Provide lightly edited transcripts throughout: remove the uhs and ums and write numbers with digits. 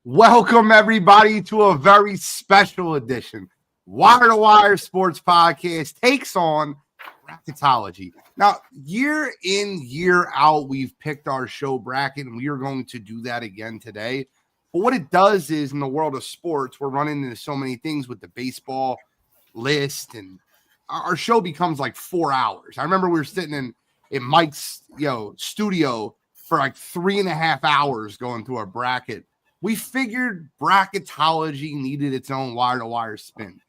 Welcome, everybody, to a very special edition. Wire2Wire Sports Podcast takes on bracketology. Now, year in, year out, we've picked our show bracket, and we are going to do that again today. But what it does is, in the world of sports, we're running into so many things with the baseball list, and our show becomes like 4 hours. I remember we were sitting in Mike's studio for like 3.5 hours going through our bracket. We figured bracketology needed its own wire-to-wire spin.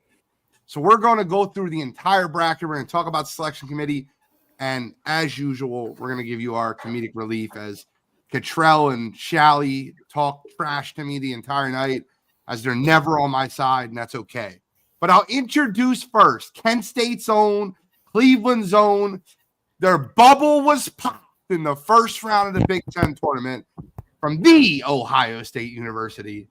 So we're going to go through the entire bracket. We're going to talk about selection committee. And as usual, we're going to give you our comedic relief as Cottrell and Shally talk trash to me the entire night, as they're never on my side, and that's okay. But I'll introduce first Kent State's own, Cleveland's own. Their bubble was popped in the first round of the Big Ten tournament. From the Ohio State University,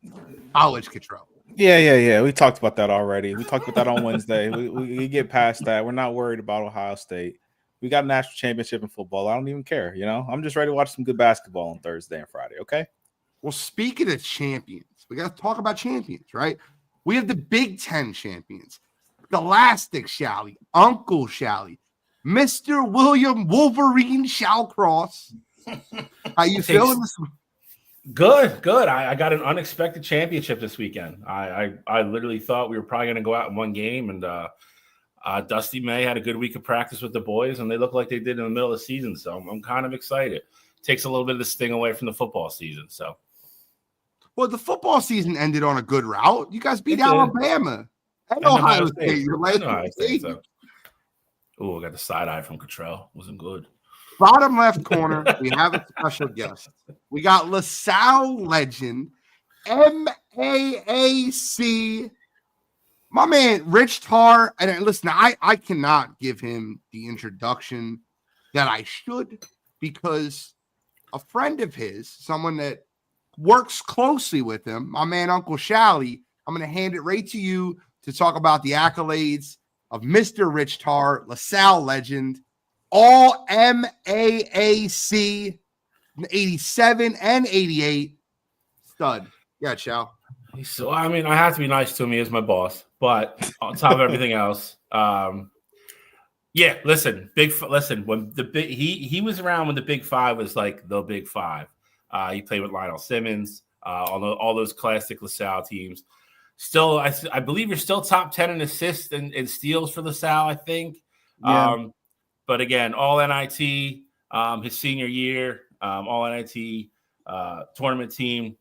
College Cottrell. Yeah. We talked about that already. We talked about that on Wednesday. We get past that. We're not worried about Ohio State. We got a national championship in football. I don't even care. I'm just ready to watch some good basketball on Thursday and Friday. Okay. Well, speaking of champions, we got to talk about champions, right? We have the Big Ten champions, Scholastic Shally, Uncle Shally, Mr. William Wolverine Shallcross. How you feeling this week? Good. I got an unexpected championship this weekend. I literally thought we were probably going to go out in one game, and Dusty May had a good week of practice with the boys, and they look like they did in the middle of the season. So I'm kind of excited. Takes a little bit of the sting away from the football season. So, well, the football season ended on a good route. You guys beat Alabama and Ohio State. Oh, I got the side eye from Cottrell. Wasn't good. Bottom left corner, we have a special guest. We got LaSalle legend, MAAC, my man, Rich Tarr. And listen, I cannot give him the introduction that I should, because a friend of his, someone that works closely with him, my man, Uncle Shally, I'm going to hand it right to you to talk about the accolades of Mr. Rich Tarr, LaSalle legend, all MAAC 87 and 88 stud. Yeah, Chow. So I have to be nice to him. He is my boss, but on top of everything else, listen. When he was around when the Big Five was like the Big Five. He played with Lionel Simmons, all those classic LaSalle teams. Still, I believe you're still top 10 in assists and steals for LaSalle. I think. Yeah. But again, all NIT, his senior year, all NIT tournament team,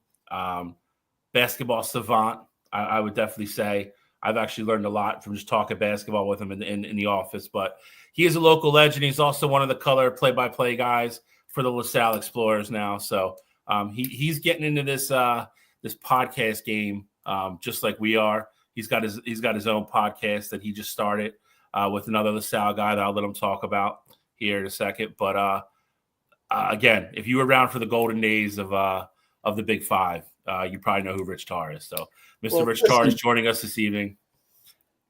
basketball savant. I would definitely say I've actually learned a lot from just talking basketball with him in the office. But he is a local legend. He's also one of the color play-by-play guys for the LaSalle Explorers now. So he's getting into this podcast game just like we are. He's got his own podcast that he just started. With another LaSalle guy that I'll let him talk about here in a second. But again, if you were around for the golden days of the Big Five, you probably know who Rich Tarr is. So Mr. Rich Tarr is joining us this evening.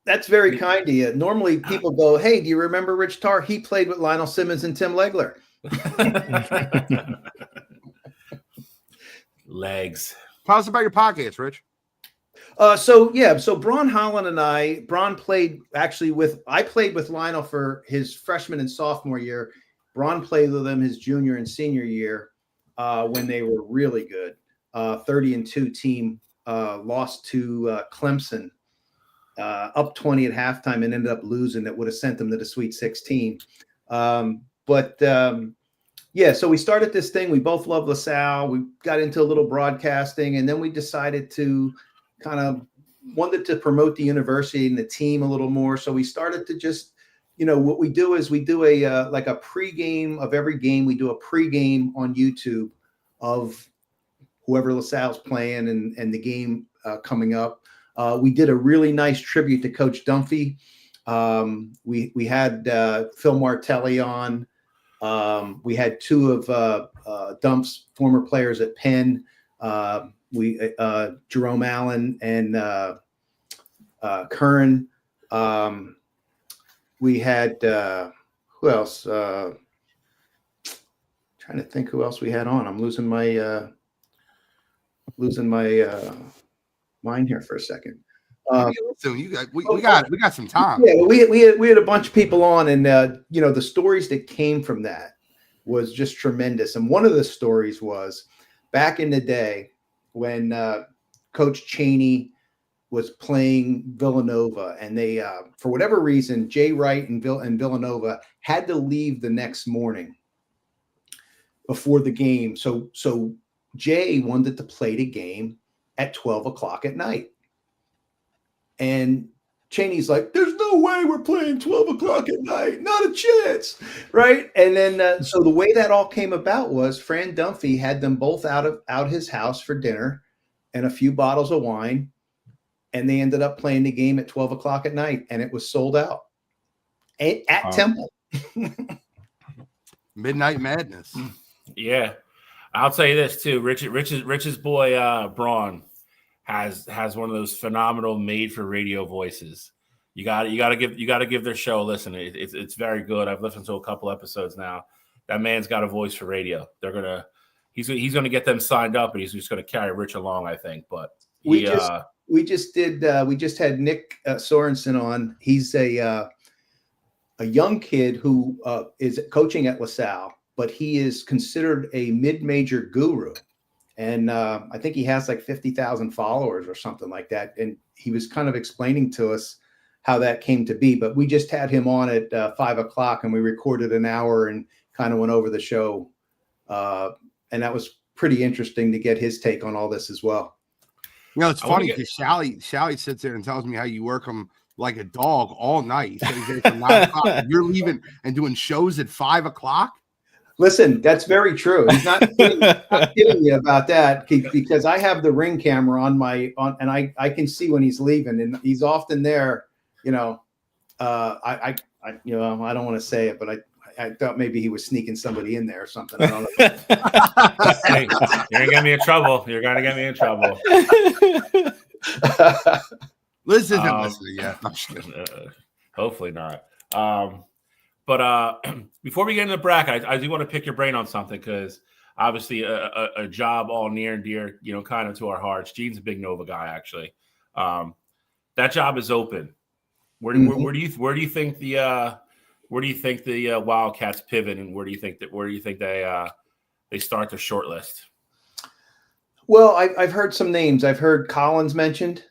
That's very kind of you. Normally people go, hey, do you remember Rich Tarr? He played with Lionel Simmons and Tim Legler. Legs. Tell us about your podcast, Rich. So Braun Holland and Braun played I played with Lionel for his freshman and sophomore year. Braun played with him his junior and senior year when they were really good. 30-2 team lost to Clemson up 20 at halftime and ended up losing. That would have sent them to the Sweet 16. So we started this thing. We both love LaSalle. We got into a little broadcasting, and then we decided to kind of wanted to promote the university and the team a little more. So we started to just, what we do is we do a like a pregame of every game. We do a pregame on YouTube of whoever LaSalle's playing and the game coming up. We did a really nice tribute to Coach Dunphy. We had Phil Martelli on. We had two of Dump's former players at Penn. We Jerome Allen and Curran. We had who else? Trying to think who else we had on. I'm losing my mind here for a second. So we got some time. Yeah, we had a bunch of people on, and the stories that came from that was just tremendous. And one of the stories was back in the day when Coach Chaney was playing Villanova, and they for whatever reason, Jay Wright and Villanova had to leave the next morning before the game. So Jay wanted to play the game at 12 o'clock at night. And Chaney's like, there's no way we're playing 12 o'clock at night. Not a chance. Right. And then so the way that all came about was Fran Dunphy had them both out his house for dinner and a few bottles of wine. And they ended up playing the game at 12 o'clock at night, and it was sold out at Temple. Midnight Madness. Yeah. I'll tell you this too. Rich's boy Braun has one of those phenomenal made for radio voices. You gotta give their show a listen. It's very good. I've listened to a couple episodes now. That man's got a voice for radio. He's gonna get them signed up, and he's just gonna carry Rich along, I think. But we just had Nick Sorensen on. He's a young kid who is coaching at LaSalle, but he is considered a mid-major guru. And I think he has like 50,000 followers or something like that. And he was kind of explaining to us how that came to be. But we just had him on at 5 o'clock, and we recorded an hour and kind of went over the show. And that was pretty interesting to get his take on all this as well. It's funny because Shally sits there and tells me how you work him like a dog all night. So he's there from 9 o'clock. You're leaving and doing shows at 5 o'clock. Listen, that's very true. He's not kidding me about that, because I have the Ring camera on and I can see when he's leaving, and he's often there. I don't want to say it, but I thought maybe he was sneaking somebody in there or something. I don't know. Hey, you're gonna get me in trouble. You're gonna get me in trouble. Liz isn't listening yet. I'm just kidding. Hopefully not. But before we get into the bracket, I do want to pick your brain on something, because obviously a job all near and dear, kind of to our hearts. Gene's a big Nova guy, actually. That job is open. Where do you think the Wildcats pivot, and where do you think they start their short list? Well, I've heard some names. I've heard Collins mentioned.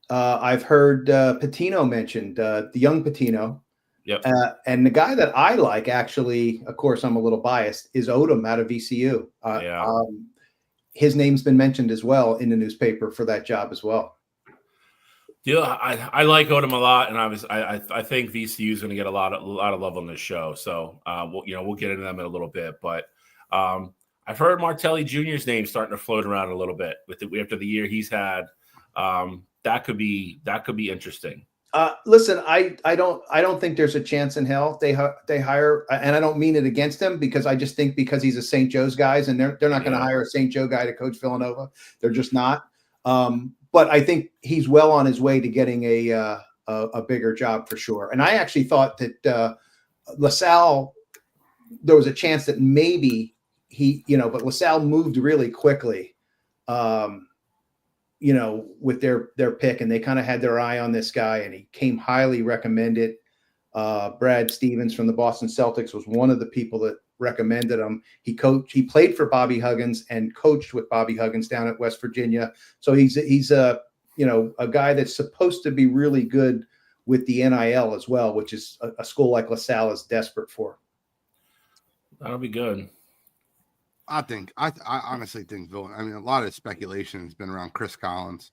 I've heard Patino mentioned, the young Patino. Yep. And the guy that I like, actually, of course, I'm a little biased, is Odom out of VCU. His name's been mentioned as well in the newspaper for that job as well. Yeah, I like Odom a lot, and I think VCU is going to get a lot of love on this show. So we'll get into them in a little bit, but I've heard Martelli Jr.'s name starting to float around a little bit after the year he's had. That could be interesting. Listen, I don't think there's a chance in hell they hire, and I don't mean it against him, because I just think because he's a St. Joe's guys, and they're not going to hire a St. Joe guy to coach Villanova. They're just not. But I think he's well on his way to getting a bigger job for sure. And I actually thought that LaSalle, there was a chance that maybe but LaSalle moved really quickly. With their pick, and they kind of had their eye on this guy, and he came highly recommended. Brad Stevens from the Boston Celtics was one of the people that recommended him. He played for Bobby Huggins and coached with Bobby Huggins down at West Virginia. So he's a guy that's supposed to be really good with the NIL as well, which is a school like LaSalle is desperate for. That'll be good. I honestly think a lot of speculation has been around Chris Collins.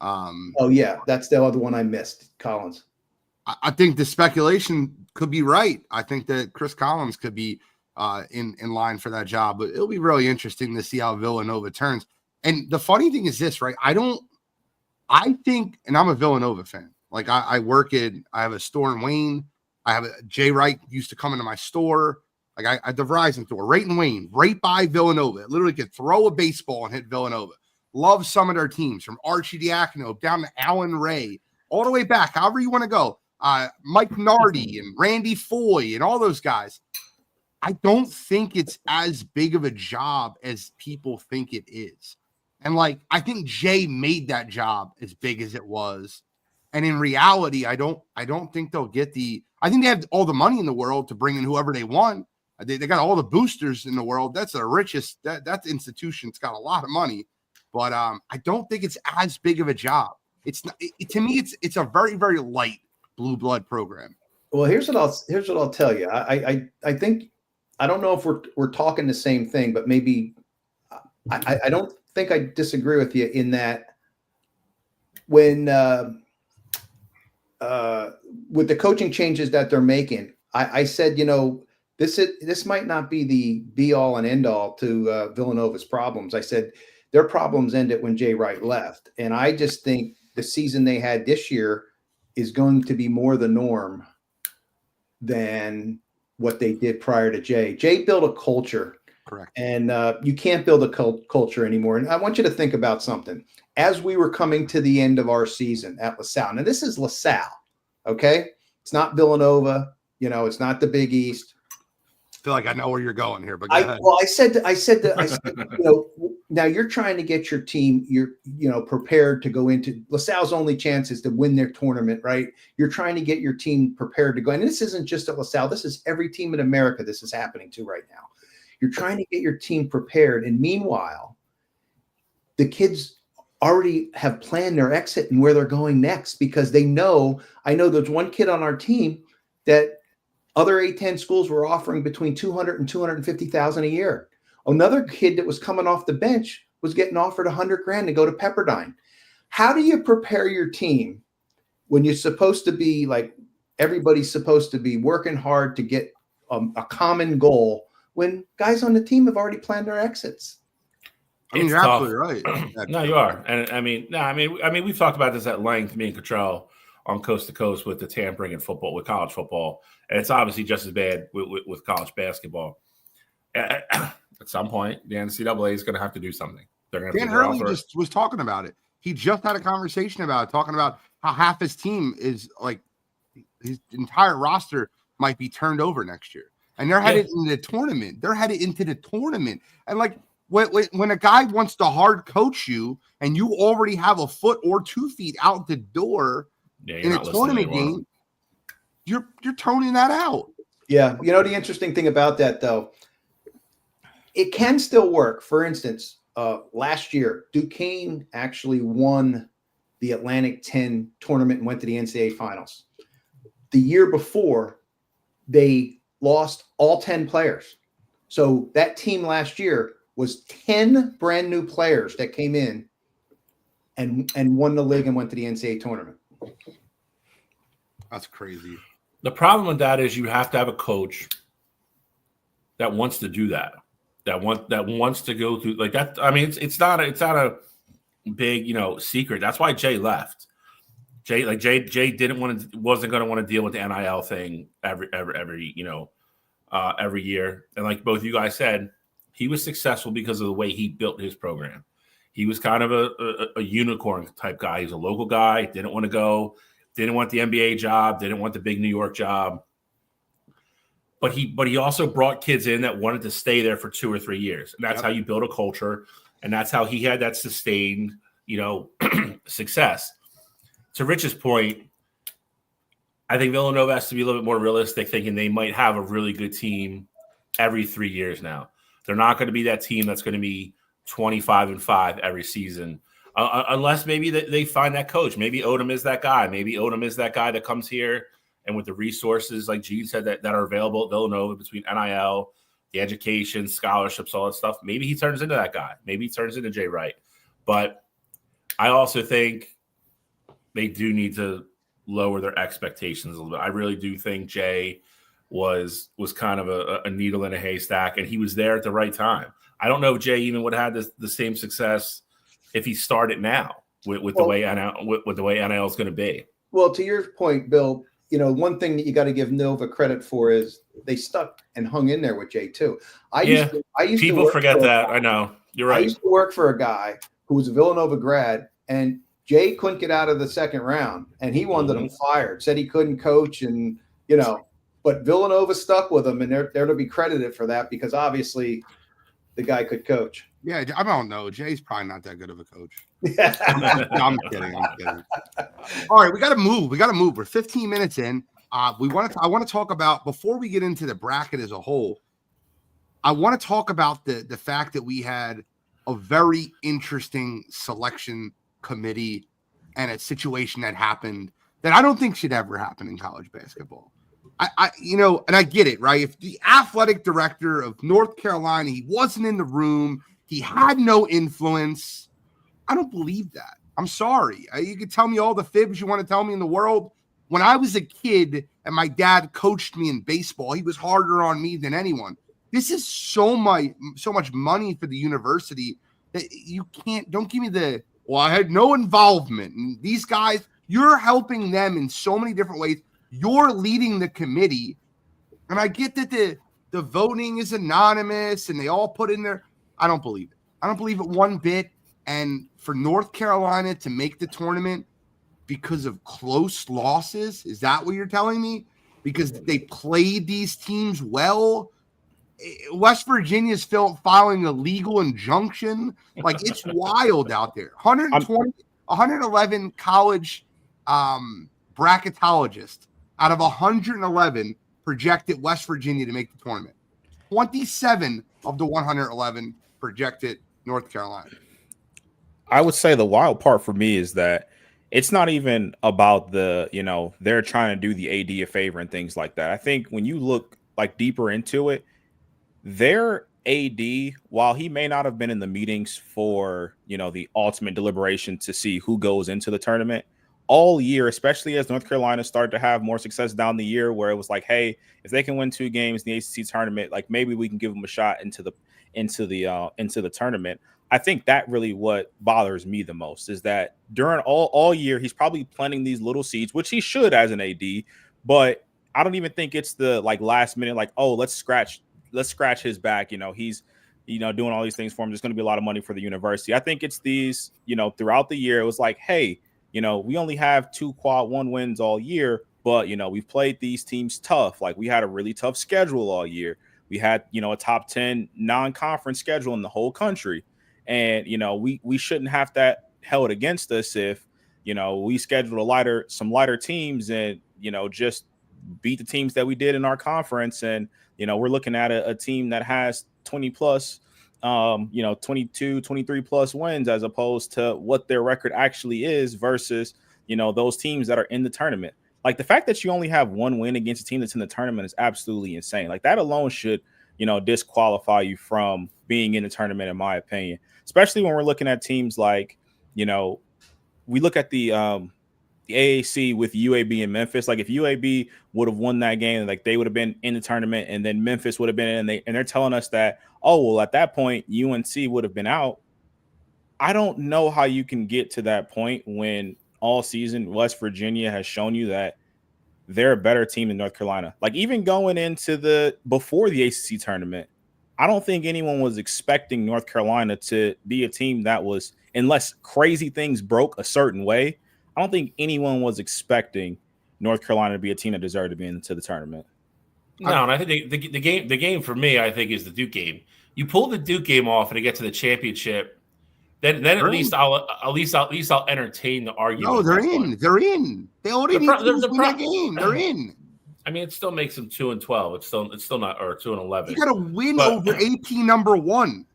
That's the other one I missed, Collins. I think the speculation could be right. I think that Chris Collins could be in line for that job, but it'll be really interesting to see how Villanova turns. And the funny thing is this, right? I think, and I'm a Villanova fan. Like I have a store in Wayne. Jay Wright used to come into my store. Like at the Verizon store, right in Wayne, right by Villanova. It literally could throw a baseball and hit Villanova. Love some of their teams, from Archie Diacono down to Alan Ray, all the way back, however you want to go. Mike Nardi and Randy Foy and all those guys. I don't think it's as big of a job as people think it is. And like, I think Jay made that job as big as it was. And in reality, I don't think they'll get I think they have all the money in the world to bring in whoever they want. They got all the boosters in the world. That's the richest, that institution's got a lot of money. But I don't think it's as big of a job. It's not, to me, it's a very, very light blue blood program. Well, here's what I'll tell you. I think, I don't know if we're talking the same thing, but maybe I don't think I disagree with you in that when with the coaching changes that they're making, I said, this might not be the be all and end all to Villanova's problems. I said their problems ended when Jay Wright left. And I just think the season they had this year is going to be more the norm than what they did prior to Jay. Jay built a culture. Correct. And you can't build a culture anymore. And I want you to think about something. As we were coming to the end of our season at LaSalle, now this is LaSalle, okay? It's not Villanova, it's not the Big East. I feel like I know where you're going here, but go ahead. Well, I said, now you're trying to get your team, prepared to go into LaSalle's only chance is to win their tournament, right? You're trying to get your team prepared to go. And this isn't just at LaSalle. This is every team in America this is happening to right now. You're trying to get your team prepared. And meanwhile, the kids already have planned their exit and where they're going next because I know there's one kid on our team that other A-10 schools were offering between $200,000 and $250,000 a year. Another kid that was coming off the bench was getting offered $100,000 to go to Pepperdine. How do you prepare your team when you're supposed to be like everybody's supposed to be working hard to get a common goal when guys on the team have already planned their exits? I mean, you're absolutely right. No, you are. And I mean, we've talked about this at length, me and Cottrell, on Coast to Coast with the tampering in football, with college football. And it's obviously just as bad with college basketball. At some point, the NCAA is going to have to do something. They're going to Dan Hurley just was talking about it. He just had a conversation about it, talking about how half his team is like his entire roster might be turned over next year. And they're headed into the tournament. And like when a guy wants to hard coach you and you already have a foot or 2 feet out the door in a tournament game, you're toning that out. Yeah. The interesting thing about that, though, it can still work. For instance, last year, Duquesne actually won the Atlantic 10 tournament and went to the NCAA finals. The year before, they lost all 10 players. So that team last year was 10 brand new players that came in and won the league and went to the NCAA tournament. That's crazy. The problem with that is you have to have a coach that wants to do that. That wants to go through like that. I mean, it's not a big, secret. That's why Jay left. Jay wasn't going to want to deal with the NIL thing every year. And like both you guys said, he was successful because of the way he built his program. He was kind of a unicorn type guy. He's a local guy, didn't want to go, didn't want the NBA job, didn't want the big New York job. But he also brought kids in that wanted to stay there for 2 or 3 years. And that's how you build a culture. And that's how he had that sustained, success. To Rich's point, I think Villanova has to be a little bit more realistic, thinking they might have a really good team every 3 years now. They're not going to be that team that's going to be 25-5 every season, unless maybe they find that coach. Maybe Odom is that guy. Maybe Odom is that guy that comes here and with the resources, like Gene said, that are available at Villanova between NIL, the education, scholarships, all that stuff. Maybe he turns into that guy. Maybe he turns into Jay Wright. But I also think they do need to lower their expectations a little bit. I really do think Jay was kind of a needle in a haystack, and he was there at the right time. I don't know if Jay even would have had the same success if he started now with the way NIL is going to be. Well, to your point, Bill, one thing that you got to give Nova credit for is they stuck and hung in there with Jay too. I used people to forget that. I know. You're right. I used to work for a guy who was a Villanova grad, and Jay couldn't get out of the second round, and he wanted him fired. Said he couldn't coach, and but Villanova stuck with him, and they're to be credited for that because obviously the guy could coach. Yeah, I don't know. Jay's probably not that good of a coach. I'm kidding. All right, we got to move. We're 15 minutes in. I want to talk about, before we get into the bracket as a whole, I want to talk about the fact that we had a very interesting selection committee and a situation that happened that I don't think should ever happen in college basketball. And I get it, right? If the athletic director of North Carolina, he wasn't in the room, he had no influence, I don't believe that. I'm sorry. You can tell me all the fibs you want to tell me in the world. When I was a kid and my dad coached me in baseball, he was harder on me than anyone. This is so much money for the university that don't give me I had no involvement. And these guys, you're helping them in so many different ways. You're leading the committee. And I get that the voting is anonymous and they all put in there. I don't believe it. I don't believe it one bit. And for North Carolina to make the tournament because of close losses, is that what you're telling me? Because they played these teams well? West Virginia's filing a legal injunction. Like, it's wild out there. 111 college bracketologists out of 111 projected West Virginia to make the tournament. 27 of the 111 projected North Carolina. I would say the wild part for me is that it's not even about they're trying to do the AD a favor and things like that. I think when you look like deeper into it, their AD, while he may not have been in the meetings for, the ultimate deliberation to see who goes into the tournament all year, especially as North Carolina started to have more success down the year, where it was like, hey, if they can win 2 games in the ACC tournament, like maybe we can give them a shot into the tournament. I think that really what bothers me the most is that during all year, he's probably planting these little seeds, which he should as an AD, but I don't even think it's the last minute, let's scratch his back. He's, doing all these things for him. There's going to be a lot of money for the university. I think it's these, throughout the year, it was like, hey, we only have 2 quad 1 wins all year, but, we've played these teams tough. Like, we had a really tough schedule all year. We had, a top 10 non-conference schedule in the whole country. And, we shouldn't have that held against us if, we scheduled some lighter teams and, just beat the teams that we did in our conference. And, we're looking at a team that has 20 plus, 22, 23 plus wins as opposed to what their record actually is versus, those teams that are in the tournament. Like, the fact that you only have 1 win against a team that's in the tournament is absolutely insane. Like, that alone should, disqualify you from being in the tournament, in my opinion, especially when we're looking at teams like, we look at the AAC with UAB and Memphis. Like, if UAB would have won that game, like, they would have been in the tournament, and then Memphis would have been in, and they're telling us that, at that point UNC would have been out. I don't know how you can get to that point when all season West Virginia has shown you that they're a better team than North Carolina. Like, even going into before the ACC tournament, I don't think anyone was expecting North Carolina to be a team that was, unless crazy things broke a certain way, I don't think anyone was expecting North Carolina to be a team that deserved to be into the tournament. No, and I think the game for me, I think, is the Duke game. You pull the Duke game off and it gets to the championship, then at least I'll entertain the argument. No, they're in. They're in. They already need to win that game. They're in. I mean, it still makes them 2-12. It's still not, or 2-11. You got to win over AP number 1.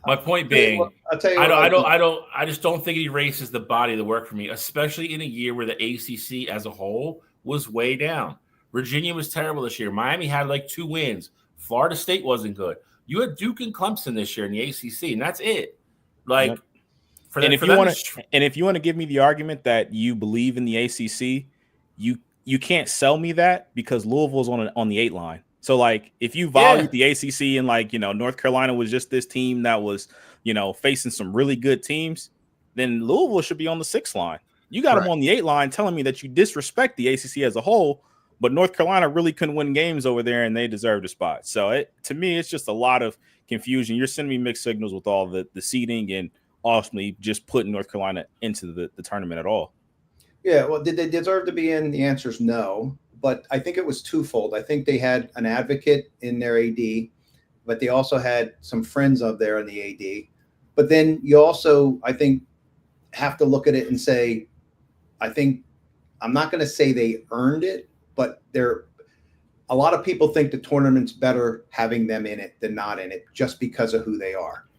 My point being, I'll tell you what, I just don't think it erases the body of the work for me, especially in a year where the ACC as a whole was way down. Virginia was terrible this year. Miami had 2 wins. Florida State wasn't good. You had Duke and Clemson this year in the ACC, and that's it. If you want to give me the argument that you believe in the ACC, you can't sell me that because Louisville's on the 8 line. So, if you valued the ACC and, North Carolina was just this team that was, facing some really good teams, then Louisville should be on the 6 line. You got them on the 8 line telling me that you disrespect the ACC as a whole, but North Carolina really couldn't win games over there and they deserved a spot. So to me, it's just a lot of confusion. You're sending me mixed signals with all the seeding and ultimately just putting North Carolina into the tournament at all. Yeah, well, did they deserve to be in? The answer is no. But I think it was twofold. I think they had an advocate in their AD, but they also had some friends up there in the AD. But then you also, I think, have to look at it and say, I'm not going to say they earned it, but a lot of people think the tournament's better having them in it than not in it just because of who they are.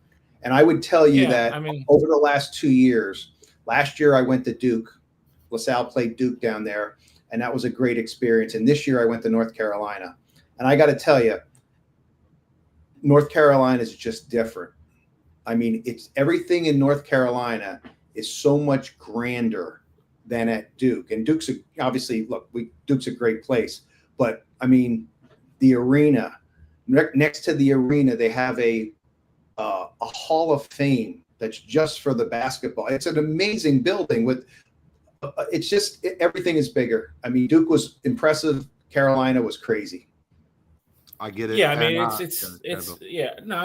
And I would tell you over the last 2 years, last year I went to Duke. LaSalle played Duke down there, and that was a great experience. And this year I went to North Carolina. And I got to tell you, North Carolina is just different. I mean, it's everything in North Carolina is so much grander than at Duke. And Duke's Duke's a great place. But, I mean, the arena, next to the arena, they have a Hall of Fame that's just for the basketball. It's an amazing building with it's just everything is bigger. I mean, Duke was impressive. Carolina was crazy. I get it. Yeah, I mean, I was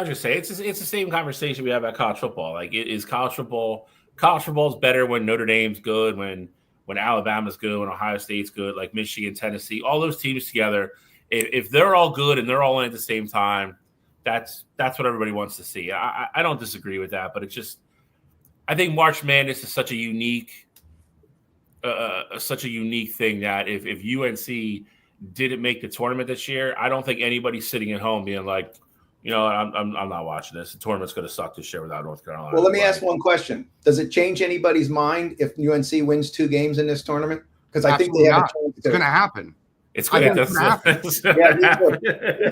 just saying it's the same conversation we have about college football. Like, is college football is better when Notre Dame's good, when Alabama's good, when Ohio State's good, like Michigan, Tennessee, all those teams together. If they're all good and they're all in at the same time, that's what everybody wants to see. I don't disagree with that, but it's just I think March Madness is such a unique thing that if UNC didn't make the tournament this year, I don't think anybody's sitting at home being like, I'm not watching this. The tournament's going to suck this year without North Carolina. Well, let me ask one question. Does it change anybody's mind if UNC wins 2 games in this tournament? Because I think they have a chance. It's going to happen. It's going to happen.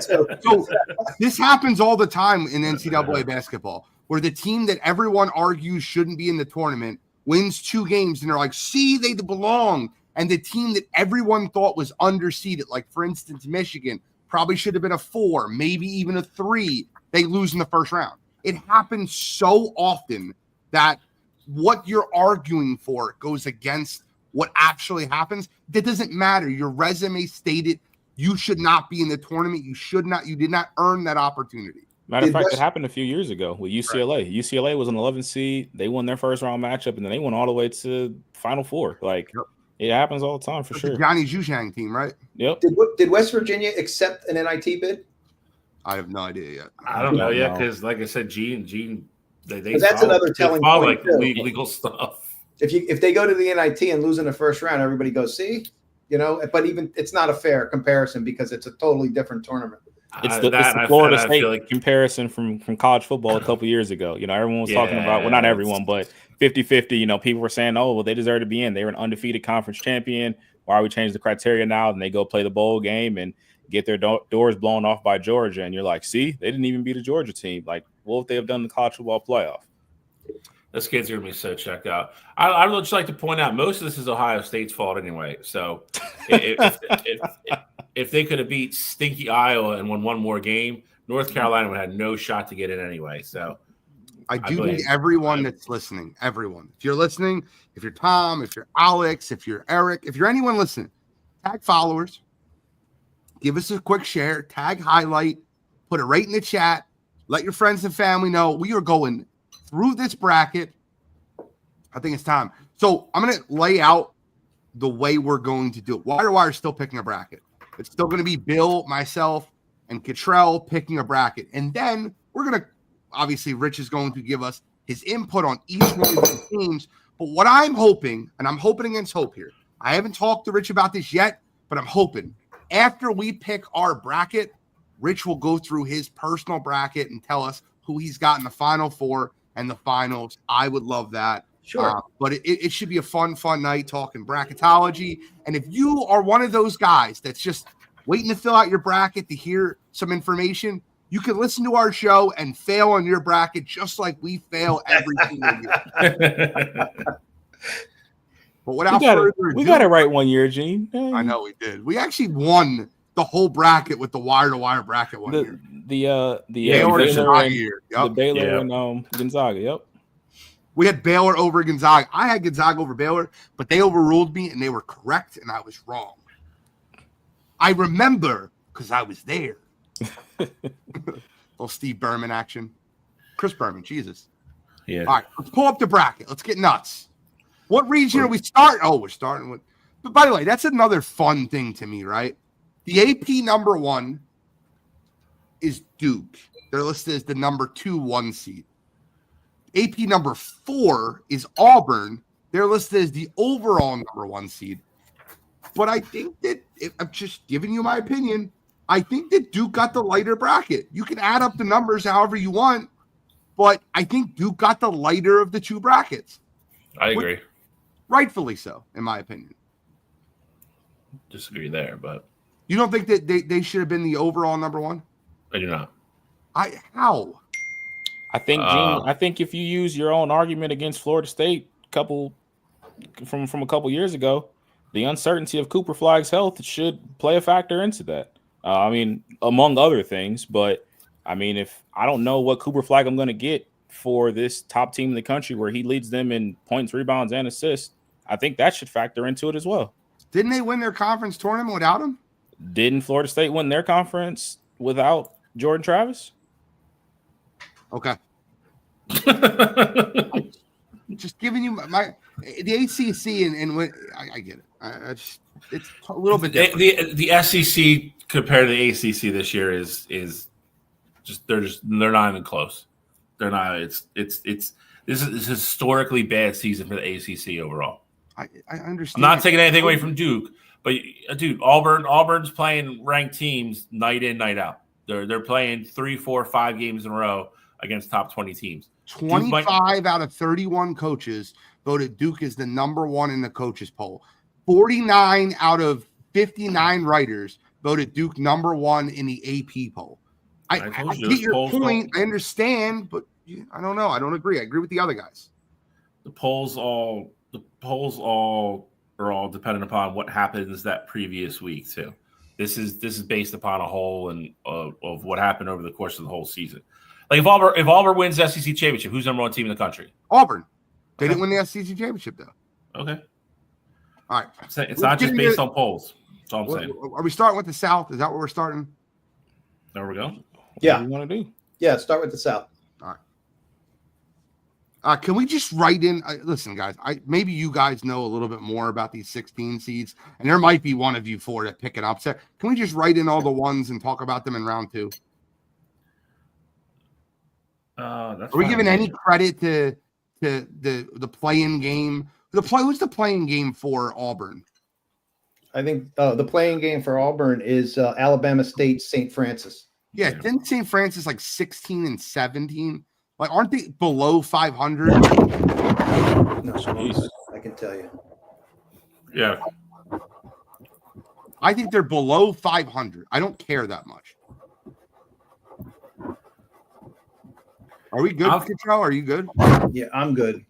So this happens all the time in NCAA basketball, where the team that everyone argues shouldn't be in the tournament wins 2 games, and they're like, see, they belong. And the team that everyone thought was underseeded, like, for instance, Michigan, probably should have been a 4, maybe even a 3, they lose in the first round. It happens so often that what you're arguing for goes against what actually happens. That doesn't matter. Your resume stated you should not be in the tournament. You did not earn that opportunity. Matter of fact, it happened a few years ago with UCLA. Right. UCLA was an 11 seed. They won their first round matchup, and then they went all the way to Final Four. Like, it happens all the time for sure. Johnny Zhushang team, right? Yep. Did West Virginia accept an NIT bid? I have no idea yet. I don't know yet because, like I said, Gene, that's another telling point. Like legal stuff. If they go to the NIT and lose in the first round, everybody goes, see, But even it's not a fair comparison because it's a totally different tournament. It's the Florida State comparison from college football a couple years ago. Everyone was talking about, well, not everyone, but 50-50. People were saying, oh, well, they deserve to be in. They were an undefeated conference champion. Why we change the criteria now? And they go play the bowl game and get their doors blown off by Georgia. And you're like, see, they didn't even beat a Georgia team. Like, what would they have done in the college football playoff? Those kids are going to be so checked out. I would just like to point out, most of this is Ohio State's fault anyway. So if they could have beat stinky Iowa and won one more game, North Carolina would have had no shot to get in anyway. So I need everyone that's listening, everyone. If you're listening, if you're Tom, if you're Alex, if you're Eric, if you're anyone listening, tag followers, give us a quick share, tag highlight, put it right in the chat. Let your friends and family know we are going through this bracket. I think it's time. So I'm going to lay out the way we're going to do it. Wire2Wire is still picking a bracket. It's still going to be Bill, myself, and Cottrell picking a bracket. And then we're going to, obviously, Rich is going to give us his input on each one of the teams. But what I'm hoping, and I'm hoping against hope here, I haven't talked to Rich about this yet, but I'm hoping after we pick our bracket, Rich will go through his personal bracket and tell us who he's got in the Final Four and the finals. I would love that. Sure. But it should be a fun night talking bracketology. And if you are one of those guys that's just waiting to fill out your bracket to hear some information, you can listen to our show and fail on your bracket just like we fail every single year. But without further ado, we got it right one year, Gene. I know we did. We actually won the whole bracket with the Wire2Wire bracket one year. The Baylor and Gonzaga. Yep. We had Baylor over Gonzaga. I had Gonzaga over Baylor, but they overruled me and they were correct and I was wrong. I remember because I was there. Little Steve Berman action. Chris Berman, Jesus. Yeah. All right, let's pull up the bracket. Let's get nuts. What region are we starting? Oh, we're starting with. But by the way, that's another fun thing to me, right? The AP number 1 is Duke. They're listed as the number 1 seed. AP number 4 is Auburn. They're listed as the overall number 1 seed. But I think that, I'm just giving you my opinion, I think that Duke got the lighter bracket. You can add up the numbers however you want, but I think Duke got the lighter of the 2 brackets. I agree. Rightfully so, in my opinion. Disagree there, but you don't think that they should have been the overall number 1? I do not. How? I think, Gene, I think if you use your own argument against Florida State from a couple years ago, the uncertainty of Cooper Flagg's health should play a factor into that. I mean, among other things, but I mean, if I don't know what Cooper Flagg I'm going to get for this top team in the country where he leads them in points, rebounds, and assists, I think that should factor into it as well. Didn't they win their conference tournament without him? Didn't Florida State win their conference without Jordan Travis? Okay. Just giving you the ACC and when I get it. It's a little bit different. The SEC compared to the ACC this year is they're not even close. They're not. This is a historically bad season for the ACC overall. I understand. I'm not taking anything away from Duke, but dude, Auburn's playing ranked teams night in, night out. They're playing 3, 4, 5 games in a row against top 20 teams. 25 out of 31 coaches voted Duke as the number 1 in the coaches poll. 49 out of 59 writers voted Duke number 1 in the AP poll. I get your point. I understand, but I don't know. I don't agree. I agree with the other guys. The polls all are all dependent upon what happens that previous week too. This is based upon a whole and of what happened over the course of the whole season. Like if Auburn wins the SEC championship, who's number 1 team in the country? Auburn. They didn't win the SEC championship though. Okay. All right. It's not just based on polls. That's all I'm saying. Are we starting with the South? Is that where we're starting? There we go. Yeah. What do you want to do? Yeah, start with the South. All right. Can we just write in? Listen, guys, maybe you guys know a little bit more about these 16 seeds, and there might be one of you 4 that pick it up. So can we just write in all the ones and talk about them in round 2? Are we giving any credit to the play-in game? Who's the play-in game for Auburn? I think the playing game for Auburn is Alabama State St. Francis. Yeah, didn't St. Francis like 16 and 17? Like, aren't they below 500? No, I can tell you. Yeah. I think they're below 500. I don't care that much. Are we good, Control? Are you good? Yeah, I'm good.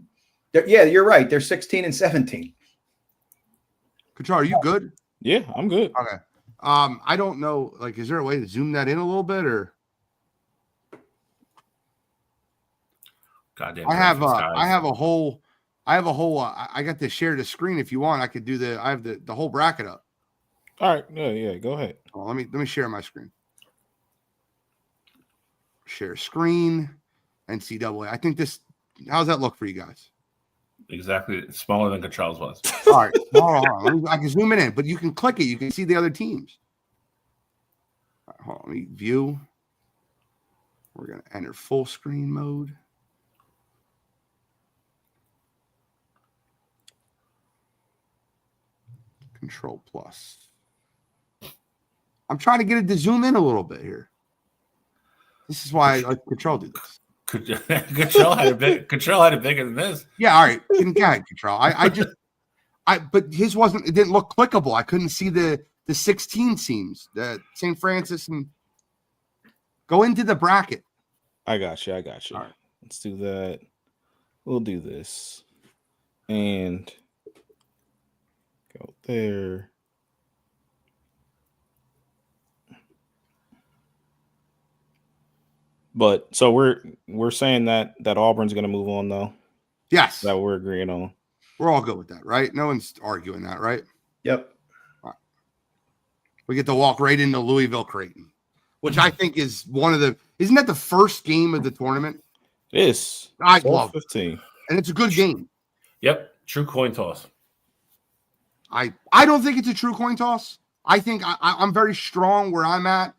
Yeah, you're right. They're 16 and 17. Control, are you good? Yeah, I'm good. Okay. I don't know. Like, is there a way to zoom that in a little bit, or? Goddamn. I have a whole. I got to share the screen if you want. I could do I have the whole bracket up. All right. Yeah. Go ahead. Oh, let me share my screen. Share screen. NCAA. I think this. How's that look for you guys? Exactly. It's smaller than Control's was. All right. Hold on. I can zoom it in, but you can click it. You can see the other teams. All right, hold on. Let me view. We're going to enter full screen mode. Control plus. I'm trying to get it to zoom in a little bit here. This is why I like Control do this. Control had it bigger than this. Yeah, all right. Go ahead, Control. But his wasn't. It didn't look clickable. I couldn't see the 16 teams, the St. Francis, and go into the bracket. I got you. All right. Let's do that. We'll do this and go there. But so we're saying that Auburn's going to move on though. Yes. that we're agreeing on. We're all good with that, right? No one's arguing that, right? Yep. We get to walk right into Louisville Creighton, which I think is isn't that the first game of the tournament? It is. I love it. 15. And it's a good game. Yep. True coin toss. I don't think it's a true coin toss. I think I'm very strong where I'm at.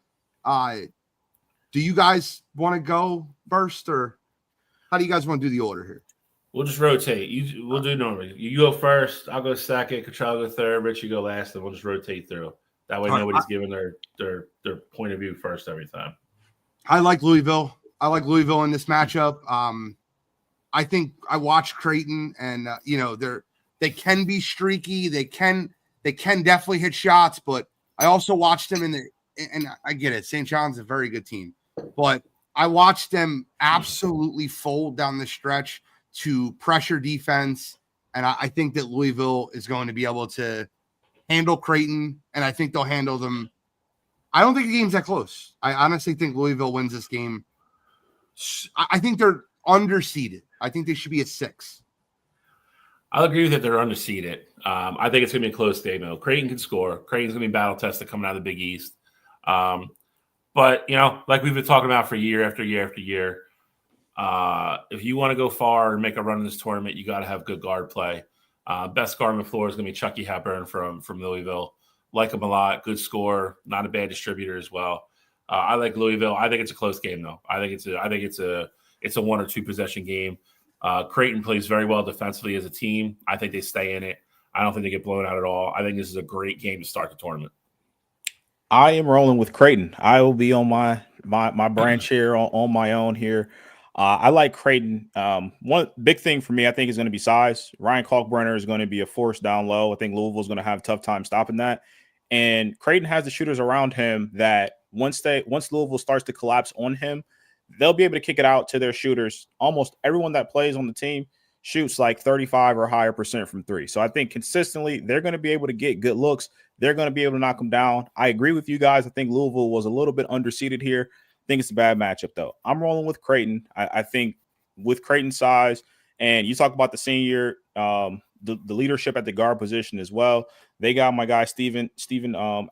Do you guys want to go first, or how do you guys want to do the order here? We'll just rotate. We'll do normally. You go first. I'll go second. Control go third. Rich, you go last, and we'll just rotate through. That way, nobody's giving their point of view first every time. I like Louisville. In this matchup. I think I watched Creighton, and they can be streaky. They can definitely hit shots, but I also watched them and I get it. St. John's a very good team, but I watched them absolutely fold down the stretch to pressure defense, and I think that Louisville is going to be able to handle Creighton, and I think they'll handle them. I don't think the game's that close. I honestly think Louisville wins this game. I think they're underseeded. I think they should be a 6. I'll agree with that. They're underseeded. I think it's going to be a close game, though. Creighton can score. Creighton's going to be battle tested coming out of the Big East. But, like we've been talking about for year after year after year, if you want to go far and make a run in this tournament, you got to have good guard play. Best guard on the floor is going to be Chucky Hepburn from Louisville. Like him a lot. Good scorer. Not a bad distributor as well. I like Louisville. I think it's a close game, though. I think it's a 1 or 2 possession game. Creighton plays very well defensively as a team. I think they stay in it. I don't think they get blown out at all. I think this is a great game to start the tournament. I am rolling with Creighton. I will be on my branch here on my own here. I like Creighton. One big thing for me, I think, is going to be size. Ryan Kalkbrenner is going to be a force down low. I think Louisville is going to have a tough time stopping that. And Creighton has the shooters around him that once Louisville starts to collapse on him, they'll be able to kick it out to their shooters. Almost everyone that plays on the team shoots like 35 or higher % from 3. So I think consistently they're going to be able to get good looks. They're going to be able to knock them down. I agree with you guys. I think Louisville was a little bit underseeded here. I think it's a bad matchup, though. I'm rolling with Creighton. I think with Creighton's size, and you talk about the senior, the leadership at the guard position as well. They got my guy Stephen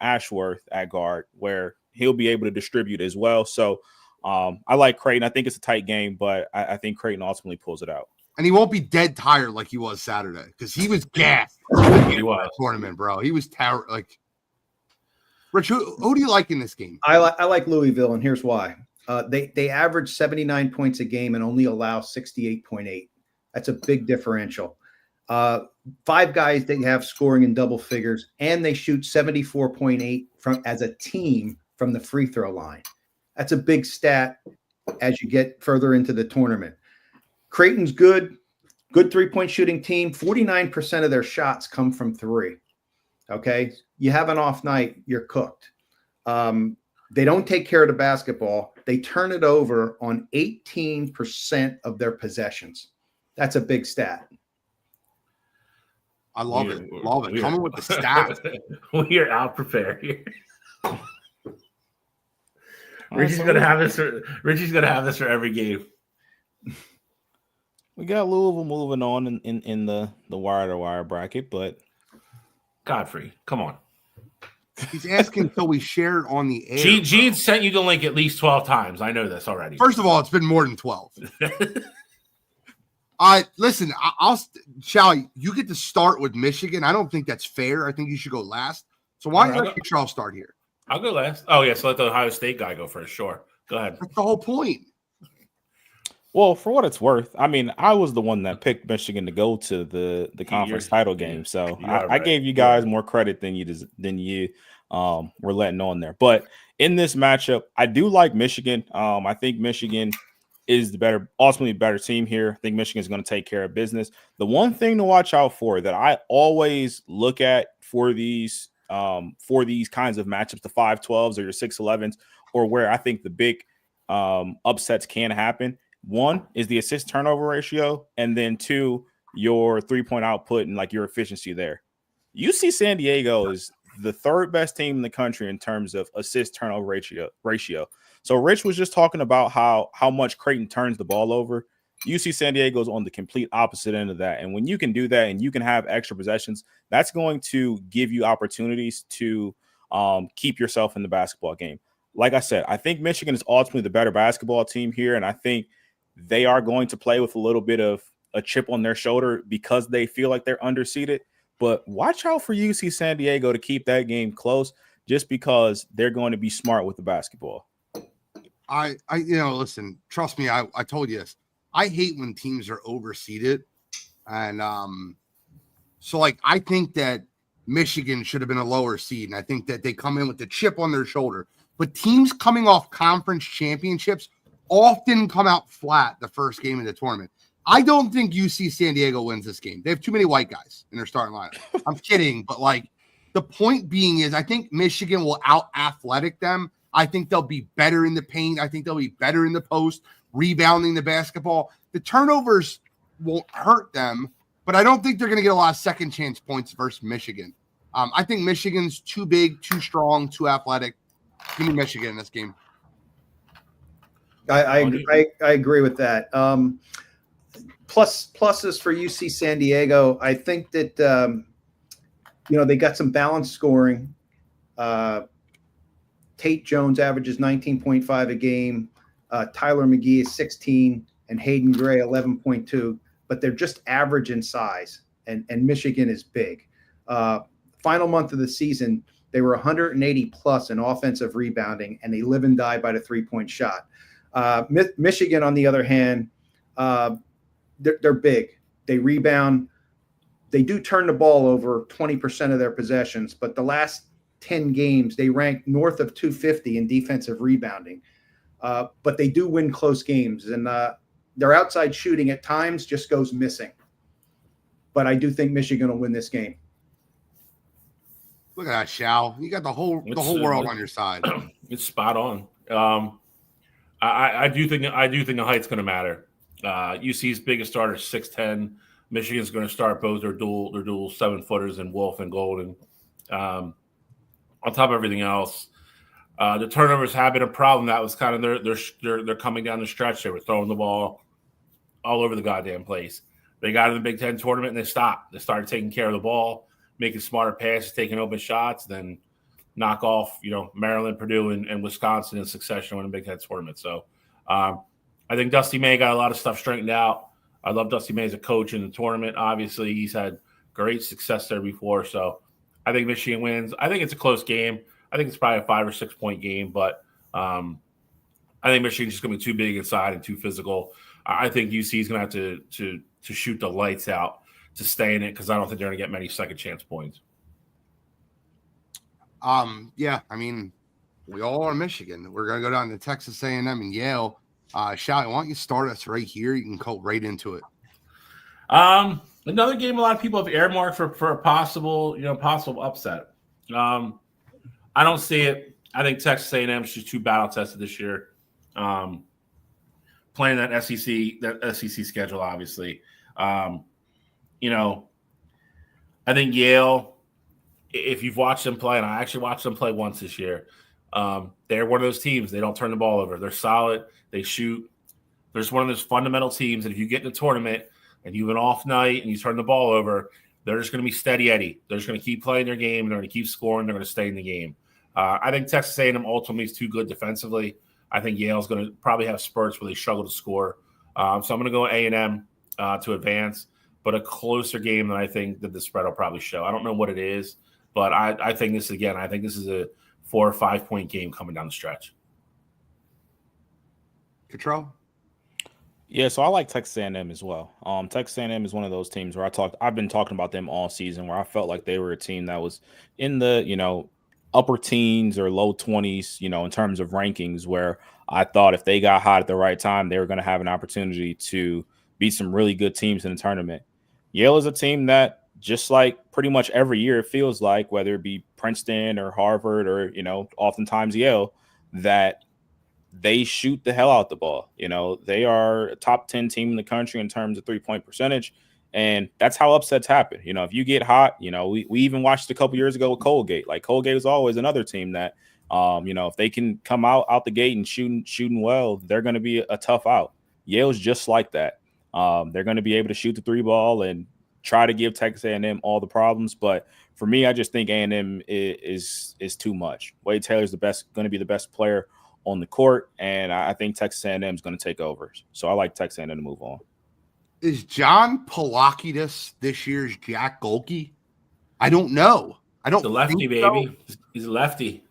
Ashworth at guard, where he'll be able to distribute as well. So I like Creighton. I think it's a tight game, but I think Creighton ultimately pulls it out. And he won't be dead tired like he was Saturday, because he was gassed. He was tournament, bro. He was terrible. Like, Rich, who do you like in this game? I like Louisville, and here's why. They average 79 points a game and only allow 68.8. That's a big differential. 5 guys they have scoring in double figures, and they shoot 74.8 as a team from the free throw line. That's a big stat as you get further into the tournament. Creighton's good 3-point shooting team. 49% of their shots come from 3. Okay. You have an off night, you're cooked. They don't take care of the basketball. They turn it over on 18% of their possessions. That's a big stat. I love it. Love it. Coming with the stats. We are out prepared here. Richie's gonna have this for every game. We got Louisville moving on in the wire-to-wire bracket, but Godfrey, come on. He's asking until we shared on the air. Gene sent you the link at least 12 times. I know this already. First of all, it's been more than 12. Listen, Shally, you get to start with Michigan. I don't think that's fair. I think you should go last. So why don't you Charles start here? I'll go last. Oh, yeah, so let the Ohio State guy go first. Sure. Go ahead. That's the whole point. Well, for what it's worth, I mean, I was the one that picked Michigan to go to the conference title game, so I gave you guys more credit than you were letting on there. But in this matchup, I do like Michigan. I think Michigan is ultimately better team here. I think Michigan is going to take care of business. The one thing to watch out for that I always look at for these kinds of matchups, the 5-12s or your 6-11s, or where I think the big upsets can happen. 1 is the assist turnover ratio, and then 2, your 3-point output and like your efficiency there. UC San Diego is the 3rd best team in the country in terms of assist turnover ratio. So Rich was just talking about how much Creighton turns the ball over. UC San Diego is on the complete opposite end of that. And when you can do that and you can have extra possessions, that's going to give you opportunities to keep yourself in the basketball game. Like I said, I think Michigan is ultimately the better basketball team here, and I think they are going to play with a little bit of a chip on their shoulder because they feel like they're underseeded. But watch out for UC San Diego to keep that game close just because they're going to be smart with the basketball. Listen, trust me, I told you this. I hate when teams are overseeded. And so, like, I think that Michigan should have been a lower seed. And I think that they come in with the chip on their shoulder. But teams coming off conference championships often come out flat the first game of the tournament. I don't think UC San Diego wins this game. They have too many white guys in their starting lineup. I'm kidding, but like the point being is I think Michigan will out-athletic them. I think they'll be better in the paint. I think they'll be better in the post, rebounding the basketball. The turnovers won't hurt them, but I don't think they're going to get a lot of second chance points versus Michigan. I think Michigan's too big, too strong, too athletic. Give me Michigan in this game. I agree with that. Pluses for UC San Diego. I think that they got some balanced scoring. Tate Jones averages 19.5 a game. Tyler McGee is 16, and Hayden Gray 11.2. But they're just average in size, and Michigan is big. Final month of the season, they were 180 plus in offensive rebounding, and they live and die by the 3-point shot. Michigan, on the other hand, they're big. They rebound. They do turn the ball over 20% of their possessions, but the last 10 games, they rank north of 250 in defensive rebounding. But they do win close games, and their outside shooting at times just goes missing. But I do think Michigan will win this game. Look at that, Shao. You got the whole world on your side. It's spot on. I do think the height's going to matter. UC's biggest starter is 6'10". Michigan's going to start both their dual 7-footers and Wolf and Golden. On top of everything else, the turnovers have been a problem. That was kind of they're coming down the stretch. They were throwing the ball all over the goddamn place. They got in the Big Ten tournament and they stopped. They started taking care of the ball, making smarter passes, taking open shots, then knock off, Maryland, Purdue, and Wisconsin in succession in the Big Ten tournament. So I think Dusty May got a lot of stuff straightened out. I love Dusty May as a coach in the tournament. Obviously, he's had great success there before. So I think Michigan wins. I think it's a close game. I think it's probably a 5 or 6 point game, but I think Michigan's just going to be too big inside and too physical. I think UC is going to have to shoot the lights out to stay in it because I don't think they're going to get many second chance points. Yeah, I mean, we all are Michigan. We're going to go down to Texas A&M and Yale. Shally, why don't you start us right here? You can go right into it. Another game a lot of people have earmarked for a possible upset. I don't see it. I think Texas A&M is just too battle tested this year. Playing that SEC schedule, obviously. I think Yale, if you've watched them play, and I actually watched them play once this year, they're one of those teams. They don't turn the ball over. They're solid. They shoot. They're just one of those fundamental teams that if you get in the tournament and you have an off night and you turn the ball over, they're just going to be steady Eddie. They're just going to keep playing their game. They're going to keep scoring. They're going to stay in the game. I think Texas A&M ultimately is too good defensively. I think Yale's going to probably have spurts where they struggle to score. So I'm going to go A&M to advance, but a closer game than I think that the spread will probably show. I don't know what it is, but I think this is a 4 or 5 point game coming down the stretch. Control? Yeah, so I like Texas A&M as well. Texas A&M is one of those teams where I've been talking about them all season, where I felt like they were a team that was in the upper teens or low 20s, in terms of rankings, where I thought if they got hot at the right time, they were going to have an opportunity to beat some really good teams in the tournament. Yale is a team that, just like pretty much every year, it feels like, whether it be Princeton or Harvard or, oftentimes Yale, that they shoot the hell out the ball. They are a top 10 team in the country in terms of 3-point percentage. And that's how upsets happen. If you get hot, we even watched a couple years ago with Colgate. Like, Colgate is always another team that, if they can come out the gate and shooting well, they're going to be a tough out. Yale's just like that. They're going to be able to shoot the 3 ball and try to give Texas A&M all the problems. But for me, I just think A&M is too much. Wade Taylor's going to be the best player on the court, and I think Texas A&M is going to take over. So I like Texas A&M to move on. Is John Polakidis this year's Jack Golke? I don't know. I don't. The lefty, baby. So. He's a lefty.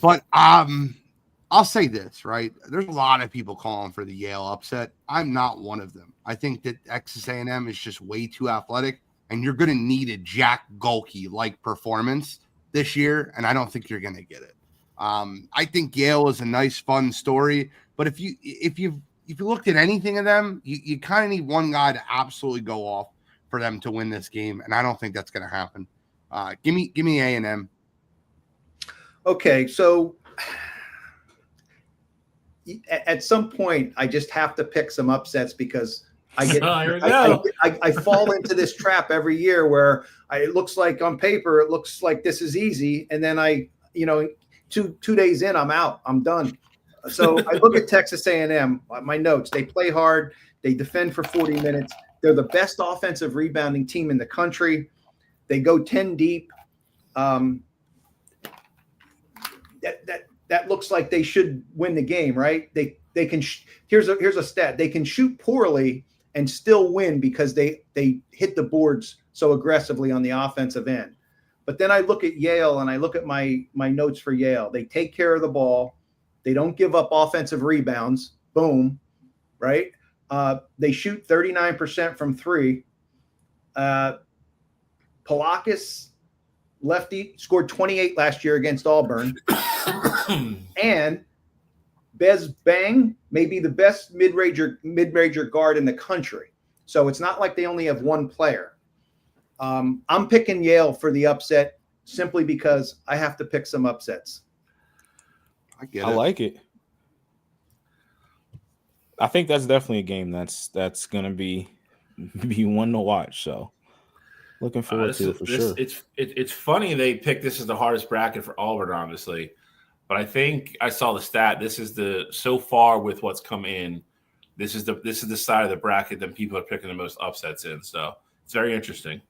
But I'll say this, right? There's a lot of people calling for the Yale upset. I'm not one of them. I think that Texas A&M is just way too athletic, and you're going to need a Jack Golke-like performance this year, and I don't think you're going to get it. I think Yale is a nice, fun story, but if you looked at anything of them, you kind of need one guy to absolutely go off for them to win this game, and I don't think that's going to happen. Give me A&M. Okay, so at some point, I just have to pick some upsets because I get I fall into this trap every year where it looks like on paper it looks like this is easy, and then two days in I'm out, I'm done. So I look at Texas A&M. My notes: they play hard, they defend for 40 minutes. They're the best offensive rebounding team in the country. They go 10 deep. That looks like they should win the game, right? They can. Here's a stat: they can shoot poorly and still win because they hit the boards so aggressively on the offensive end. But then I look at Yale and I look at my notes for Yale. They take care of the ball. They don't give up offensive rebounds. Boom, right? They shoot 39% from 3. Polakis, lefty, scored 28 last year against Auburn. And Bez Bang may be the best mid-major guard in the country. So it's not like they only have one player. I'm picking Yale for the upset simply because I have to pick some upsets. I like it. I think that's definitely a game that's going to be one to watch. So looking forward to it for sure. It's funny they picked this as the hardest bracket for Auburn, honestly. But I think I saw the stat. This is so far with what's come in. This is the side of the bracket that people are picking the most upsets in. So it's very interesting.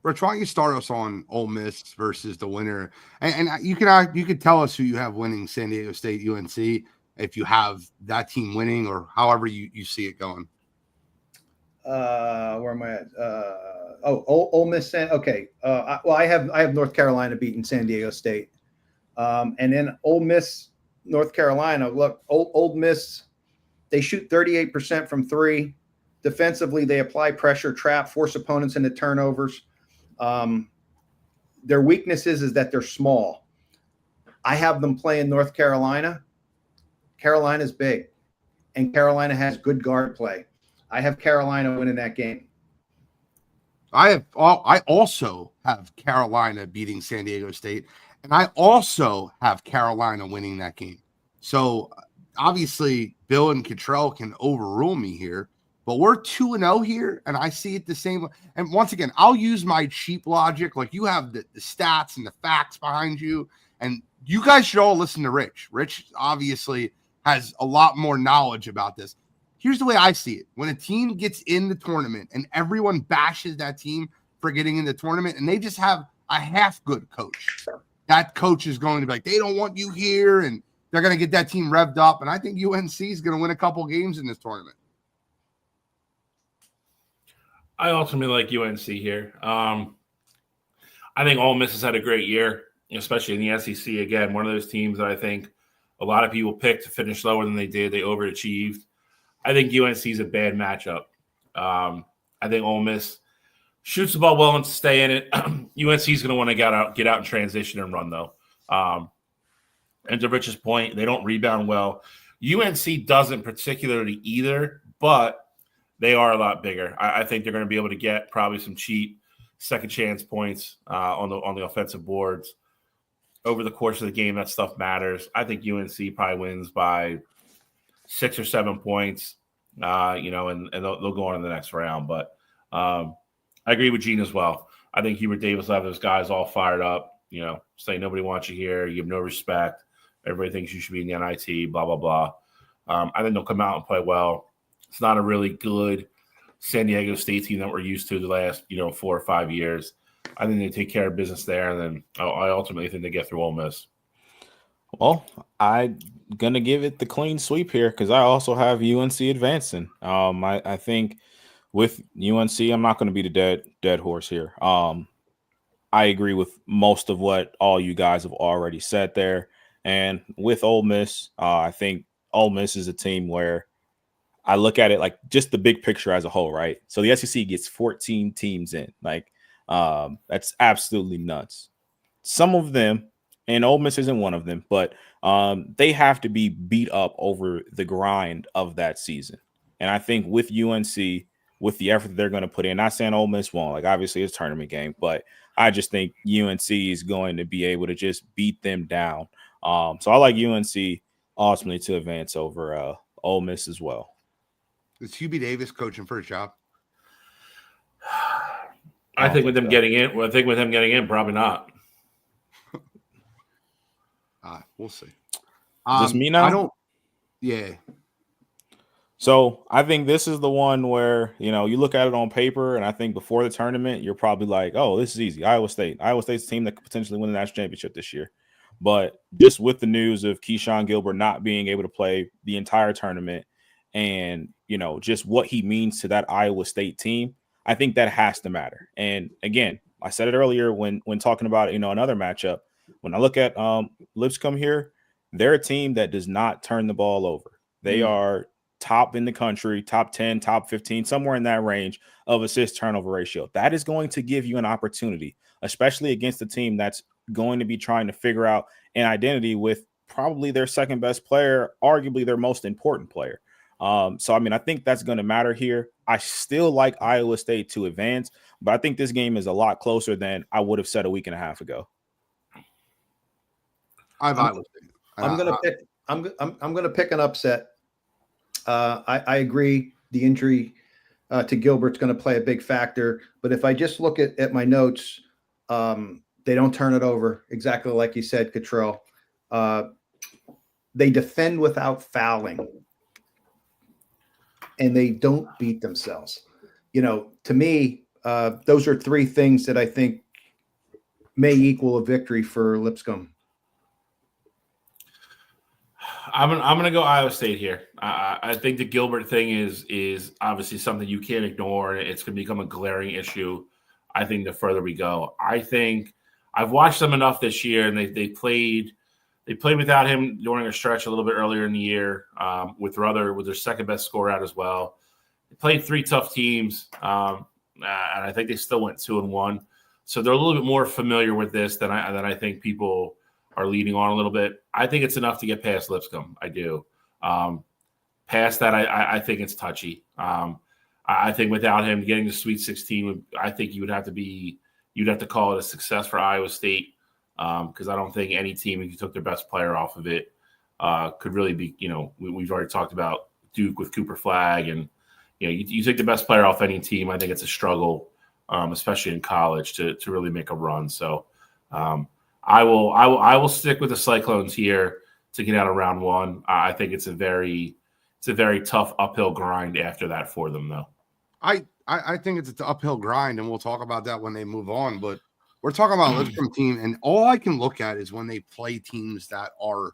Rich, why don't you start us on Ole Miss versus the winner, and you could tell us who you have winning San Diego State, UNC, if you have that team winning or however you see it going. Where am I at? Ole Miss. Okay. I have North Carolina beating San Diego State, and then Ole Miss, North Carolina. Look, Ole Miss, they shoot 38% from 3. Defensively, they apply pressure, trap, force opponents into turnovers. Their weakness is that they're small. I have them playing North Carolina. Carolina's big, and Carolina has good guard play. I have Carolina winning that game. I also have Carolina beating San Diego State, and I also have Carolina winning that game. So obviously, Bill and Cottrell can overrule me here, but we're 2-0 here, and I see it the same. And once again, I'll use my cheap logic. Like, you have the stats and the facts behind you, and you guys should all listen to Rich. Rich obviously has a lot more knowledge about this. Here's the way I see it. When a team gets in the tournament and everyone bashes that team for getting in the tournament, and they just have a half good coach, that coach is going to be like, they don't want you here, and they're going to get that team revved up. And I think UNC is going to win a couple games in this tournament. I ultimately like UNC here. I think Ole Miss has had a great year, especially in the SEC. Again, one of those teams that I think a lot of people picked to finish lower than they did. They overachieved. I think UNC is a bad matchup. I think Ole Miss shoots the ball well and stay in it. UNC is going to want to get out and transition and run, though. And to Rich's point, they don't rebound well. UNC doesn't particularly either, but they are a lot bigger. I think they're going to be able to get probably some cheap second chance points on the offensive boards over the course of the game. That stuff matters. I think UNC probably wins by 6 or 7 points, and they'll go on in the next round. But I agree with Gene as well. I think Hubert Davis will have those guys all fired up, say nobody wants you here. You have no respect. Everybody thinks you should be in the NIT, blah, blah, blah. I think they'll come out and play well. It's not a really good San Diego State team that we're used to the last 4 or 5 years. I think they take care of business there, and then I ultimately think they get through Ole Miss. Well, I'm gonna give it the clean sweep here because I also have UNC advancing. I think with UNC, I'm not going to be the dead horse here. I agree with most of what all you guys have already said there. And with Ole Miss, I think Ole Miss is a team where I look at it like just the big picture as a whole, right? So the SEC gets 14 teams in. Like, that's absolutely nuts. Some of them, and Ole Miss isn't one of them, but they have to be beat up over the grind of that season. And I think with UNC, with the effort that they're going to put in, not saying Ole Miss won't, like obviously it's a tournament game, but I just think UNC is going to be able to just beat them down. So I like UNC ultimately to advance over Ole Miss as well. Is Hubie Davis coaching for a job? I think with them getting in, probably not. We'll see. Is this me now? I don't. Yeah. So I think this is the one where, you look at it on paper, and I think before the tournament, you're probably like, oh, this is easy. Iowa State's a team that could potentially win the national championship this year. But just with the news of Keyshawn Gilbert not being able to play the entire tournament and, just what he means to that Iowa State team, I think that has to matter. And again, I said it earlier when talking about, another matchup. When I look at Lipscomb here, they're a team that does not turn the ball over. They are top in the country, top 10, top 15, somewhere in that range of assist turnover ratio. That is going to give you an opportunity, especially against a team that's going to be trying to figure out an identity with probably their second best player, arguably their most important player. So, I think that's going to matter here. I still like Iowa State to advance, but I think this game is a lot closer than I would have said a week and a half ago. I'm gonna pick an upset. I agree. The injury to Gilbert's going to play a big factor. But if I just look at my notes, they don't turn it over. Exactly like you said, Cottrell. They defend without fouling, and they don't beat themselves. To me, those are three things that I think may equal a victory for Lipscomb. I'm gonna go Iowa State here. I think the Gilbert thing is obviously something you can't ignore, and it's gonna become a glaring issue. I think the further we go, I think I've watched them enough this year, and they played without him during a stretch a little bit earlier in the year with their second best scorer out as well. They played three tough teams, and I think they still went 2-1. So they're a little bit more familiar with this than I think people are leading on a little bit. I think it's enough to get past Lipscomb. I do. Past that, I think it's touchy. I think without him getting to Sweet 16, I think you'd have to call it a success for Iowa State because I don't think any team, if you took their best player off of it, could really be. We've already talked about Duke with Cooper Flagg, and you take the best player off any team. I think it's a struggle, especially in college, to really make a run. So. I will stick with the Cyclones here to get out of round one. I think it's a very tough uphill grind after that for them, though. I think it's an uphill grind, and we'll talk about that when they move on. But we're talking about a Lipscomb team, and all I can look at is when they play teams that are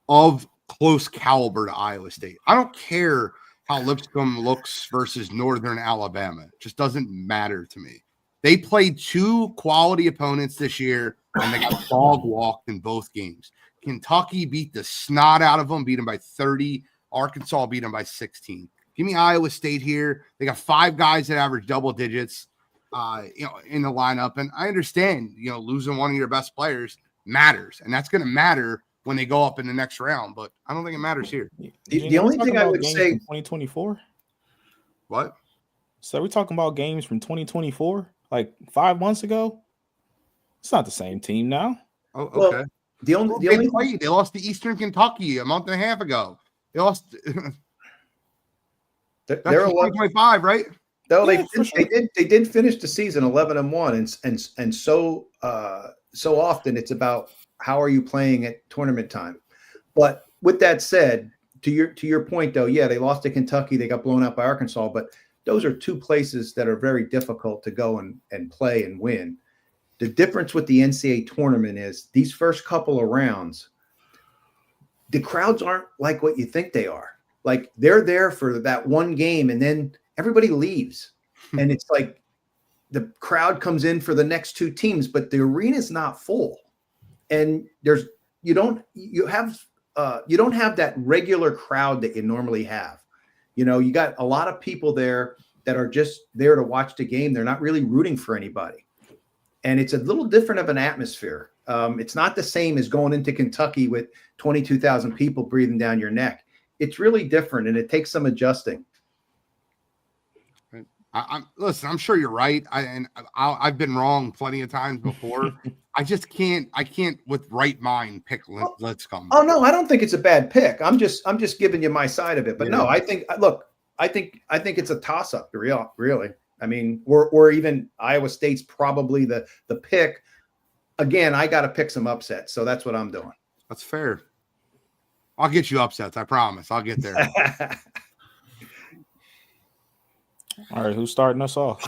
of close caliber to Iowa State. I don't care how Lipscomb looks versus Northern Alabama. It just doesn't matter to me. They played two quality opponents this year, and they got dog walked in both games. Kentucky beat the snot out of them, beat them by 30. Arkansas beat them by 16. Give me Iowa State here. They got 5 guys that average double digits, in the lineup. And I understand, losing one of your best players matters, and that's going to matter when they go up in the next round. But I don't think it matters here. The only thing I would say, 2024. What? So we're talking about games from 2024, like 5 months ago. It's not the same team now. Oh, okay. Well, they lost to Eastern Kentucky a month and a half ago. They lost. They're 2025, right? No, yeah, they did finish the season 11-1, and so often it's about how are you playing at tournament time. But with that said, to your point though, yeah, they lost to Kentucky, they got blown out by Arkansas, but those are two places that are very difficult to go and play and win. The difference with the NCAA tournament is these first couple of rounds, the crowds aren't like what you think they are. Like they're there for that one game and then everybody leaves. And it's like the crowd comes in for the next two teams, but the arena's not full. And you don't have that regular crowd that you normally have. You know, you got a lot of people there that are just there to watch the game. They're not really rooting for anybody. And it's a little different of an atmosphere. It's not the same as going into Kentucky with 22,000 people breathing down your neck. It's really different, and it takes some adjusting. Listen, I'm sure you're right. I've been wrong plenty of times before. I can't with right mind pick Lipscomb. Oh no, I don't think it's a bad pick. I'm just giving you my side of it. But no, I think it's a toss up. Really. I mean, or even Iowa State's probably the pick. Again, I got to pick some upsets, so that's what I'm doing. That's fair. I'll get you upsets. I promise. I'll get there. All right, who's starting us off?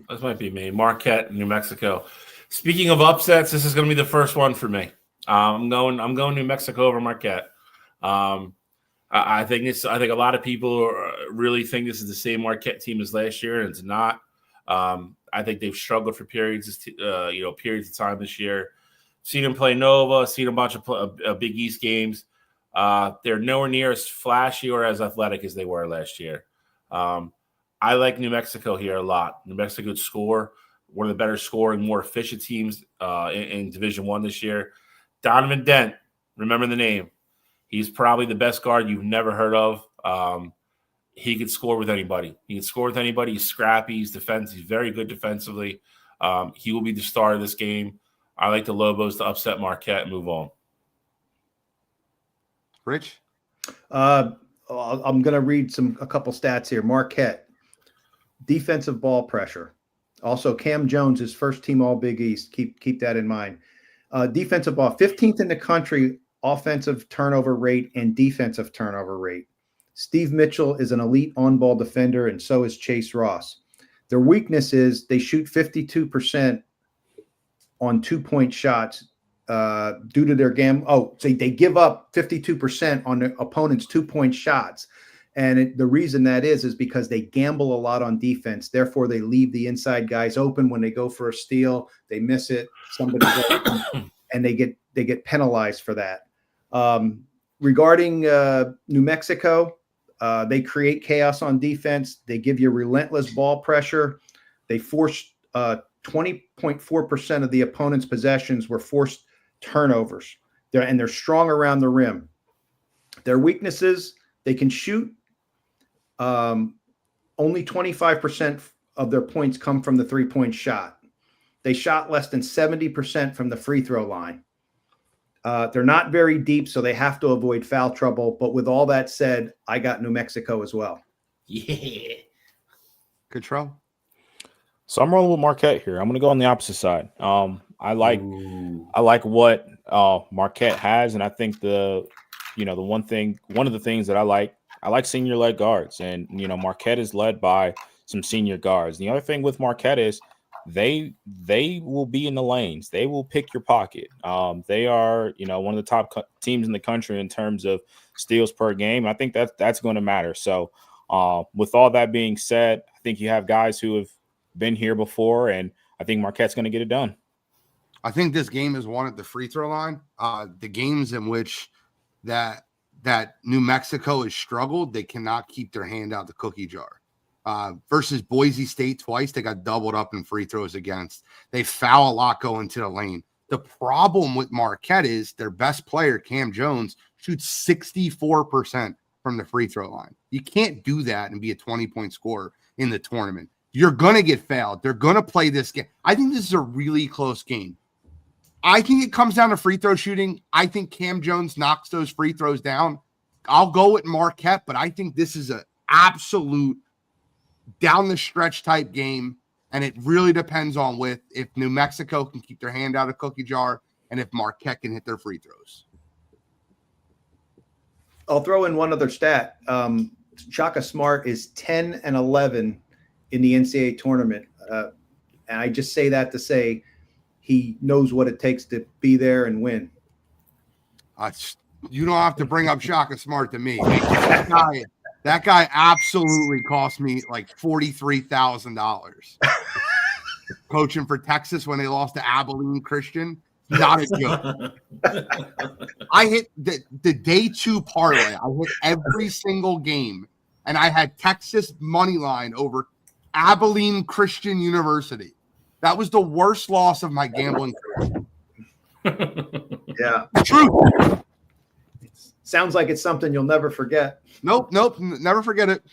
This might be me. Marquette, New Mexico. Speaking of upsets, this is going to be the first one for me. I'm going New Mexico over Marquette. I think a lot of people really think this is the same Marquette team as last year, and it's not. I think they've struggled for periods of time this year. Seen them play Nova, seen a bunch of Big East games. They're nowhere near as flashy or as athletic as they were last year. I like New Mexico here a lot. New Mexico score, one of the better scoring, more efficient teams in Division I this year. Donovan Dent, remember the name. He's probably the best guard you've never heard of. He could score with anybody. He's scrappy. He's defensive. He's very good defensively. He will be the star of this game. I like the Lobos to upset Marquette and move on. Rich? I'm going to read a couple stats here. Marquette, defensive ball pressure. Also, Cam Jones is first team All Big East. Keep that in mind. Defensive ball, 15th in the country, offensive turnover rate and defensive turnover rate. Steve Mitchell is an elite on-ball defender, and so is Chase Ross. Their weakness is they shoot 52% on 2-point shots due to their game. They give up 52% on their opponent's 2-point shots. And the reason that is because they gamble a lot on defense. Therefore, they leave the inside guys open when they go for a steal. They miss it. Somebody goes, and they get penalized for that. Regarding New Mexico, they create chaos on defense. They give you relentless ball pressure. They force 20.4% of the opponent's possessions were forced turnovers. They're strong around the rim. Their weaknesses, they can shoot. Only 25% of their points come from the 3-point shot. They shot less than 70% from the free throw line. They're not very deep, so they have to avoid foul trouble. But with all that said, I got New Mexico as well. Yeah. Control. So I'm rolling with Marquette here. I'm going to go on the opposite side. I like what Marquette has, and I think one of the things that I like senior led guards, and Marquette is led by some senior guards. The other thing with Marquette is they will be in the lanes. They will pick your pocket. They are, one of the top teams in the country in terms of steals per game. I think that's going to matter. So with all that being said, I think you have guys who have been here before, and I think Marquette's going to get it done. I think this game is won at the free throw line. The games in which that New Mexico has struggled, they cannot keep their hand out the cookie jar. Versus Boise State twice, they got doubled up in free throws against. They foul a lot going to the lane. The problem with Marquette is their best player, Cam Jones, shoots 64% from the free throw line. You can't do that and be a 20-point scorer in the tournament. You're going to get fouled. They're going to play this game. I think this is a really close game. I think it comes down to free throw shooting. I think Cam Jones knocks those free throws down. I'll go with Marquette, but I think this is an absolute down the stretch type game, and it really depends on if New Mexico can keep their hand out of cookie jar and if Marquette can hit their free throws. I'll throw in one other stat. Shaka Smart is 10-11 in the NCAA tournament. And I just say that to say he knows what it takes to be there and win. You don't have to bring up Shaka Smart to me. That guy absolutely cost me like $43,000. Coaching for Texas when they lost to Abilene Christian. Not a joke. I hit the day 2 parlay. I hit every single game, and I had Texas money line over Abilene Christian University. That was the worst loss of my gambling career. Yeah. Truth. Sounds like it's something you'll never forget. Nope. Never forget it.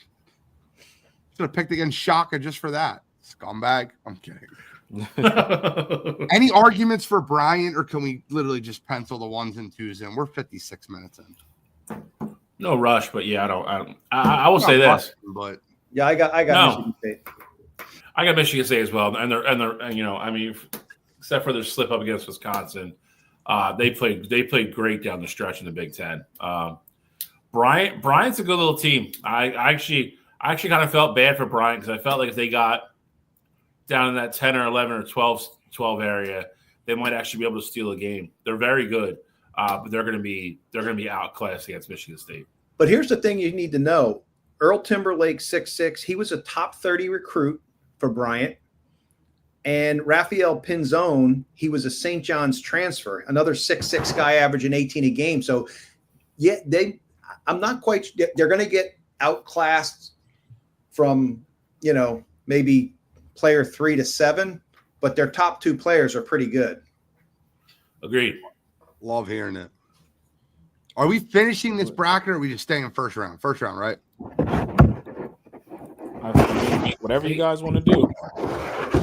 Should have picked against Shaka just for that. Scumbag. I'm kidding. Any arguments for Bryant, or can we literally just pencil the 1s and 2s in? We're 56 minutes in. No rush, but yeah, I will say this. But yeah, I got Michigan State. I got Michigan State as well, and they're I mean, except for their slip up against Wisconsin, they played great down the stretch in the Big Ten. Bryant's a good little team. I actually kind of felt bad for Bryant because I felt like if they got down in that 10 or 11 or 12 area, they might actually be able to steal a game. They're very good, but they're going to be outclassed against Michigan State. But here's the thing you need to know: Earl Timberlake, 6'6", he was a top 30 recruit for Bryant, and Raphael Pinzone, he was a St. John's transfer, another 6'6" guy averaging 18 a game. So, yeah, I'm not quite. They're going to get outclassed from maybe player 3 to 7, but their top 2 players are pretty good. Agreed. Love hearing it. Are we finishing this bracket, or are we just staying in first round? First round, right? Whatever you guys want to do.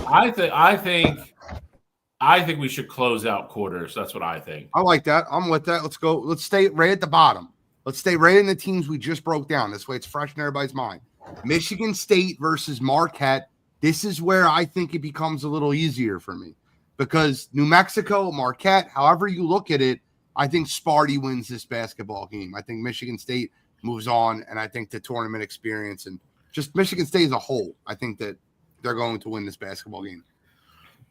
I think we should close out quarters. That's what I think. I like that. I'm with that. Let's go. Let's stay right at the bottom. Let's stay right in the teams we just broke down. This way it's fresh in everybody's mind. Michigan State versus Marquette. This is where I think it becomes a little easier for me, because New Mexico, Marquette, however you look at it, I think Sparty wins this basketball game. I think Michigan State moves on, and I think the tournament experience and just Michigan State as a whole, I think that they're going to win this basketball game.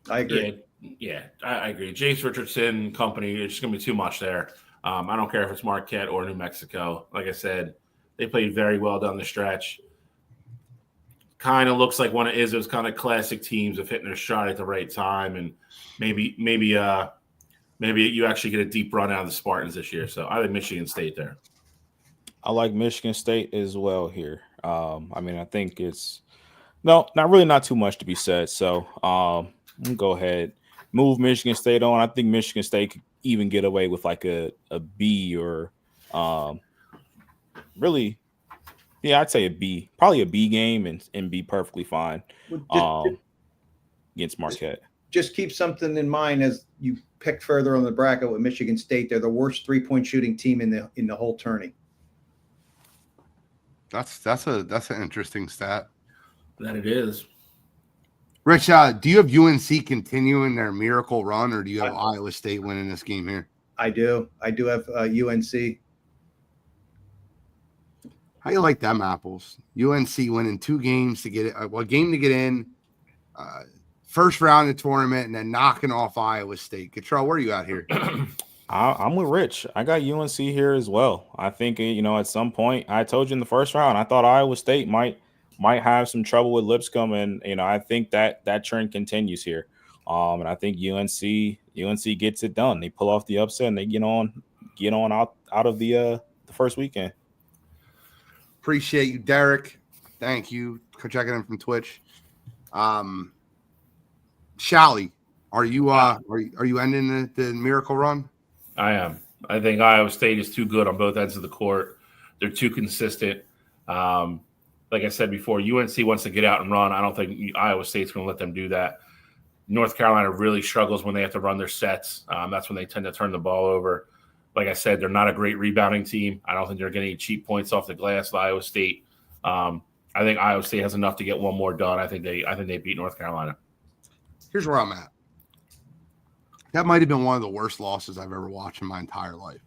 I agree. Yeah, I agree. Jace Richardson company, it's just going to be too much there. I don't care if it's Marquette or New Mexico. Like I said, they played very well down the stretch. Kind of looks like one of Izzo's kind of classic teams of hitting their shot at the right time, and maybe you actually get a deep run out of the Spartans this year. So I think Michigan State there. I like Michigan State as well here. I mean, I think it's not too much to be said. So we'll go ahead, move Michigan State on. I think Michigan State could even get away with like a B or really. Yeah, I'd say a B, probably a B game and be perfectly fine against Marquette. Just keep something in mind as you pick further on the bracket with Michigan State. They're the worst 3-point shooting team in the whole tourney. That's an interesting stat. That it is. Rich, do you have UNC continuing their miracle run, or do you have Iowa State winning this game here? I do. I do have UNC. How you like them apples? UNC winning 2 games to get it, a game to get in, first round of the tournament, and then knocking off Iowa State. Cottrell, where are you at here? I'm with Rich. I got UNC here as well. I think at some point, I told you in the first round, I thought Iowa State might have some trouble with Lipscomb, and I think that trend continues here. And I think UNC gets it done. They pull off the upset and they get on out of the first weekend. Appreciate you, Derek. Thank you for checking in from Twitch. Shally, are you ending the miracle run? I am. I think Iowa State is too good on both ends of the court. They're too consistent. Like I said before, UNC wants to get out and run. I don't think Iowa State's going to let them do that. North Carolina really struggles when they have to run their sets. That's when they tend to turn the ball over. Like I said, they're not a great rebounding team. I don't think they're getting any cheap points off the glass with Iowa State. I think Iowa State has enough to get one more done. I think they beat North Carolina. Here's where I'm at. That might have been one of the worst losses I've ever watched in my entire life.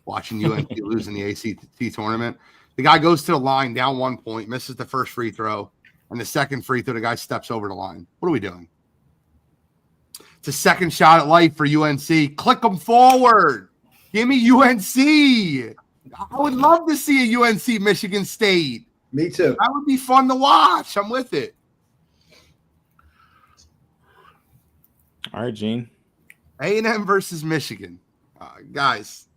watching UNC lose in the ACT tournament. The guy goes to the line down 1 point, misses the first free throw, and the second free throw, the guy steps over the line. What are we doing? It's a second shot at life for UNC. Click them forward. Give me UNC. I would love to see a UNC Michigan State. Me too. That would be fun to watch. I'm with it. All right, Gene. A&M versus Michigan. Guys,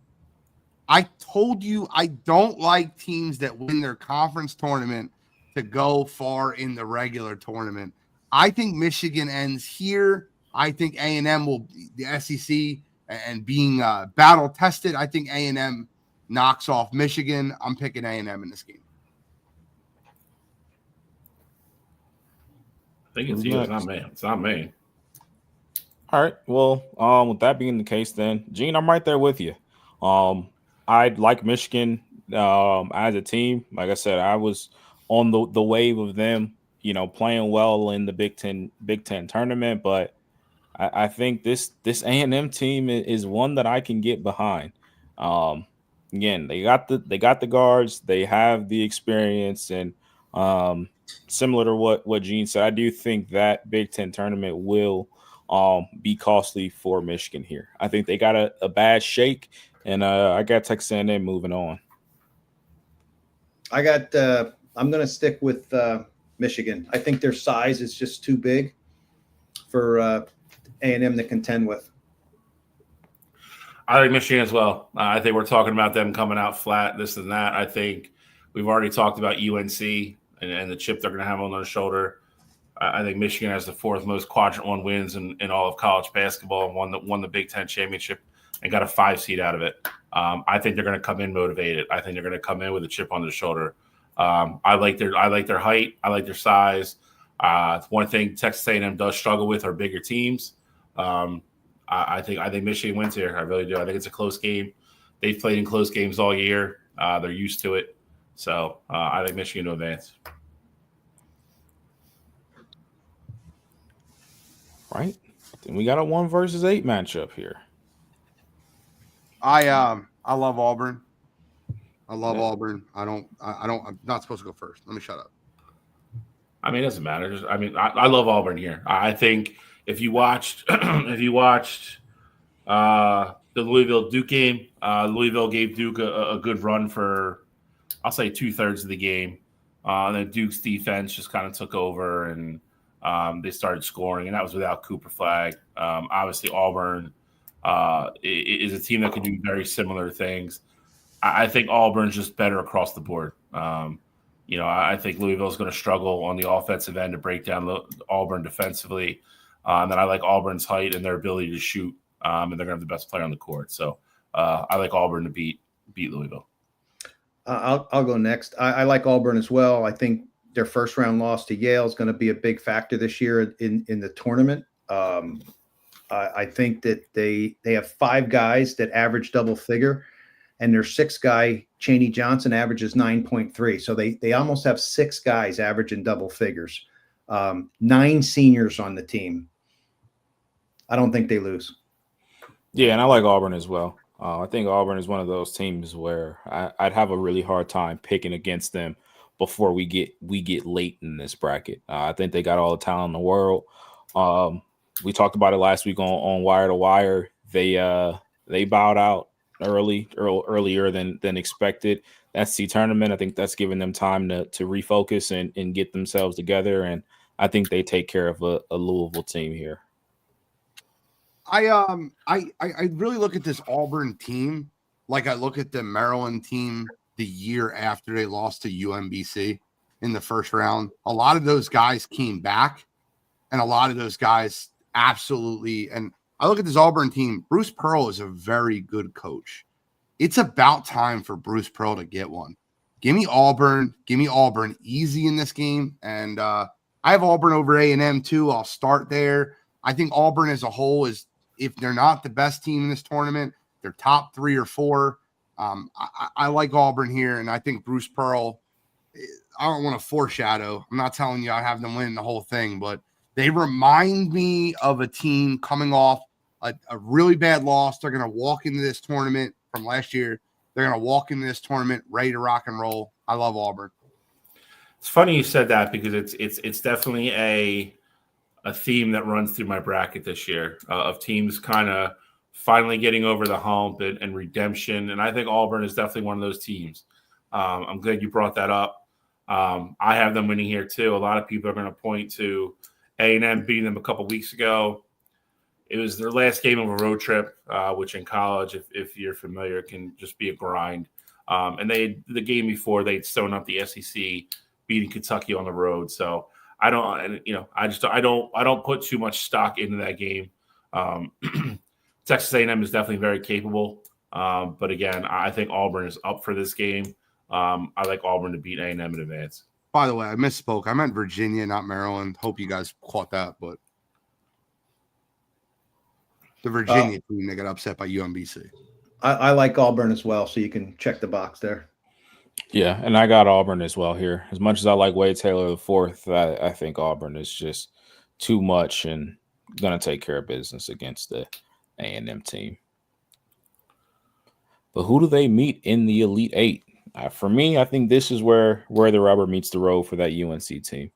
I told you I don't like teams that win their conference tournament to go far in the regular tournament. I think Michigan ends here. I think A&M will the SEC and being battle tested. I think A&M knocks off Michigan. I'm picking A&M in this game. I think it's you. It's not me. It's not me. All right. Well, with that being the case, then Gene, I'm right there with you. I like Michigan as a team. Like I said, I was on the wave of them, playing well in the Big Ten tournament. But I think this A&M team is one that I can get behind. Again, they got the guards, they have the experience, and similar to what Gene said, I do think that Big Ten tournament will be costly for Michigan here. I think they got a bad shake, and I got Texas A&M moving on. I'm going to stick with Michigan. I think their size is just too big for A&M to contend with. I think Michigan as well. I think we're talking about them coming out flat, this and that. I think we've already talked about UNC and the chip they're going to have on their shoulder. I think Michigan has the fourth most quadrant one wins in all of college basketball, won the Big Ten championship and got a 5 seed out of it. I think they're going to come in motivated. I think they're going to come in with a chip on their shoulder. I like their height. I like their size. One thing Texas A&M does struggle with are bigger teams. I think Michigan wins here. I really do. I think it's a close game. They've played in close games all year. They're used to it. So I think Michigan to advance. Right. Then we got a 1 versus 8 matchup here. I love Auburn. I love Auburn. I'm not supposed to go first. Let me shut up. I mean, it doesn't matter. I love Auburn here. I think if you watched the Louisville Duke game, Louisville gave Duke a good run for, I'll say, 2/3 of the game. And then Duke's defense just kind of took over and they started scoring, and that was without Cooper Flag. Obviously, Auburn is a team that can do very similar things. I think Auburn's just better across the board. I think Louisville's going to struggle on the offensive end to break down Auburn defensively. And then I like Auburn's height and their ability to shoot, and they're going to have the best player on the court. So I like Auburn to beat Louisville. I'll go next. I like Auburn as well. I think their first round loss to Yale is going to be a big factor this year in the tournament. I think that they have 5 guys that average double figure, and their 6th guy, Chaney Johnson, averages 9.3. So they almost have 6 guys averaging double figures. 9 seniors on the team. I don't think they lose. Yeah, and I like Auburn as well. I think Auburn is one of those teams where I'd have a really hard time picking against them before we get late in this bracket. I think they got all the talent in the world. We talked about it last week on Wire2Wire. They bowed out earlier than expected. That's the tournament. I think that's giving them time to refocus and get themselves together. And I think they take care of a Louisville team here. I really look at this Auburn team like I look at the Maryland team the year after they lost to UMBC in the first round. A lot of those guys came back, and a lot of those guys absolutely. And I look at this Auburn team. Bruce Pearl is a very good coach. It's about time for Bruce Pearl to get one. Give me Auburn. Give me Auburn easy in this game. And I have Auburn over A&M too. I'll start there. I think Auburn as a whole is, if they're not the best team in this tournament, they're top 3 or 4. I like Auburn here, and I think Bruce Pearl, I don't want to foreshadow. I'm not telling you I have them win the whole thing, but they remind me of a team coming off a really bad loss. They're going to walk into this tournament from last year They're going to walk into this tournament ready to rock and roll. I love Auburn. It's funny you said that because it's definitely a theme that runs through my bracket this year of teams kind of finally getting over the hump and redemption. And I think Auburn is definitely one of those teams. I'm glad you brought that up. I have them winning here too. A lot of people are going to point to A&M beating them a couple weeks ago. It was their last game of a road trip, which in college, if you're familiar, can just be a grind. And the game before they'd sewn up the SEC, beating Kentucky on the road. So I don't put too much stock into that game. Texas A&M is definitely very capable, but again, I think Auburn is up for this game. I like Auburn to beat A&M in advance. By the way, I misspoke. I meant Virginia, not Maryland. Hope you guys caught that, but the Virginia team, they got upset by UMBC. I like Auburn as well, so you can check the box there. Yeah, and I got Auburn as well here. As much as I like Wade Taylor IV, I think Auburn is just too much and going to take care of business against the A&M team. But who do they meet in the Elite Eight? For me, I think this is where the rubber meets the road for that UNC team.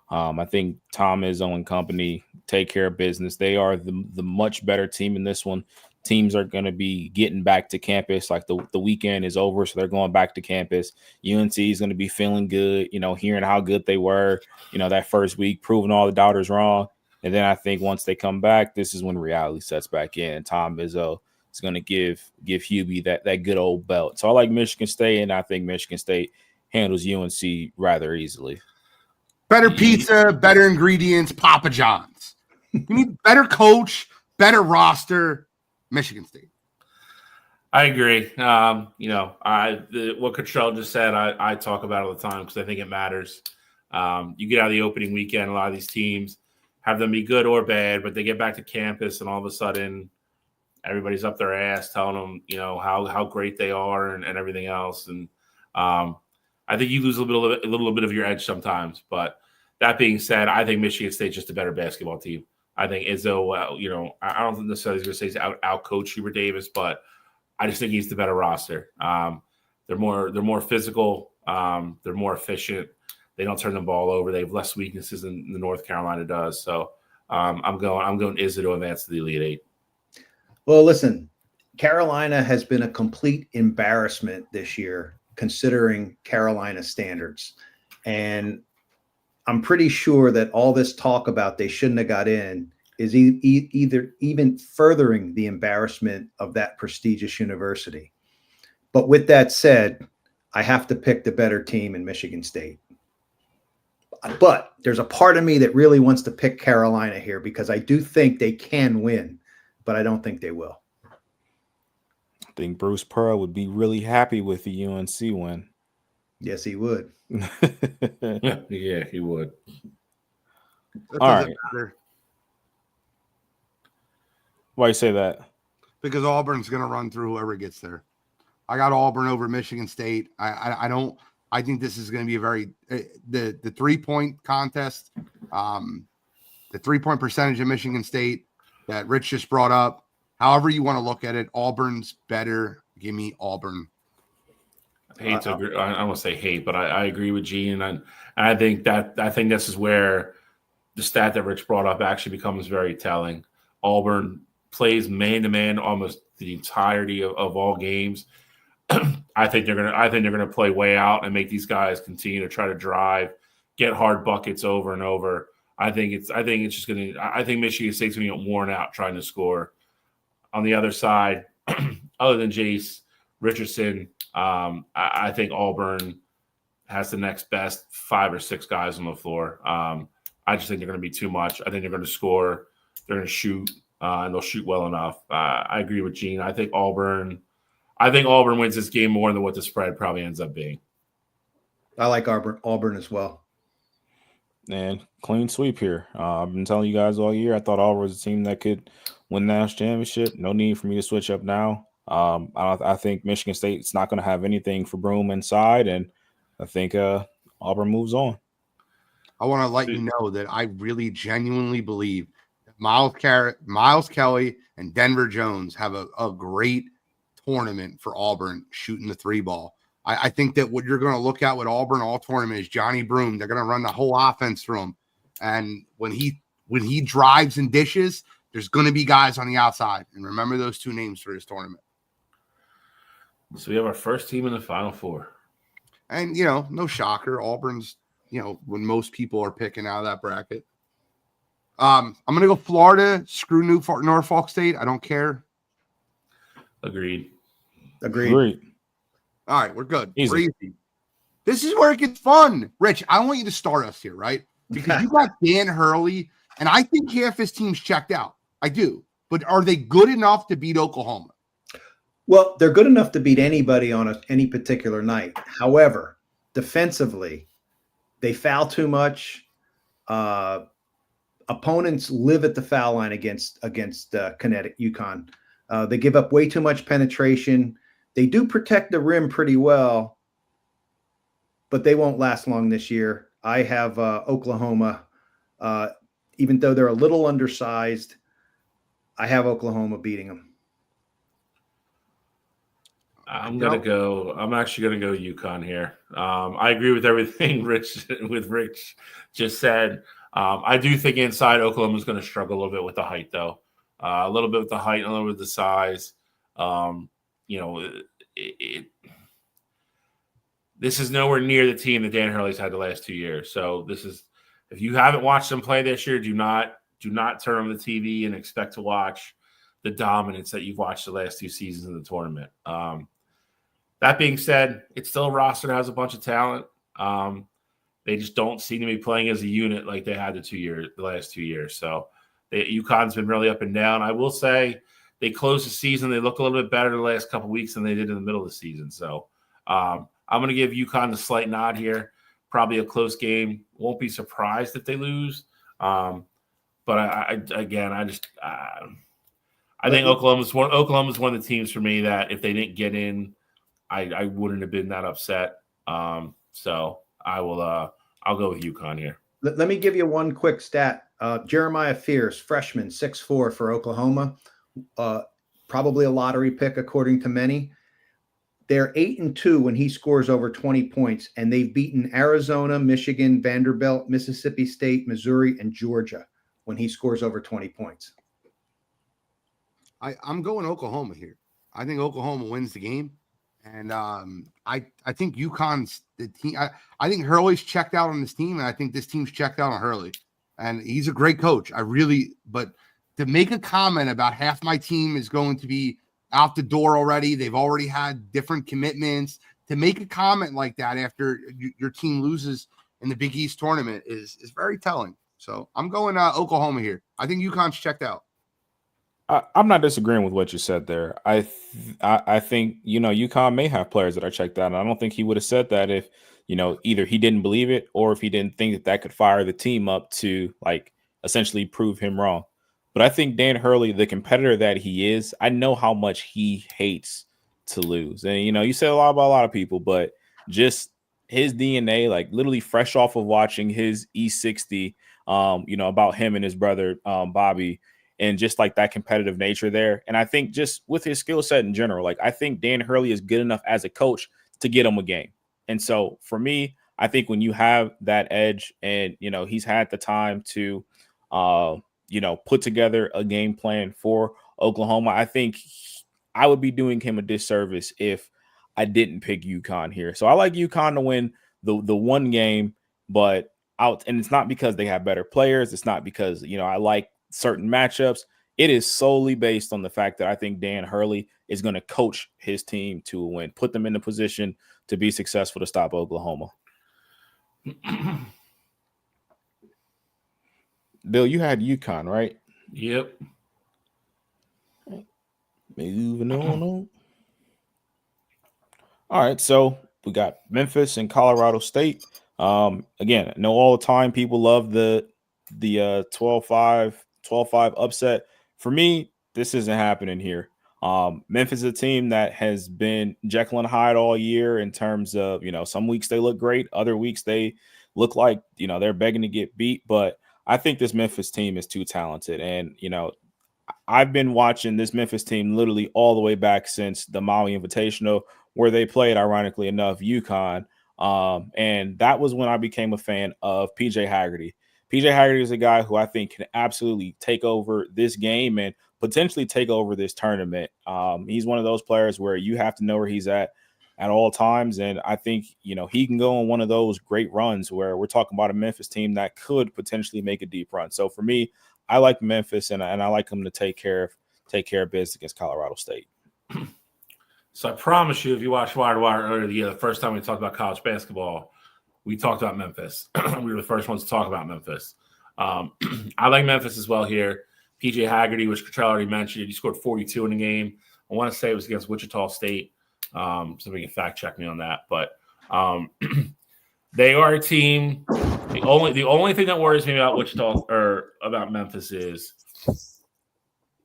I think Tom Izzo and company take care of business. They are the much better team in this one. Teams are going to be getting back to campus. Like the weekend is over, so they're going back to campus. UNC is going to be feeling good, hearing how good they were, that first week, proving all the doubters wrong. And then I think once they come back, this is when reality sets back in. Tom Izzo is going to give Hubie that good old belt. So I like Michigan State, and I think Michigan State handles UNC rather easily. Better pizza, better ingredients, Papa John's. You need better coach, better roster, Michigan State. I agree. What Cottrell just said, I talk about all the time because I think it matters. You get out of the opening weekend, a lot of these teams have them be good or bad, but they get back to campus and all of a sudden everybody's up their ass telling them, how great they are and everything else. And I think you lose a little bit of your edge sometimes. But that being said, I think Michigan State's just a better basketball team. I think Izzo, I don't think necessarily he's going to say he's out-coach Hubert Davis, but I just think he's the better roster. They're more physical. They're more efficient. They don't turn the ball over. They have less weaknesses than the North Carolina does. So I'm going Izzo to advance to the Elite Eight. Well, listen, Carolina has been a complete embarrassment this year, considering Carolina standards. And I'm pretty sure that all this talk about they shouldn't have got in is either even furthering the embarrassment of that prestigious university. But with that said, I have to pick the better team in Michigan State. But there's a part of me that really wants to pick Carolina here because I do think they can win, but I don't think they will. I think Bruce Pearl would be really happy with the UNC win. Yes, he would. Yeah, he would. All right. Matter. Why you say that? Because Auburn's going to run through whoever gets there. I got Auburn over Michigan State. I think this is going to be a very the 3-point contest, the 3-point percentage of Michigan State that Rich just brought up. However you want to look at it, Auburn's better. Give me Auburn. I don't want to say hate, but I agree with Gene, and I think this is where the stat that Rich brought up actually becomes very telling. Auburn plays man-to-man almost the entirety of all games. I think they're gonna play way out and make these guys continue to try to drive, get hard buckets over and over. I think Michigan State's gonna get worn out trying to score. On the other side, other than Jace Richardson, I think Auburn has the next best 5 or 6 guys on the floor. I just think they're going to be too much. I think they're going to score. They're going to shoot, and they'll shoot well enough. I agree with Gene. I think Auburn wins this game more than what the spread probably ends up being. I like Auburn as well. And clean sweep here. I've been telling you guys all year, I thought Auburn was a team that could win the national championship. No need for me to switch up now. I think Michigan State's not going to have anything for Broome inside, and I think Auburn moves on. I want to let you know that I really genuinely believe that Miles Kelly and Denver Jones have a great tournament for Auburn shooting the three ball. I think that what you're going to look at with Auburn all tournament is Johnny Broom. They're going to run the whole offense through him. And when he drives and dishes, there's going to be guys on the outside. And remember those two names for this tournament. So we have our first team in the Final Four. And, no shocker. Auburn's, when most people are picking out of that bracket. I'm going to go Florida. Screw Norfolk State. I don't care. Agreed. All right, we're good. Easy. This is where it gets fun. Rich, I want you to start us here, right? Because you got Dan Hurley, and I think half his team's checked out. I do. But are they good enough to beat Oklahoma? Well, they're good enough to beat anybody on any particular night. However, defensively, they foul too much. Opponents live at the foul line against UConn. They give up way too much penetration. They do protect the rim pretty well, but they won't last long this year. I have Oklahoma, even though they're a little undersized, I have Oklahoma beating them. I'm actually going to go UConn here. I agree with everything Rich just said. I do think inside Oklahoma is going to struggle a little bit with the height, though. A little bit with the height, a little bit with the size. This is nowhere near the team that Dan Hurley's had the last 2 years. So this is, if you haven't watched them play this year, do not turn on the TV and expect to watch the dominance that you've watched the last 2 seasons of the tournament. That being said, it's still a roster that has a bunch of talent. They just don't seem to be playing as a unit like they had the last 2 years. So UConn's been really up and down. I will say they closed the season. They look a little bit better the last couple of weeks than they did in the middle of the season. So I'm going to give UConn the slight nod here. Probably a close game. Won't be surprised if they lose. But I think Oklahoma's one of the teams for me that if they didn't get in, I wouldn't have been that upset. So I'll go with UConn here. Let me give you one quick stat. Jeremiah Fierce, freshman, 6'4" for Oklahoma. Probably a lottery pick, according to many. They're 8-2 when he scores over 20 points, and they've beaten Arizona, Michigan, Vanderbilt, Mississippi State, Missouri, and Georgia when he scores over 20 points. I'm going Oklahoma here. I think Oklahoma wins the game. And I think UConn's the team. I think Hurley's checked out on this team, and I think this team's checked out on Hurley. And he's a great coach. But to make a comment about half my team is going to be out the door already, they've already had different commitments. To make a comment like that after your team loses in the Big East tournament is very telling. So I'm going Oklahoma here. I think UConn's checked out. I'm not disagreeing with what you said there. I think, UConn may have players that are checked out. And I don't think he would have said that if, either he didn't believe it or if he didn't think that could fire the team up to essentially prove him wrong. But I think Dan Hurley, the competitor that he is, I know how much he hates to lose. And, you say a lot about a lot of people, but just his DNA, literally fresh off of watching his E60, about him and his brother, Bobby, and just that competitive nature there. And I think just with his skill set in general, I think Dan Hurley is good enough as a coach to get him a game. And so for me, I think when you have that edge and, he's had the time to, put together a game plan for Oklahoma, I think I would be doing him a disservice if I didn't pick UConn here. So I like UConn to win the one game, but and it's not because they have better players. It's not because, I like certain matchups. It is solely based on the fact that I think Dan Hurley is going to coach his team to a win, put them in the position to be successful to stop Oklahoma. Bill, you had UConn, right? Yep. Moving on. All right, so we got Memphis and Colorado State. Again, I know all the time people love the 12-5 upset. For me, this isn't happening here. Memphis is a team that has been Jekyll and Hyde all year in terms of, some weeks they look great. Other weeks they look like, they're begging to get beat. But I think this Memphis team is too talented. And, I've been watching this Memphis team literally all the way back since the Maui Invitational, where they played, ironically enough, UConn. And that was when I became a fan of PJ Haggerty. PJ Haggerty is a guy who I think can absolutely take over this game and potentially take over this tournament. He's one of those players where you have to know where he's at all times. And I think, he can go on one of those great runs where we're talking about a Memphis team that could potentially make a deep run. So for me, I like Memphis, and I like them to take care of business against Colorado State. So I promise you, if you watched Wire2Wire earlier the first time we talked about college basketball, we talked about Memphis. We were the first ones to talk about Memphis. I like Memphis as well here. PJ Haggerty, which Cottrell already mentioned, he scored 42 in the game. I want to say it was against Wichita State. Somebody can fact check me on that. But they are a team. The only thing that worries me about Wichita or about Memphis is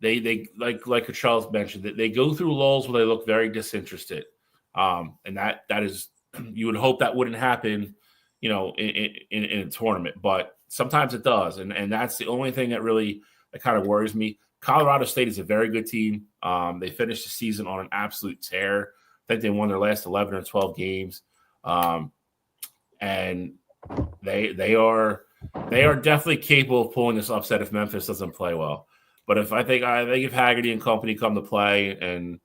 they like Cottrell mentioned, that they go through lulls where they look very disinterested. And that is, you would hope that wouldn't happen, in a tournament, but sometimes it does. And that's the only thing that kind of worries me. Colorado State is a very good team. They finished the season on an absolute tear. I think they won their last 11 or 12 games. And they are definitely capable of pulling this upset if Memphis doesn't play well. But I think if Haggerty and company come to play and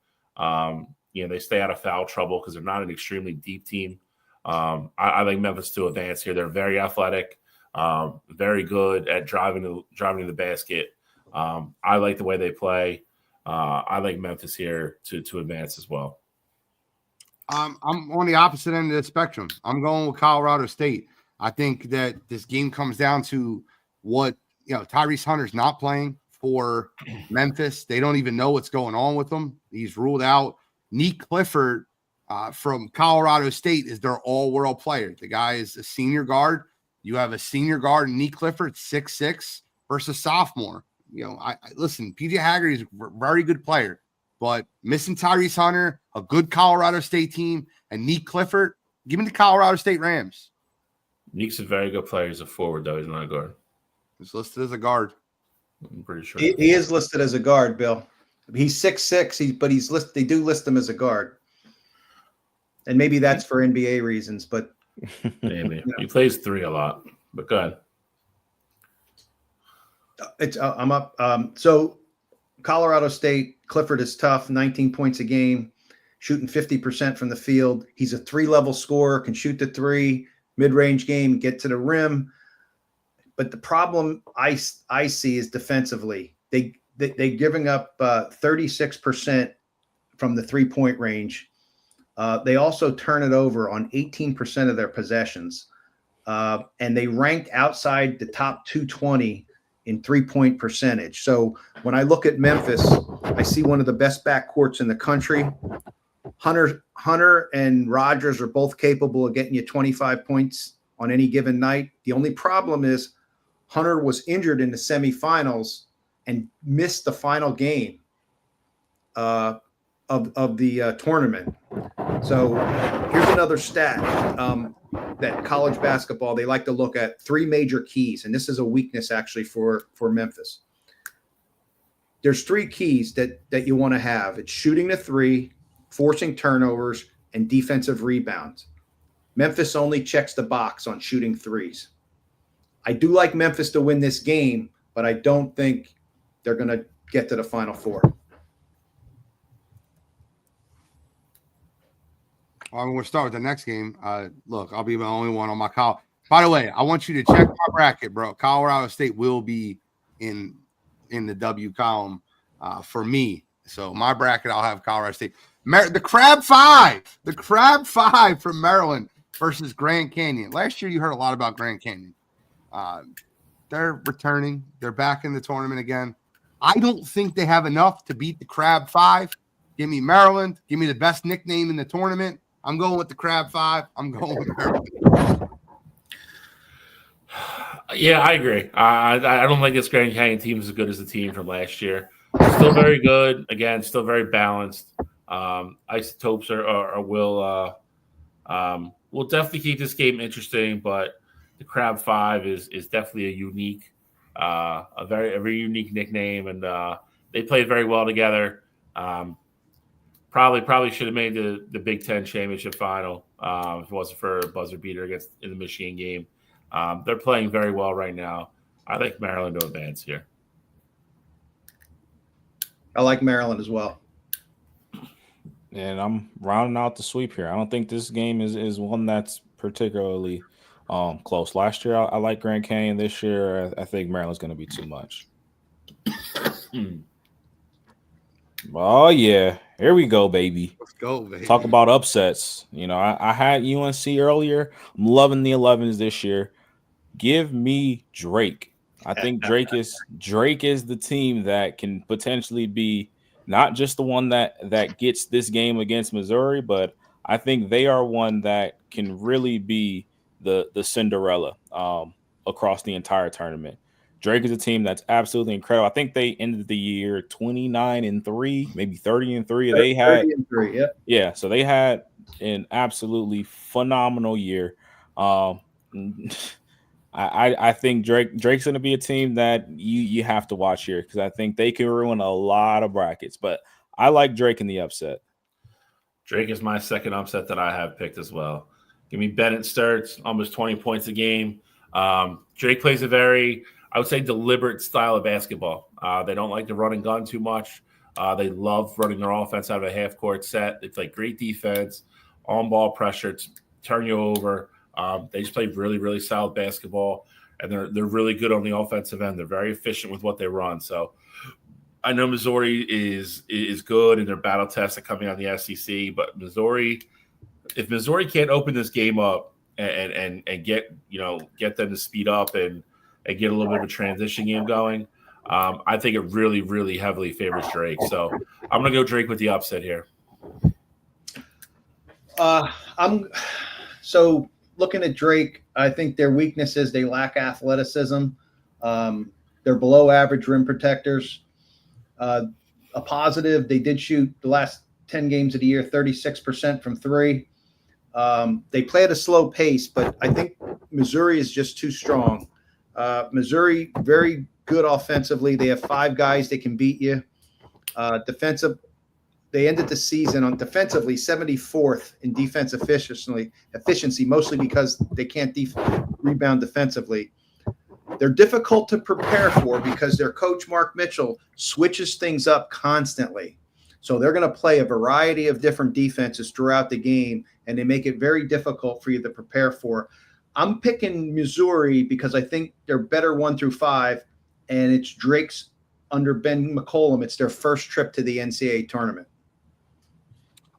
they stay out of foul trouble because they're not an extremely deep team, I think Memphis to advance here. They're very athletic, very good at driving to the basket. I like the way they play. I like Memphis here to advance as well. I'm on the opposite end of the spectrum. I'm going with Colorado State. I think that this game comes down to what, Tyrese Hunter's not playing for Memphis. They don't even know what's going on with him. He's ruled out. Nick Clifford from Colorado State is their all-world player. The guy is a senior guard. You have a senior guard, Nick Clifford, 6'6", versus sophomore. Listen, PJ Haggerty is a very good player, but missing Tyrese Hunter, a good Colorado State team, and Nick Clifford, give me the Colorado State Rams. Nick's a very good player. He's a forward, though. He's not a guard. He's listed as a guard. I'm pretty sure. He is listed as a guard, Bill. He's 6'6", but he's listed. They do list him as a guard, and maybe that's for NBA reasons. But maybe he plays 3 a lot. But go ahead. I'm up. So Colorado State, Clifford is tough. 19 points a game, shooting 50% from the field. He's a 3-level scorer, can shoot the 3, mid-range game, get to the rim. But the problem I see is defensively. They're giving up 36% from the 3-point range. They also turn it over on 18% of their possessions. And they ranked outside the top 220 in 3-point percentage. So when I look at Memphis, I see one of the best backcourts in the country. Hunter and Rogers are both capable of getting you 25 points on any given night. The only problem is Hunter was injured in the semifinals and missed the final game of the tournament. So here's another stat that college basketball, they like to look at 3 major keys. And this is a weakness actually for Memphis. There's 3 keys that you want to have. It's shooting the 3, forcing turnovers, and defensive rebounds. Memphis only checks the box on shooting 3s. I do like Memphis to win this game, but I don't think they're going to get to the Final Four. We'll start with the next game. Look, I'll be the only one on my call. By the way, I want you to check my bracket, bro. Colorado State will be in the W column for me. So my bracket, I'll have Colorado State. The Crab Five from Maryland versus Grand Canyon. Last year, you heard a lot about Grand Canyon. They're returning. They're back in the tournament again. I don't think they have enough to beat the Crab Five. Give me Maryland. Give me the best nickname in the tournament. I'm going with the Crab Five. I'm going with Maryland. Yeah, I agree. I don't think this Grand Canyon team is as good as the team from last year. Still very good. Again, still very balanced. Isotopes will definitely keep this game interesting, but the Crab Five is definitely a unique, a very unique nickname, and they played very well together. Probably should have made the Big Ten championship final if it wasn't for a buzzer beater in the Michigan game. They're playing very well right now. I like Maryland to advance here. I like Maryland as well. And I'm rounding out the sweep here. I don't think this game is one that's particularly close. Last year, I like Grand Canyon. This year, I think Maryland's going to be too much. Oh, yeah. Here we go, baby. Let's go, baby. Talk about upsets. I had UNC earlier. I'm loving the 11s this year. Give me Drake. I think Drake is the team that can potentially be not just the one that gets this game against Missouri, but I think they are one that can really be the Cinderella across the entire tournament. Drake is a team that's absolutely incredible. I think they ended the year 29-3, maybe 30-3. They had 30-3, yeah. So they had an absolutely phenomenal year. I think Drake's going to be a team that you have to watch here because I think they can ruin a lot of brackets. But I like Drake in the upset. Drake is my second upset that I have picked as well. Give me Bennett starts almost 20 points a game. Drake plays a very, I would say, deliberate style of basketball. They don't like to run and gun too much. They love running their offense out of a half-court set. They play great defense, on-ball pressure, turn you over. They just play really, really solid basketball, and they're really good on the offensive end. They're very efficient with what they run. So I know Missouri is good in their battle tests are coming on the SEC, but if Missouri can't open this game up and get them to speed up and get a little bit of a transition game going, I think it really, really heavily favors Drake. So I'm going to go Drake with the upset here. Looking at Drake, I think their weakness is they lack athleticism. They're below average rim protectors. A positive, they did shoot the last 10 games of the year 36% from three. They play at a slow pace, but I think Missouri is just too strong. Missouri, very good offensively. They have 5 guys that can beat you. They ended the season on defensively 74th in defense efficiency, mostly because they can't rebound defensively. They're difficult to prepare for because their coach, Mark Mitchell, switches things up constantly. So they're going to play a variety of different defenses throughout the game, and they make it very difficult for you to prepare for. I'm picking Missouri because I think they're better 1 through 5, and it's Drake's under Ben McCollum. It's their first trip to the NCAA tournament.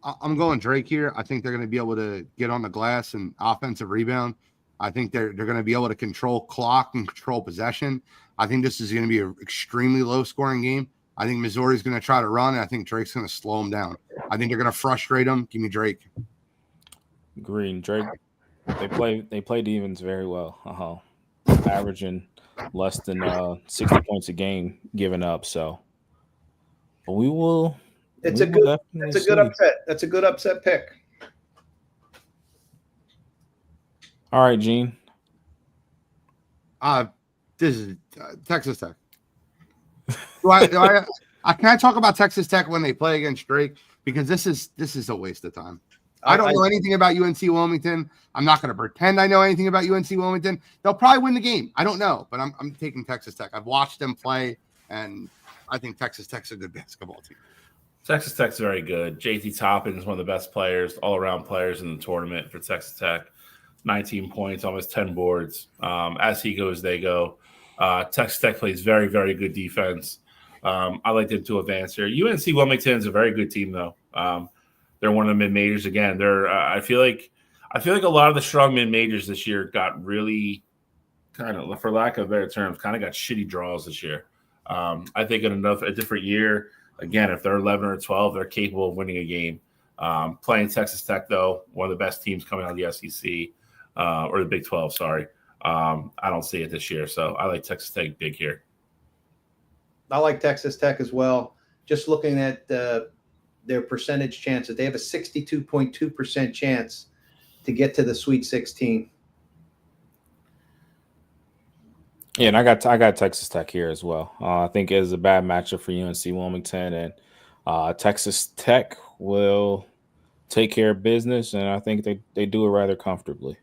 I'm going Drake here. I think they're going to be able to get on the glass and offensive rebound. I think they're going to be able to control clock and control possession. I think this is going to be an extremely low-scoring game. I think Missouri's going to try to run, and I think Drake's going to slow them down. I think they're going to frustrate them. Give me Drake. Green, Drake. They play defense very well. Averaging less than 60 points a game given up. So, but we will. That's a good upset. That's a good upset pick. All right, Gene. This is Texas Tech. Can I talk about Texas Tech when they play against Drake? Because this is a waste of time. I don't know anything about UNC Wilmington. I'm not going to pretend I know anything about UNC Wilmington. They'll probably win the game. I don't know, but I'm taking Texas Tech. I've watched them play, and I think Texas Tech's a good basketball team. Texas Tech's very good. JT Toppin is one of the best players, all-around players in the tournament for Texas Tech. 19 points, almost 10 boards. As he goes, they go. Texas Tech plays very, very good defense. I like them to advance here. UNC Wilmington is a very good team, though. They're one of the mid-majors again. I feel like a lot of the strong mid-majors this year got really kind of, for lack of better terms, kind of got shitty draws this year. I think in a different year, again, if they're 11 or 12, they're capable of winning a game. Playing Texas Tech, though, one of the best teams coming out of the SEC or the Big 12, sorry. I don't see it this year, so I like Texas Tech big here. I like Texas Tech as well. Just looking at their percentage chances, they have a 62.2% chance to get to the Sweet 16. Yeah, and I got Texas Tech here as well. I think it is a bad matchup for UNC Wilmington, and Texas Tech will take care of business, and I think they do it rather comfortably.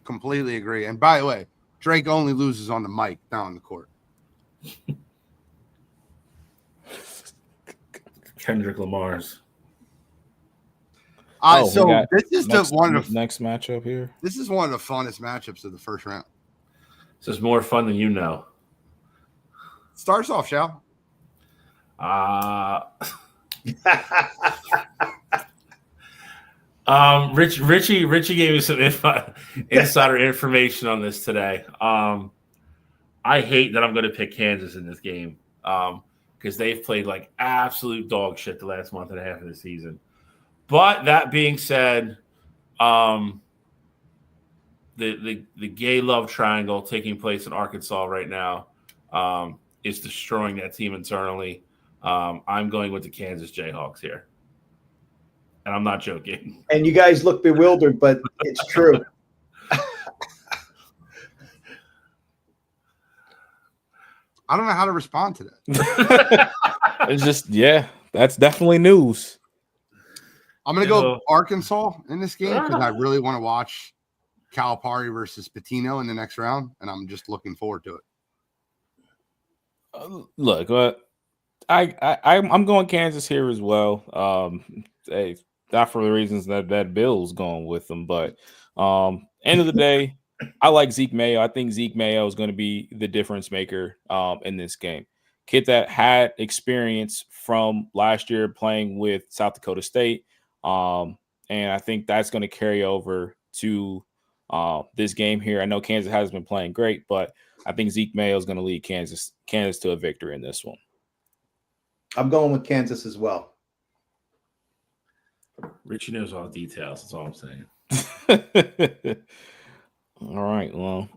Completely agree. And by the way, Drake only loses on the mic, not on the court. Kendrick Lamar's. So this is next matchup here. This is one of the funnest matchups of the first round. This is more fun than you know. Starts off, Shal. Richie gave me some insider information on this today. I hate that I'm going to pick Kansas in this game because they've played like absolute dog shit the last month and a half of the season. But that being said, the gay love triangle taking place in Arkansas right now is destroying that team internally. I'm going with the Kansas Jayhawks here. And I'm not joking. And you guys look bewildered, but it's true. I don't know how to respond to that. It's just, that's definitely news. I'm going to go Arkansas in this game because I really want to watch Calipari versus Pitino in the next round, and I'm just looking forward to it. Look, I'm going Kansas here as well. Not for the reasons that Bill's going with them, but end of the day, I like Zeke Mayo. I think Zeke Mayo is going to be the difference maker in this game. Kid that had experience from last year playing with South Dakota State, and I think that's going to carry over to this game here. I know Kansas hasn't been playing great, but I think Zeke Mayo is going to lead Kansas to a victory in this one. I'm going with Kansas as well. Richie knows all the details. That's all I'm saying. All right. Well,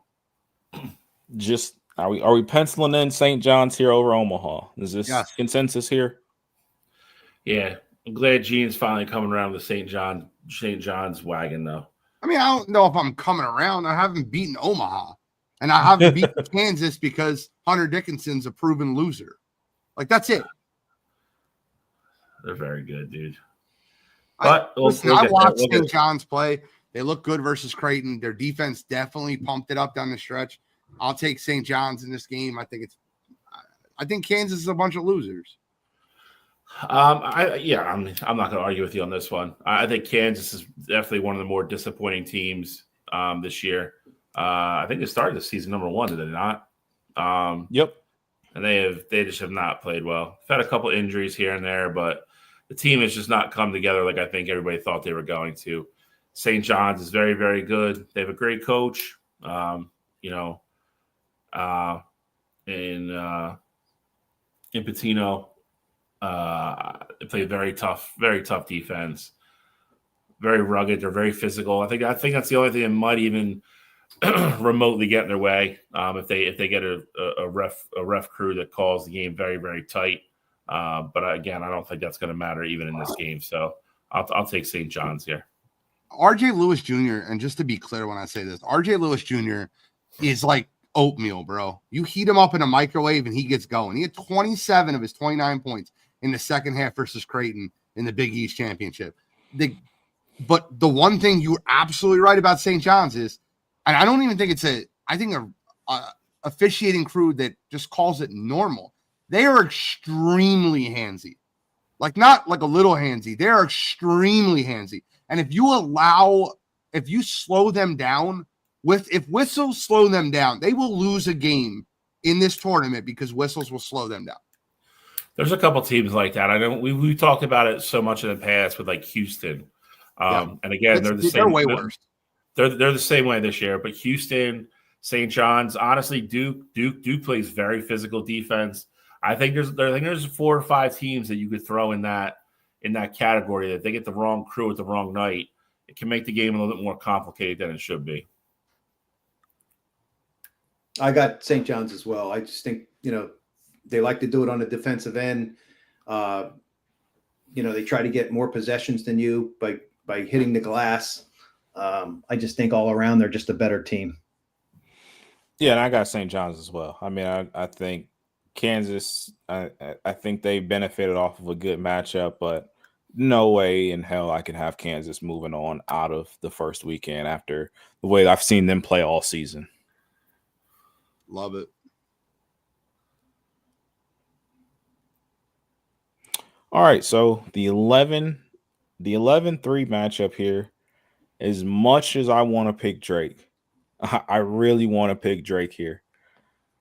just are we penciling in St. John's here over Omaha? Is this consensus here? Yeah, I'm glad Gene's finally coming around with St. John's wagon, though. I mean, I don't know if I'm coming around. I haven't beaten Omaha, and I haven't beaten Kansas because Hunter Dickinson's a proven loser. Like, that's it. They're very good, dude. But I watched St. John's play. They look good versus Creighton. Their defense definitely pumped it up down the stretch. I'll take St. John's in this game. I think Kansas is a bunch of losers. I'm not going to argue with you on this one. I think Kansas is definitely one of the more disappointing teams this year. I think they started the season number 1, did they not? Yep. And they just have not played well. They've had a couple injuries here and there, but the team has just not come together like I think everybody thought they were going to. St. John's is very, very good. They have a great coach. In Pitino, they play very tough defense. Very rugged. They're very physical. I think that's the only thing that might even remotely get in their way if they get a ref crew that calls the game very, very tight. But again, I don't think that's going to matter even in this game. So I'll take St. John's here. RJ Lewis Jr., and just to be clear when I say this, RJ Lewis Jr. is like oatmeal, bro. You heat him up in a microwave and he gets going. He had 27 of his 29 points in the second half versus Creighton in the Big East Championship. But the one thing you're absolutely right about St. John's is, and I don't even think it's a officiating crew that just calls it normal. They are extremely handsy. Like, not like a little handsy. They are extremely handsy. And if you slow them down, if whistles slow them down, they will lose a game in this tournament because whistles will slow them down. There's a couple teams like that. I know we talked about it so much in the past with like Houston. And again, they're the same. They're way worse. They're the same way this year. But Houston, St. John's, honestly, Duke plays very physical defense. I think there's 4 or 5 teams that you could throw in that category that they get the wrong crew at the wrong night. It can make the game a little bit more complicated than it should be. I got St. John's as well. I just think, they like to do it on the defensive end. They try to get more possessions than you by hitting the glass. I just think all around they're just a better team. Yeah, and I got St. John's as well. I mean, I think Kansas, I think they benefited off of a good matchup, but no way in hell I can have Kansas moving on out of the first weekend after the way I've seen them play all season. Love it. All right, so the 11-3 matchup here, as much as I want to pick Drake, I really want to pick Drake here.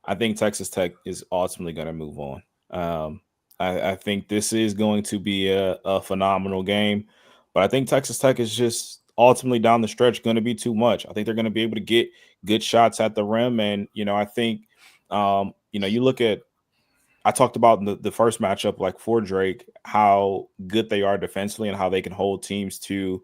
I think Texas Tech is ultimately going to move on. I think this is going to be a phenomenal game, but I think Texas Tech is just ultimately down the stretch going to be too much. I think they're going to be able to get good shots at the rim. And, I think, you look at, I talked about the first matchup, like for Drake, how good they are defensively and how they can hold teams to,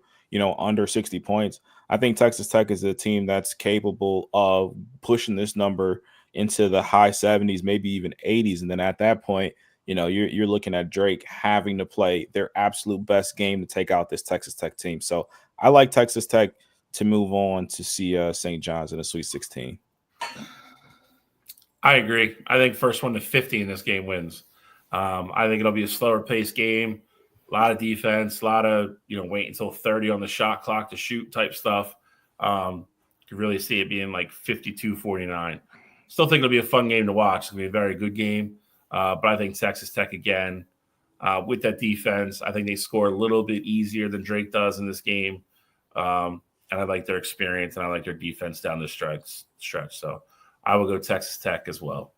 under 60 points. I think Texas Tech is a team that's capable of pushing this number into the high 70s, maybe even 80s. And then at that point, you're looking at Drake having to play their absolute best game to take out this Texas Tech team. So I like Texas Tech to move on to see St. John's in the Sweet 16. I agree. I think first one to 50 in this game wins. I think it'll be a slower paced game, a lot of defense, a lot of, wait until 30 on the shot clock to shoot type stuff. You can really see it being like 52-49. Still think it'll be a fun game to watch. It's going to be a very good game. But I think Texas Tech again, with that defense, I think they score a little bit easier than Drake does in this game. And I like their experience and I like their defense down the stretch. So I will go Texas Tech as well.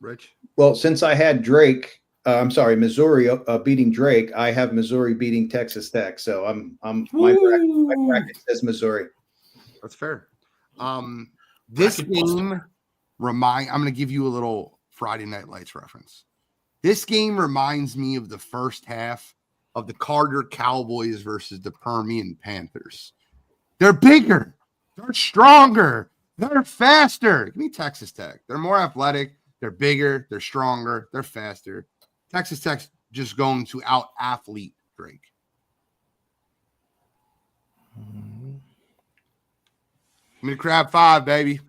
Rich? Well, since I had Missouri beating Drake, I have Missouri beating Texas Tech. So my bracket says Missouri. That's fair. This game I'm going to give you a little Friday Night Lights reference. This game reminds me of the first half of the Carter Cowboys versus the Permian Panthers. They're bigger. They're stronger. They're faster. Give me Texas Tech. They're more athletic. They're bigger. They're stronger. They're faster. Texas Tech's just going to out-athlete Drake. Give me the crab 5, baby.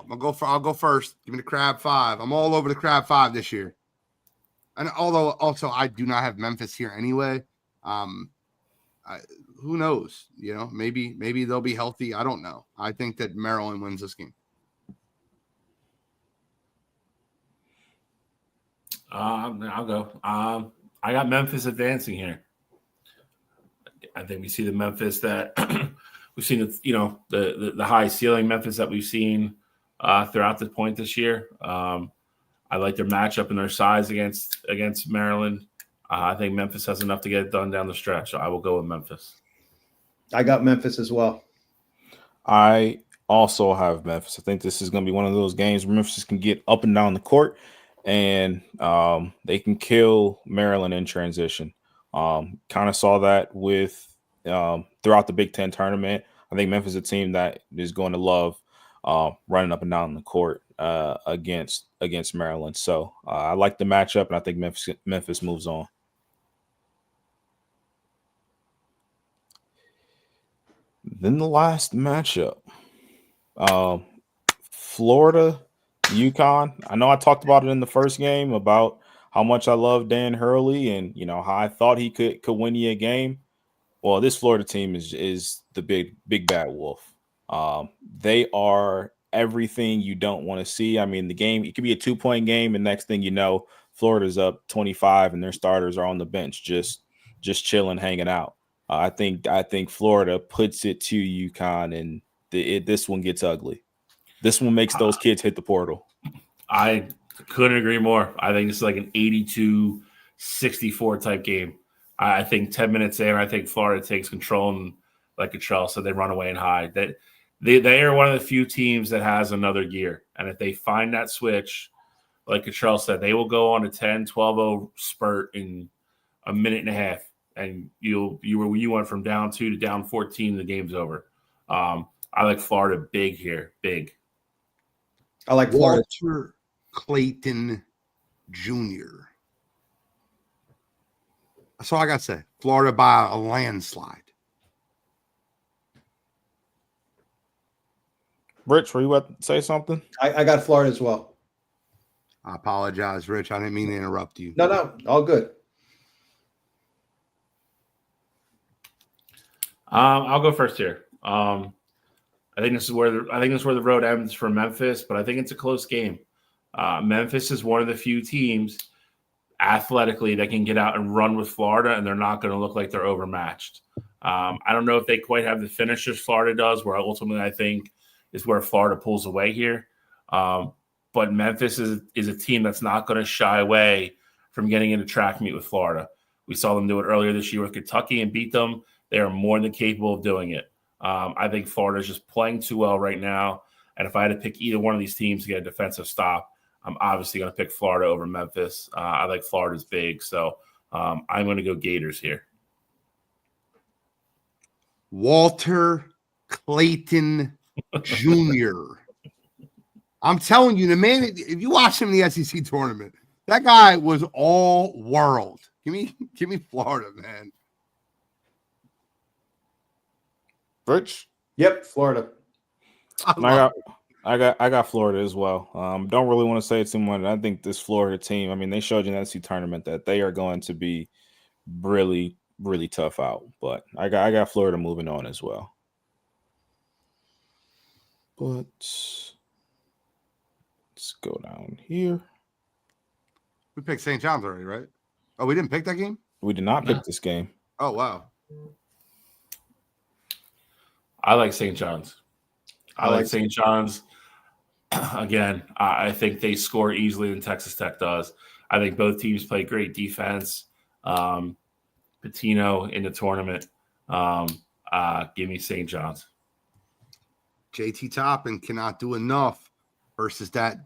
I'll go first. Give me the crab 5. I'm all over the crab 5 this year. And although also I do not have Memphis here anyway, who knows? Maybe they'll be healthy. I don't know. I think that Maryland wins this game. I'll go. I got Memphis advancing here. I think we see the Memphis that we've seen. The high ceiling Memphis that we've seen throughout the point this year. I like their matchup and their size against Maryland. I think Memphis has enough to get it done down the stretch. So I will go with Memphis. I got Memphis as well. I also have Memphis. I think this is going to be one of those games where Memphis can get up and down the court and they can kill Maryland in transition. Kind of saw that with throughout the Big Ten tournament. I think Memphis is a team that is going to love running up and down the court against Maryland. So I like the matchup, and I think Memphis moves on. Then the last matchup, Florida, UConn. I know I talked about it in the first game about how much I love Dan Hurley and how I thought he could win you a game. Well, this Florida team is the big bad wolf. They are everything you don't want to see. I mean, the game, it could be a 2-point game, and next thing you know, Florida's up 25 and their starters are on the bench just chilling, hanging out. I think Florida puts it to UConn, and this one gets ugly. This one makes those kids hit the portal. I couldn't agree more. I think this is like an 82-64 type game. I think 10 minutes in, I think Florida takes control, and like Cottrell said, they run away and hide. They are one of the few teams that has another gear. And if they find that switch, like Cottrell said, they will go on a 10-12-0 spurt in a minute and a half. And you went from down 2 to down 14, the game's over. I like Florida big here, big. I like Florida. Walter Clayton Jr. That's all I got to say. Florida by a landslide. Rich, were you about to say something? I got Florida as well. I apologize, Rich. I didn't mean to interrupt you. No, all good. I'll go first here. I think this is where the road ends for Memphis, but I think it's a close game. Memphis is one of the few teams athletically that can get out and run with Florida, and they're not going to look like they're overmatched. I don't know if they quite have the finishers Florida does, where ultimately I think is where Florida pulls away here. But Memphis is a team that's not going to shy away from getting into track meet with Florida. We saw them do it earlier this year with Kentucky and beat them. They are more than capable of doing it. I think Florida is just playing too well right now. And if I had to pick either one of these teams to get a defensive stop, I'm obviously going to pick Florida over Memphis. I like Florida's big, so I'm going to go Gators here. Walter Clayton Jr. I'm telling you, the man, if you watch him in the SEC tournament, that guy was all world. Give me Florida, man. Rich? Yep, Florida. I got Florida as well. Don't really want to say too much. I think this Florida team, I mean, they showed you in the SEC tournament that they are going to be really, really tough out. But I got Florida moving on as well. But let's go down here. We picked St. John's already, right? Oh, we didn't pick that game? We did not pick this game. Oh, wow. I like St. John's. I like St. John's. Again, I think they score easily than Texas Tech does. I think both teams play great defense. Patino in the tournament. Give me St. John's. JT Toppin cannot do enough versus that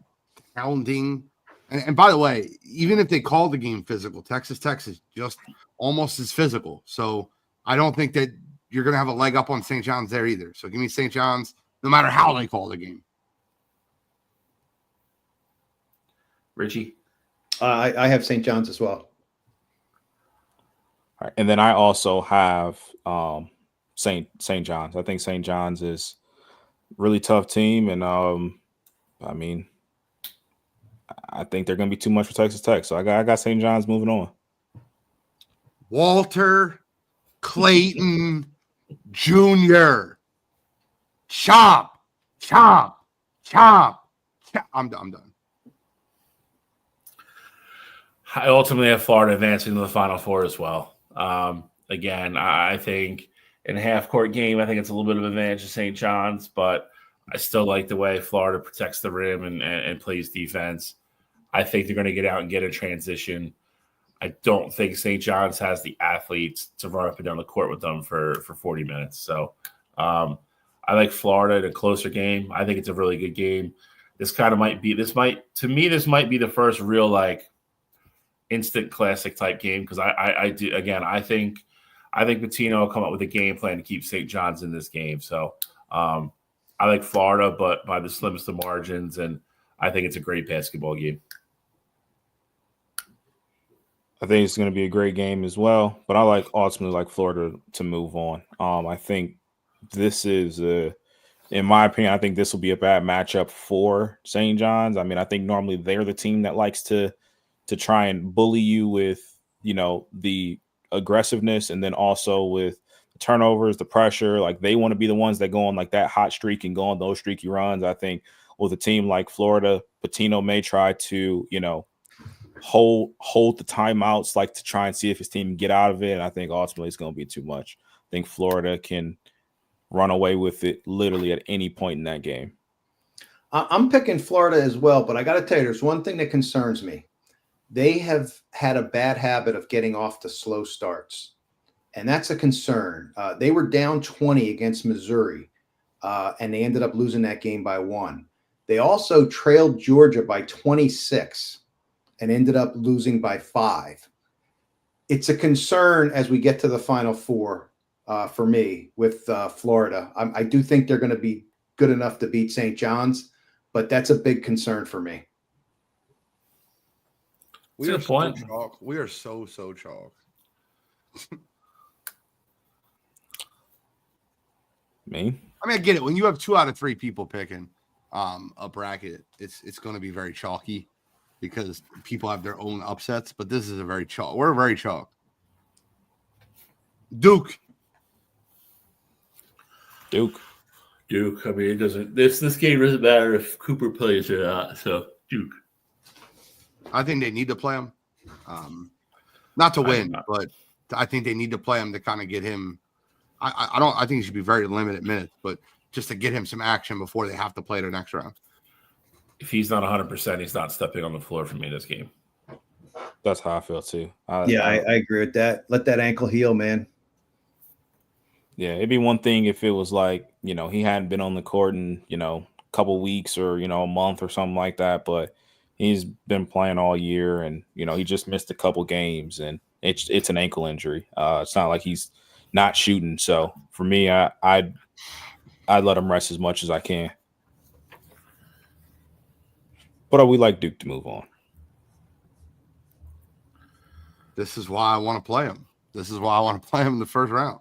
pounding. And by the way, even if they call the game physical, Texas Tech is just almost as physical. So I don't think that you're going to have a leg up on St. John's there either. So give me St. John's no matter how they call the game. Richie? I have St. John's as well. All right. And then I also have St. John's. I think St. John's is a really tough team. And, I mean, I think they're going to be too much for Texas Tech. So I got St. John's moving on. Walter Clayton Jr. Chomp. I'm done. I ultimately have Florida advancing to the Final Four as well. Again, I think in a half-court game, I think it's a little bit of an advantage to St. John's, but I still like the way Florida protects the rim and plays defense. I think they're going to get out and get a transition. I don't think St. John's has the athletes to run up and down the court with them for 40 minutes. So I like Florida in a closer game. I think it's a really good game. This might be the first real like instant classic type game because I think Patino will come up with a game plan to keep St. John's in this game. So I like Florida, but by the slimmest of margins, and I think it's a great basketball game. I think it's going to be a great game as well, but I ultimately like Florida to move on. I think this is, in my opinion, I think this will be a bad matchup for St. John's. I mean, I think normally they're the team that likes to try and bully you with, the aggressiveness and then also with the turnovers, the pressure. Like they want to be the ones that go on like that hot streak and go on those streaky runs. I think with a team like Florida, Patino may try to, hold the timeouts, like to try and see if his team can get out of it. And I think ultimately it's going to be too much. I think Florida can run away with it literally at any point in that game. I'm picking Florida as well, but I got to tell you, there's one thing that concerns me. They have had a bad habit of getting off to slow starts, and that's a concern. They were down 20 against Missouri, and they ended up losing that game by 1. They also trailed Georgia by 26 and ended up losing by 5. It's a concern as we get to the Final Four for me with Florida. I do think they're going to be good enough to beat St. John's, but that's a big concern for me. We are so chalk. We are so chalk. Me? I mean, I get it. When you have 2 out of 3 people picking a bracket, it's going to be very chalky because people have their own upsets. But this is a very chalk. We're very chalk. Duke. I mean, it doesn't. This game doesn't matter if Cooper plays or not. So Duke. I think they need to play him, not to win, but I think they need to play him to kind of get him. I think he should be very limited minutes, but just to get him some action before they have to play the next round. If he's not 100%, he's not stepping on the floor for me this game. That's how I feel too. I agree with that. Let that ankle heal, man. Yeah, it'd be one thing if it was like, he hadn't been on the court in, a couple weeks or, a month or something like that. But he's been playing all year and, he just missed a couple games and it's an ankle injury. It's not like he's not shooting. So for me, I'd let him rest as much as I can. But we like Duke to move on. This is why I want to play him. This is why I want to play him in the first round.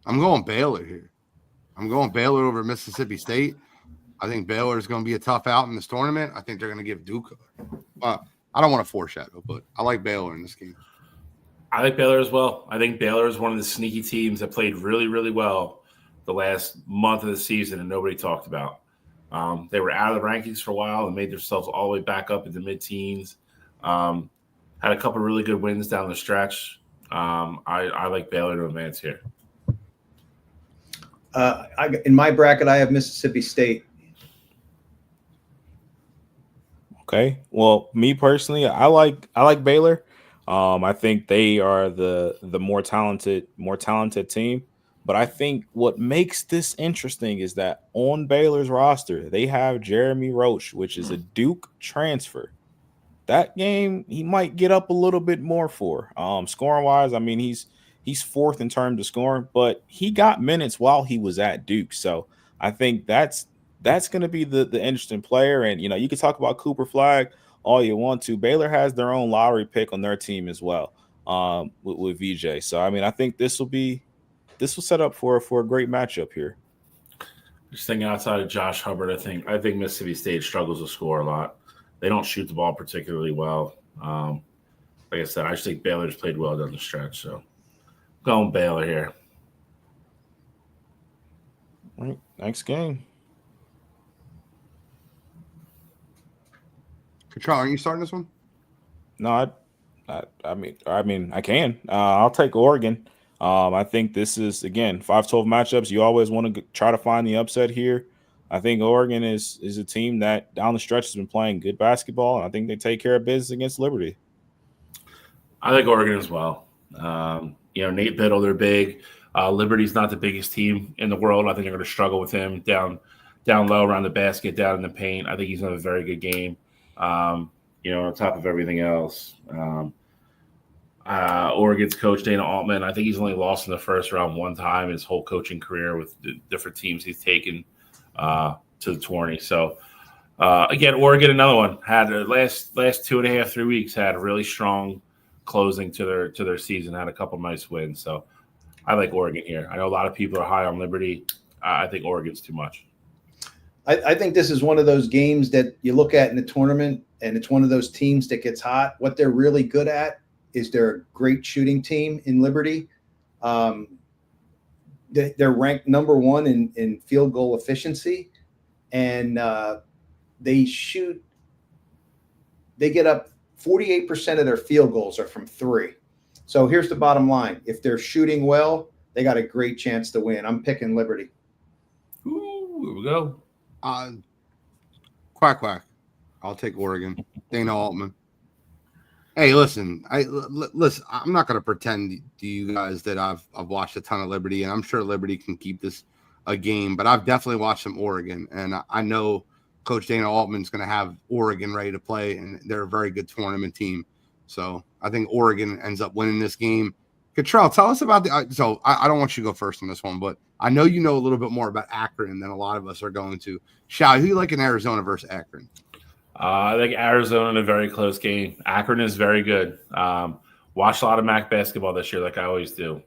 I'm going Baylor here. I'm going Baylor over Mississippi State. I think Baylor is going to be a tough out in this tournament. I think they're going to give Duke. I don't want to foreshadow, but I like Baylor in this game. I like Baylor as well. I think Baylor is one of the sneaky teams that played really, really well the last month of the season and nobody talked about. They were out of the rankings for a while and made themselves all the way back up into mid-teens. Had a couple of really good wins down the stretch. I like Baylor to advance here. In my bracket, I have Mississippi State. Okay. Well, me personally, I like Baylor. I think they are the more talented team. But I think what makes this interesting is that on Baylor's roster, they have Jeremy Roach, which is a Duke transfer. That game, he might get up a little bit more for. Scoring wise, I mean, he's fourth in terms of scoring, but he got minutes while he was at Duke. So I think that's going to be the interesting player. And, you can talk about Cooper Flag all you want to. Baylor has their own lottery pick on their team as well with VJ. So, I mean, I think this will set up for a great matchup here. Just thinking outside of Josh Hubbard, I think Mississippi State struggles to score a lot. They don't shoot the ball particularly well. Like I said, I just think Baylor's played well down the stretch. So going Baylor here. All right, next game. Control, are you starting this one? No, I mean, I can. I'll take Oregon. I think this is, again, 5-12 matchups. You always want to try to find the upset here. I think Oregon is a team that down the stretch has been playing good basketball, and I think they take care of business against Liberty. I like Oregon as well. Nate Biddle, they're big. Liberty's not the biggest team in the world. I think they're going to struggle with him down low around the basket, down in the paint. I think he's going to have a very good game. On top of everything else. Oregon's coach, Dana Altman, I think he's only lost in the first round one time in his whole coaching career with the different teams he's taken to the tourney. So, again, Oregon, another one, had the last 2.5, 3 weeks, had a really strong closing to their season, had a couple nice wins. So I like Oregon here. I know a lot of people are high on Liberty. I think Oregon's too much. I think this is one of those games that you look at in the tournament, and it's one of those teams that gets hot. What they're really good at is they're a great shooting team in Liberty. They're ranked number 1 in field goal efficiency, and they get up 48% of their field goals are from 3. So here's the bottom line. If they're shooting well, they got a great chance to win. I'm picking Liberty. Ooh, here we go. Quack. I'll take Oregon. Dana Altman. Hey, listen. I'm not going to pretend to you guys that I've watched a ton of Liberty, and I'm sure Liberty can keep this a game. But I've definitely watched some Oregon, and I know Coach Dana Altman's going to have Oregon ready to play, and they're a very good tournament team. So I think Oregon ends up winning this game. Cottrell, tell us about so I don't want you to go first on this one, but I know you know a little bit more about Akron than a lot of us are going to. Shao, who you like in Arizona versus Akron? I think Arizona in a very close game. Akron is very good. Watched a lot of MAC basketball this year, like I always do.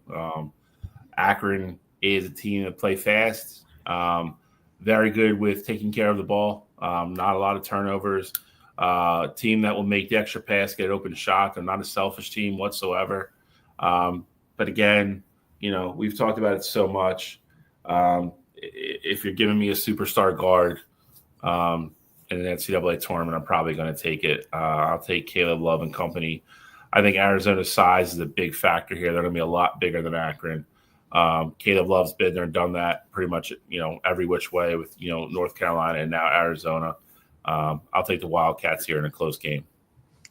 Akron is a team that play fast, very good with taking care of the ball, not a lot of turnovers. Team that will make the extra pass, get open shot. They're not a selfish team whatsoever. But again, we've talked about it so much. If you're giving me a superstar guard in an NCAA tournament, I'm probably going to take it. I'll take Caleb Love and company. I think Arizona's size is a big factor here. They're going to be a lot bigger than Akron. Caleb Love's been there and done that pretty much, every which way with, North Carolina and now Arizona. I'll take the Wildcats here in a close game.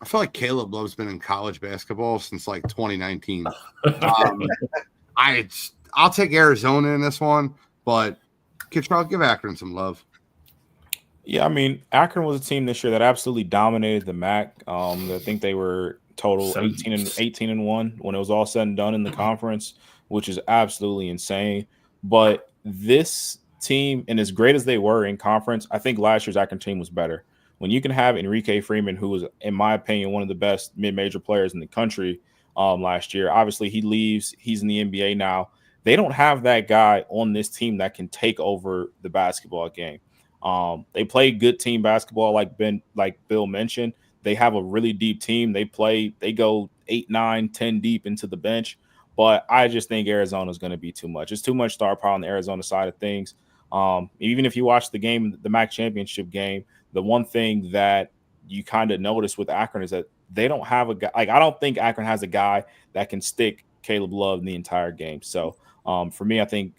I feel like Caleb Love's been in college basketball since like 2019. I'll take Arizona in this one, but I'll give Akron some love. Yeah, I mean, Akron was a team this year that absolutely dominated the MAC. I think they were total 18-1 when it was all said and done in the conference, which is absolutely insane. But this team, and as great as they were in conference, I think last year's Akron team was better. When you can have Enrique Freeman, who was, in my opinion, one of the best mid-major players in the country last year. Obviously, he leaves. He's in the NBA now. They don't have that guy on this team that can take over the basketball game. They play good team basketball, like Bill mentioned. They have a really deep team. They go 8, 9, 10 deep into the bench. But I just think Arizona is going to be too much. It's too much star power on the Arizona side of things. Even if you watch the game, the MAC championship game, the one thing that you kind of notice with Akron is that they don't have a guy. Like, I don't think Akron has a guy that can stick Caleb Love in the entire game. So for me, I think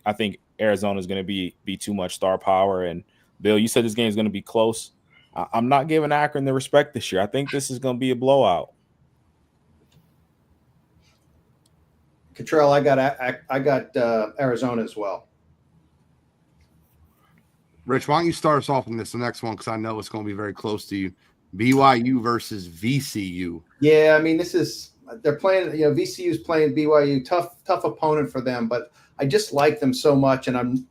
Arizona is going to be too much star power. And Bill, you said this game is going to be close. I'm not giving Akron the respect this year. I think this is going to be a blowout. Cottrell, I got Arizona as well. Rich, why don't you start us off in the next one, because I know it's going to be very close to you. BYU versus VCU. Yeah, I mean, they're playing, VCU's playing BYU, tough opponent for them, but I just like them so much, and I'm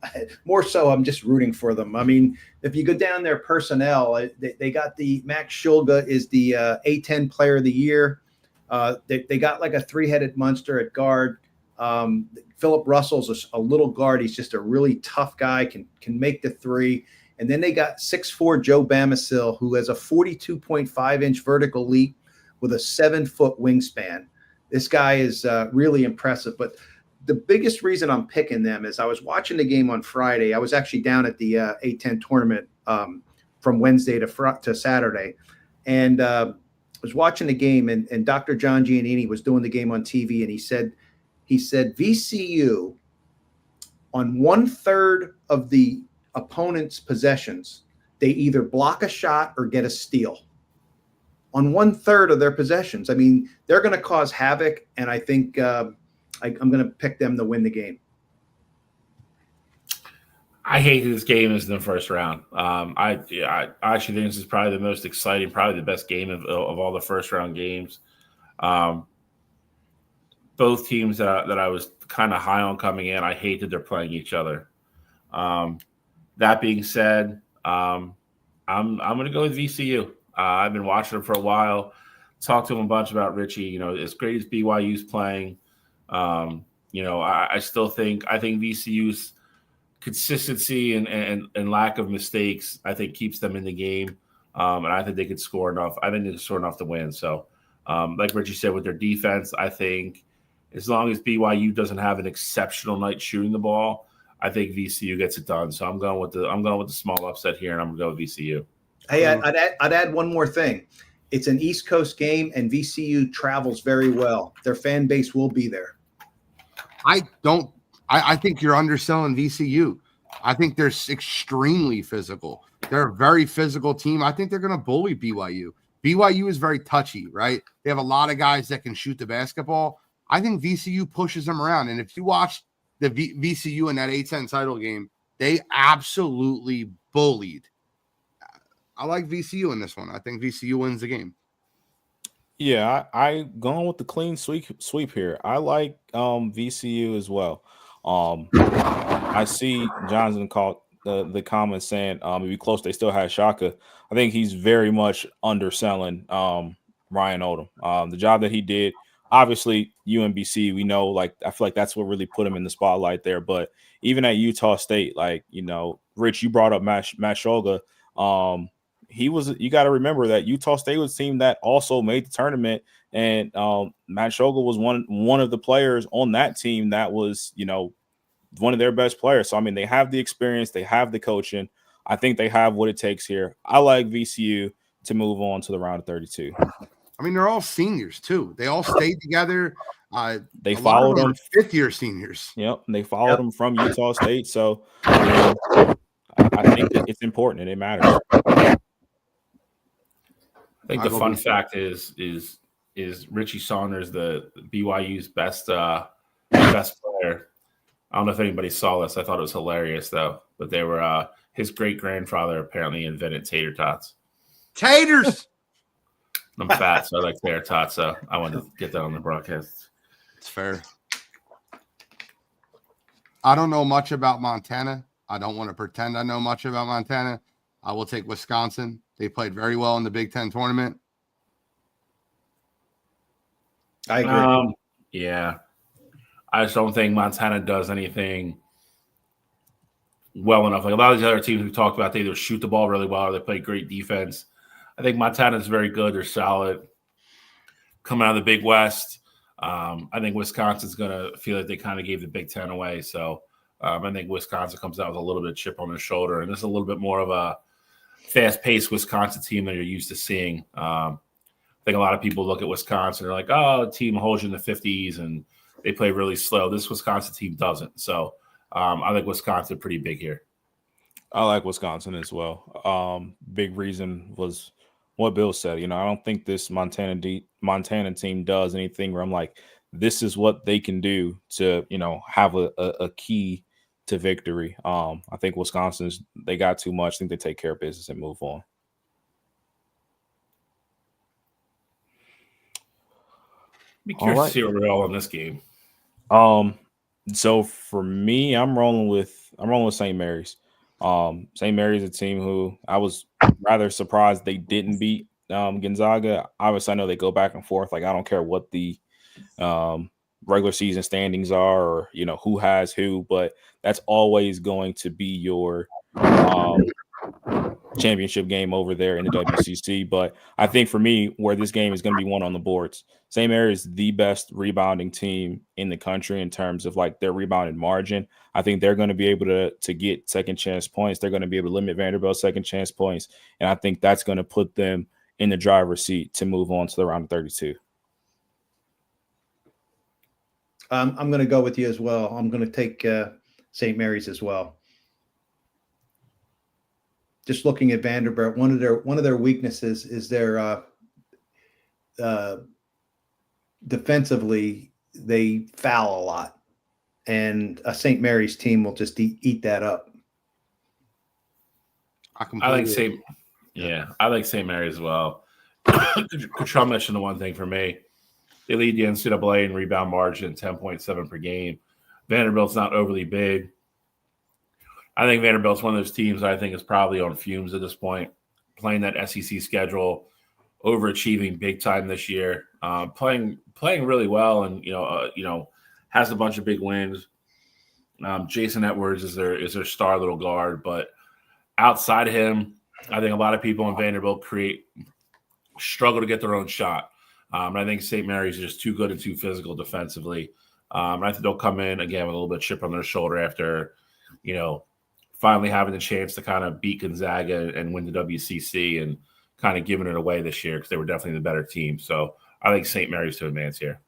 just rooting for them. I mean, if you go down their personnel, they got Max Shulga is the A10 player of the year. They got like a three-headed monster at guard. Philip Russell's a little guard. He's just a really tough guy, can make the three. And then they got 6'4" Joe Bamisil, who has a 42.5-inch vertical leap with a 7-foot wingspan. This guy is really impressive. But the biggest reason I'm picking them is I was watching the game on Friday. I was actually down at the A10 tournament from Wednesday to Saturday. And I was watching the game, and Dr. John Giannini was doing the game on TV, and he said VCU on 1/3 of the opponent's possessions, they either block a shot or get a steal. On 1/3 of their possessions. I mean, they're going to cause havoc, and I think I'm going to pick them to win the game. I hate this game is in the first round. I actually think this is probably the most exciting, probably the best game of all the first round games. Both teams that I was kind of high on coming in, I hate that they're playing each other. That being said, I'm going to go with VCU. I've been watching them for a while. Talked to them a bunch about Richie. As great as BYU's playing, I still think VCU's consistency and lack of mistakes, I think, keeps them in the game. And I think they could score enough. I think they can score enough to win. So, like Richie said, with their defense, I think as long as BYU doesn't have an exceptional night shooting the ball, I think VCU gets it done. So I'm going with the small upset here, and I'm going to go with VCU. Hey, I'd add one more thing. It's an East Coast game, and VCU travels very well. Their fan base will be there. I think you're underselling VCU. I think they're extremely physical. They're a very physical team. I think they're going to bully BYU. BYU is very touchy, right? They have a lot of guys that can shoot the basketball. I think VCU pushes them around. And if you watch the VCU in that A10 title game, they absolutely bullied. I like VCU in this one. I think VCU wins the game. Yeah, I going with the clean sweep here. I like VCU as well. I see Johnson called the comment saying it'd be close. They still had Shaka. I think he's very much underselling Ryan Odom. The job that he did obviously UMBC, we know, like, I feel like that's what really put him in the spotlight there. But even at Utah State, like, Rich, you brought up Matt Shulga. You got to remember that Utah State was a team that also made the tournament, and Matt Shulga was one of the players on that team that was, one of their best players. So, I mean, they have the experience, they have the coaching. I think they have what it takes here. I like VCU to move on to the round of 32. I mean, they're all seniors too. They all stayed together. They followed them, fifth-year seniors. Yep, and they followed them from Utah State. So I think that it's important and it matters. I think the fun fact is Richie Saunders, the BYU's best player. I don't know if anybody saw this. I thought it was hilarious though. But they were his great grandfather apparently invented tater tots. Taters. I'm fat, so I like tater tots. So I wanted to get that on the broadcast. It's fair. I don't know much about Montana. I don't want to pretend I know much about Montana. I will take Wisconsin. They played very well in the Big Ten tournament. I agree. Yeah. I just don't think Montana does anything well enough. Like a lot of these other teams we talked about, they either shoot the ball really well or they play great defense. I think Montana's very good. They're solid. Coming out of the Big West, I think Wisconsin's going to feel like they kind of gave the Big Ten away. So I think Wisconsin comes out with a little bit of chip on their shoulder. And this is a little bit more of a fast-paced Wisconsin team than you're used to seeing. I think a lot of people look at Wisconsin and are like, oh, a team holds you in the 50s and they play really slow. This Wisconsin team doesn't. So I think Wisconsin pretty big here. I like Wisconsin as well. Big reason was what Bill said. I don't think this Montana team does anything where I'm like, this is what they can do to, have a key to victory. I think they got too much. I think they take care of business and move on. Be curious to see where we're all in this game. So for me, I'm rolling with St. Mary's. St. Mary's a team who I was rather surprised they didn't beat Gonzaga. Obviously, I know they go back and forth. Like, I don't care what the regular season standings are or, who has who, but that's always going to be your championship game over there in the WCC. But I think for me, where this game is going to be won on the boards, St. Mary is the best rebounding team in the country in terms of like their rebounding margin. I think they're going to be able to get second chance points. They're going to be able to limit Vanderbilt's second chance points. And I think that's going to put them in the driver's seat to move on to the round of 32. I'm going to go with you as well. I'm going to take St. Mary's as well. Just looking at Vanderbilt, one of their weaknesses is their defensively, they foul a lot, and a St. Mary's team will just eat that up. I like St. Mary as well. Kutrell mentioned the one thing for me. They lead the NCAA in rebound margin, 10.7 per game. Vanderbilt's not overly big. I think Vanderbilt's one of those teams I think is probably on fumes at this point, playing that SEC schedule, overachieving big time this year, playing really well, and has a bunch of big wins. Jason Edwards is their star little guard, but outside of him, I think a lot of people in Vanderbilt struggle to get their own shot. And I think St. Mary's is just too good and too physical defensively. And I think they'll come in again with a little bit of chip on their shoulder after, finally having the chance to kind of beat Gonzaga and win the WCC and kind of giving it away this year because they were definitely the better team. So I think St. Mary's to advance here.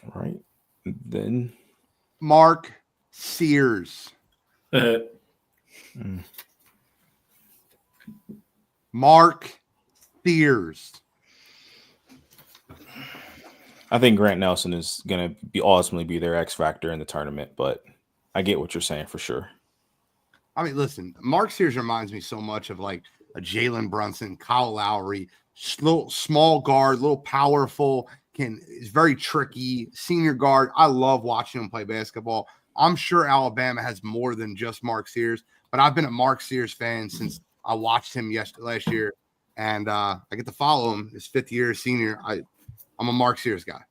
All right. Then Mark Sears. Mark Sears. I think Grant Nelson is going to ultimately be their X factor in the tournament, but I get what you're saying for sure. I mean, listen, Mark Sears reminds me so much of like a Jalen Brunson, Kyle Lowry, small guard, little powerful, is very tricky, senior guard. I love watching him play basketball. I'm sure Alabama has more than just Mark Sears, but I've been a Mark Sears fan since I watched him last year. and I get to follow him. His 5th year senior. I'm a Mark Sears guy.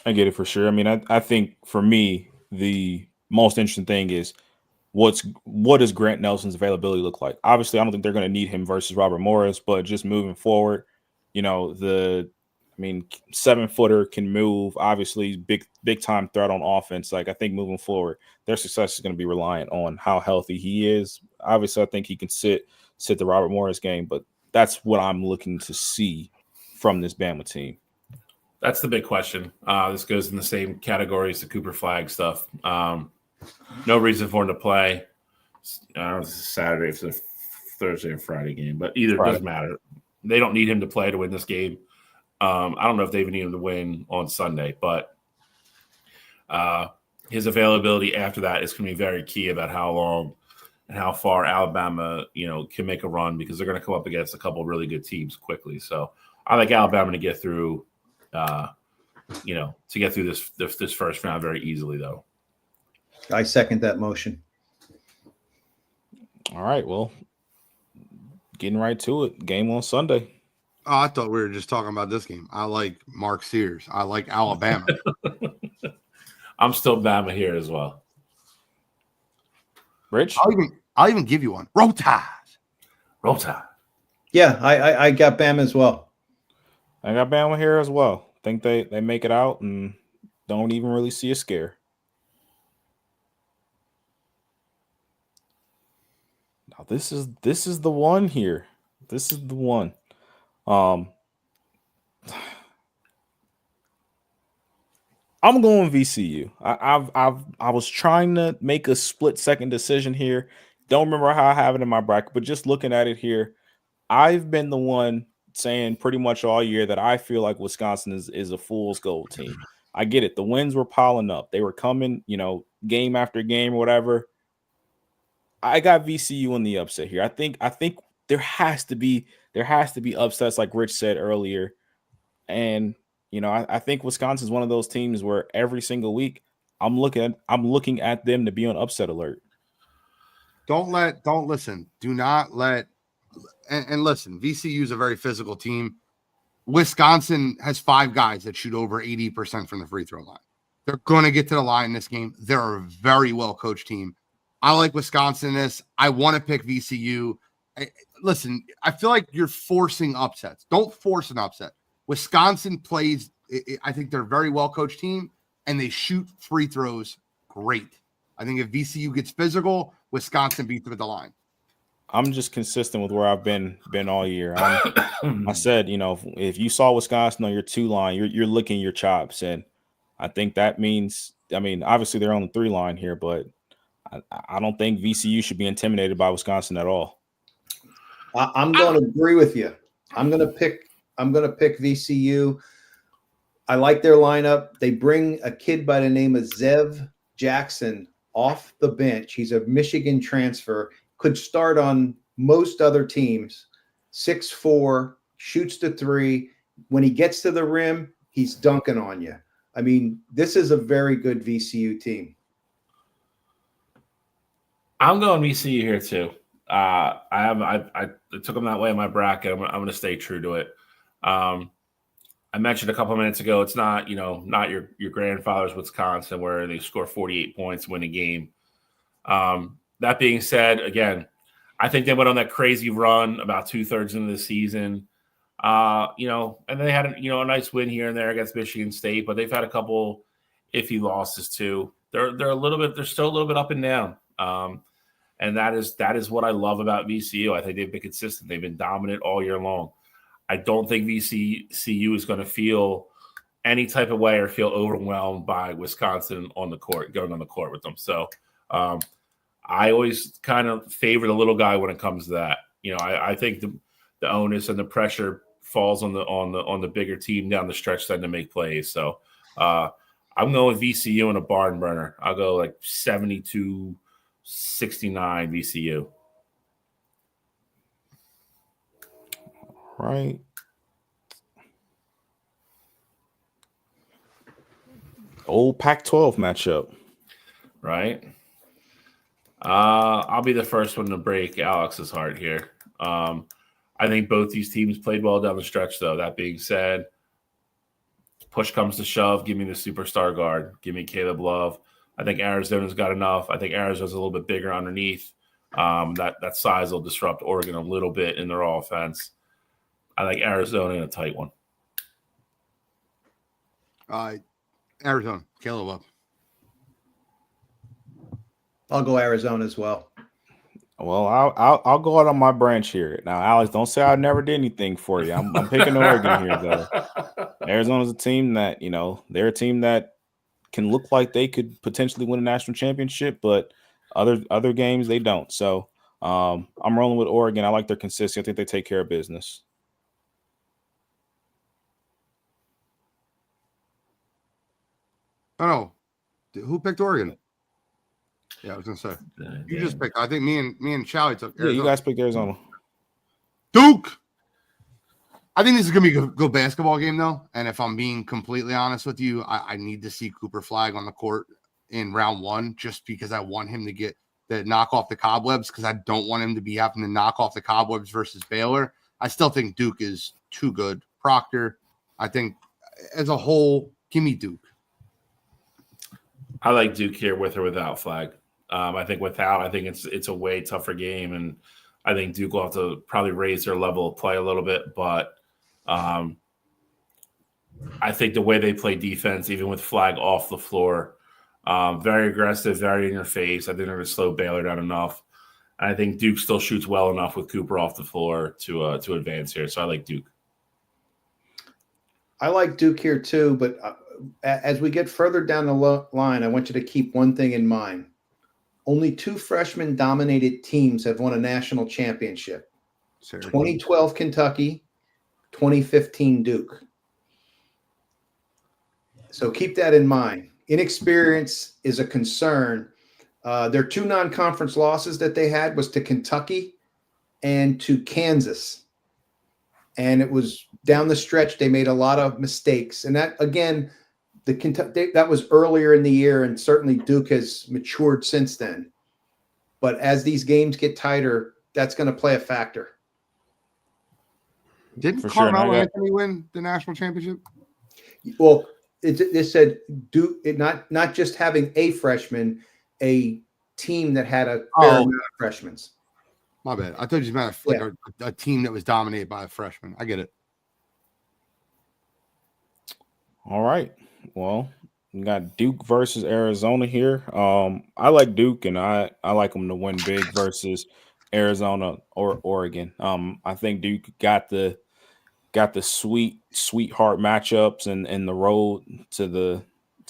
I get it for sure. I mean, I think for me, the most interesting thing is what does Grant Nelson's availability look like? Obviously, I don't think they're going to need him versus Robert Morris, but just moving forward, 7-footer can move. Obviously, big time threat on offense. Like, I think moving forward, their success is going to be reliant on how healthy he is. Obviously, I think he can sit the Robert Morris game, but that's what I'm looking to see from this Bama team. That's the big question. This goes in the same category as the Cooper Flag stuff. No reason for him to play. I don't know if it's Saturday, if it's a Thursday or Friday game, but either it doesn't matter. They don't need him to play to win this game. I don't know if they even need him to win on Sunday, but his availability after that is going to be very key about how long and how far Alabama, can make a run, because they're going to come up against a couple of really good teams quickly. So I like Alabama to get through, this first round very easily, though. I second that motion. All right, well, getting right to it. Game on Sunday. Oh, I thought we were just talking about this game. I like Mark Sears. I like Alabama. I'm still Bama here as well. Rich? I'll even give you one. Roll Tide. Roll Tide. Yeah, I got Bama as well. I got Bama here as well. Think they make it out and don't even really see a scare. Now this is the one here. This is the one. I'm going VCU. I was trying to make a split-second decision here. Don't remember how I have it in my bracket, but just looking at it here, I've been the one saying pretty much all year that I feel like Wisconsin is a fool's gold team. I get it. The wins were piling up. They were coming, game after game or whatever. I got VCU in the upset here. I think there has to be upsets, like Rich said earlier. And I think Wisconsin's one of those teams where every single week I'm looking at them to be on upset alert. Do not let and listen, VCU is a very physical team. Wisconsin has 5 guys that shoot over 80% from the free throw line. They're going to get to the line in this game. They're a very well coached team. I like Wisconsin in this. I want to pick VCU. Listen, I feel like you're forcing upsets. Don't force an upset. Wisconsin plays, I think they're a very well-coached team, and they shoot free throws great. I think if VCU gets physical, Wisconsin beats them at the line. I'm just consistent with where I've been all year. I said, if you saw Wisconsin on your 2 line, you're licking your chops. And I think that means, obviously they're on the 3 line here, but I don't think VCU should be intimidated by Wisconsin at all. I'm going to agree with you. I'm going to pick VCU. I like their lineup. They bring a kid by the name of Zev Jackson off the bench. He's a Michigan transfer, could start on most other teams. 6'4", shoots the 3. When he gets to the rim, he's dunking on you. This is a very good VCU team. I'm going VCU here too. I took them that way in my bracket. I'm going to stay true to it. I mentioned a couple of minutes ago, it's not your grandfather's Wisconsin where they score 48 points, win a game. That being said, again, I think they went on that crazy run about 2/3 into the season. And they had a nice win here and there against Michigan State, but they've had a couple iffy losses too. They're still a little bit up and down. And that is what I love about VCU. I think they've been consistent. They've been dominant all year long. I don't think VCU is going to feel any type of way or feel overwhelmed by Wisconsin going on the court with them. So I always kind of favor the little guy when it comes to that. I think the onus and the pressure falls on the bigger team down the stretch than to make plays. So I'm going with VCU in a barn burner. I'll go like 72-69 VCU. Right. Old Pac-12 matchup. Right. I'll be the first one to break Alex's heart here. I I think both these teams played well down the stretch, though. That being said, push comes to shove, give me the superstar guard. Give me Caleb Love. I think Arizona's got enough. I think Arizona's a little bit bigger underneath. That size will disrupt Oregon a little bit in their offense. I like Arizona in a tight one. Arizona, Caleb Love. I'll go Arizona as well. Well, I'll go out on my branch here. Now, Alex, don't say I never did anything for you. I'm picking Oregon here, though. Arizona's a team that, they're a team that can look like they could potentially win a national championship, but other games they don't. So I'm rolling with Oregon. I like their consistency. I think they take care of business. Oh no, who picked Oregon? Yeah, I was gonna say you just picked. I think me and Shally took Arizona. Yeah, you guys picked Arizona. Duke. I think this is gonna be a good basketball game, though. And if I'm being completely honest with you, I need to see Cooper Flag on the court in round 1, just because I want him to get the knock off the cobwebs, because I don't want him to be having to knock off the cobwebs versus Baylor. I still think Duke is too good. Proctor, I think as a whole, give me Duke. I like Duke here with or without Flag. I think without, I think it's a way tougher game, and I think Duke will have to probably raise their level of play a little bit. But I think the way they play defense, even with Flag off the floor, very aggressive, very in your face. I think they're going to slow Baylor down enough. And I think Duke still shoots well enough with Cooper off the floor to advance here. So I like Duke. I like Duke here too, but as we get further down the line, I want you to keep one thing in mind. Only 2 freshman-dominated teams have won a national championship. 2012 Kentucky, 2015 Duke. So keep that in mind. Inexperience is a concern. Their 2 non-conference losses that they had was to Kentucky and to Kansas. And it was down the stretch, they made a lot of mistakes. And that, again, that was earlier in the year, and certainly Duke has matured since then. But as these games get tighter, that's going to play a factor. Didn't Carmelo Anthony win the national championship? Well, it said Duke, not just having a freshman, a team that had a fair amount of freshmen. My bad. I thought you meant a team that was dominated by a freshman. I get it. All right. Well, we got Duke versus Arizona here. I like Duke, and I like them to win big versus Arizona or Oregon. I think Duke got the sweetheart matchups and the road to the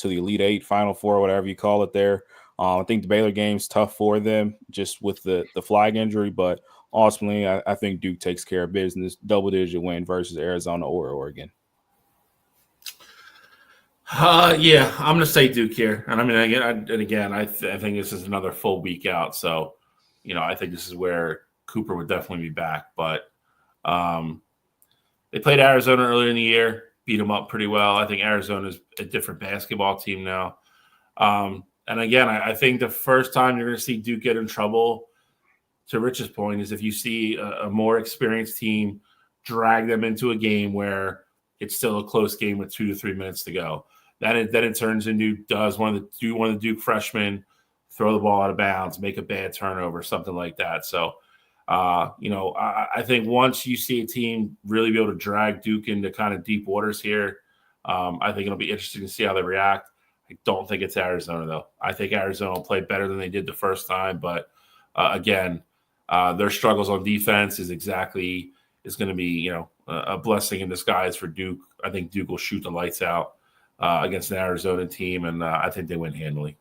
Elite Eight, Final Four, whatever you call it there. I think the Baylor game's tough for them just with the Flag injury, but ultimately I think Duke takes care of business. Double-digit win versus Arizona or Oregon. Yeah, I'm going to say Duke here. And I mean, again, I think this is another full week out. So, I think this is where Cooper would definitely be back. But they played Arizona earlier in the year, beat them up pretty well. I think Arizona's a different basketball team now. And again, I think the first time you're going to see Duke get in trouble, to Rich's point, is if you see a more experienced team drag them into a game where it's still a close game with 2 to 3 minutes to go. Then it turns into does one of the Duke freshmen throw the ball out of bounds, make a bad turnover, something like that. So, I think once you see a team really be able to drag Duke into kind of deep waters here, I think it'll be interesting to see how they react. I don't think it's Arizona, though. I think Arizona will play better than they did the first time. But, again, their struggles on defense is going to be, a blessing in disguise for Duke. I think Duke will shoot the lights out against an Arizona team, and I think they win handily.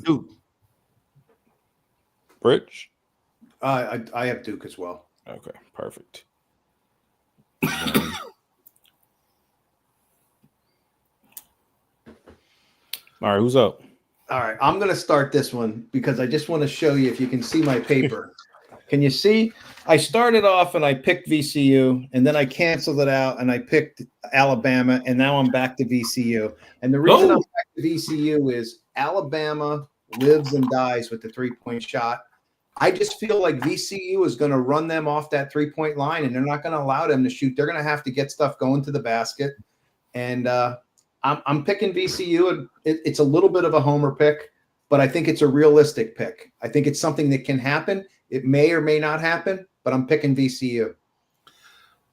Duke. Rich? I have Duke as well. Okay, perfect. All right, who's up? All right, I'm going to start this one because I just want to show you if you can see my paper. Can you see? I started off and I picked VCU, and then I canceled it out and I picked Alabama, and now I'm back to VCU. And the reason I'm back to VCU is Alabama lives and dies with the 3-point shot. I just feel like VCU is going to run them off that 3-point line, and they're not going to allow them to shoot. They're going to have to get stuff going to the basket. And I'm picking VCU, and it's a little bit of a homer pick, but I think it's a realistic pick. I think it's something that can happen. It may or may not happen, but I'm picking VCU.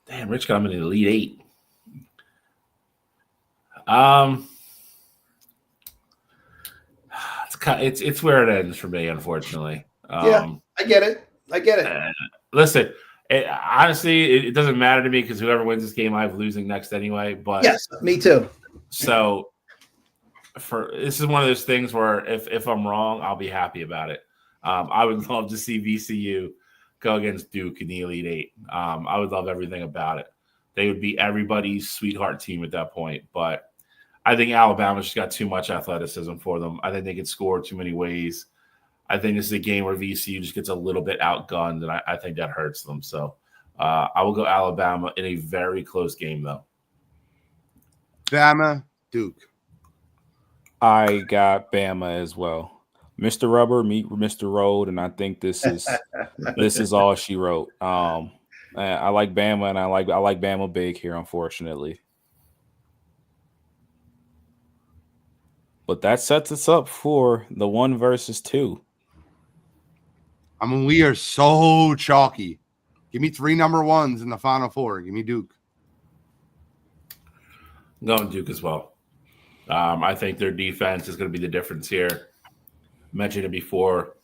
Damn, Rich got him in the Elite Eight. It's where it ends for me, unfortunately. Yeah, I get it. Listen, honestly, it doesn't matter to me because whoever wins this game, I have losing next anyway. But yes, me too. So this is one of those things where if I'm wrong, I'll be happy about it. I would love to see VCU go against Duke in the Elite Eight. I would love everything about it. They would be everybody's sweetheart team at that point. But I think Alabama's just got too much athleticism for them. I think they can score too many ways. I think this is a game where VCU just gets a little bit outgunned, and I think that hurts them. So I will go Alabama in a very close game, though. Bama, Duke. I got Bama as well. Mr. Rubber meet Mr. Road, and I think this is all she wrote. I like Bama, and I like Bama big here, unfortunately. But that sets us up for the 1 versus 2. I mean, we are so chalky. Give me 3 number 1s in the Final Four. Give me Duke. I'm going Duke as well. I think their defense is going to be the difference here. Mentioned it before.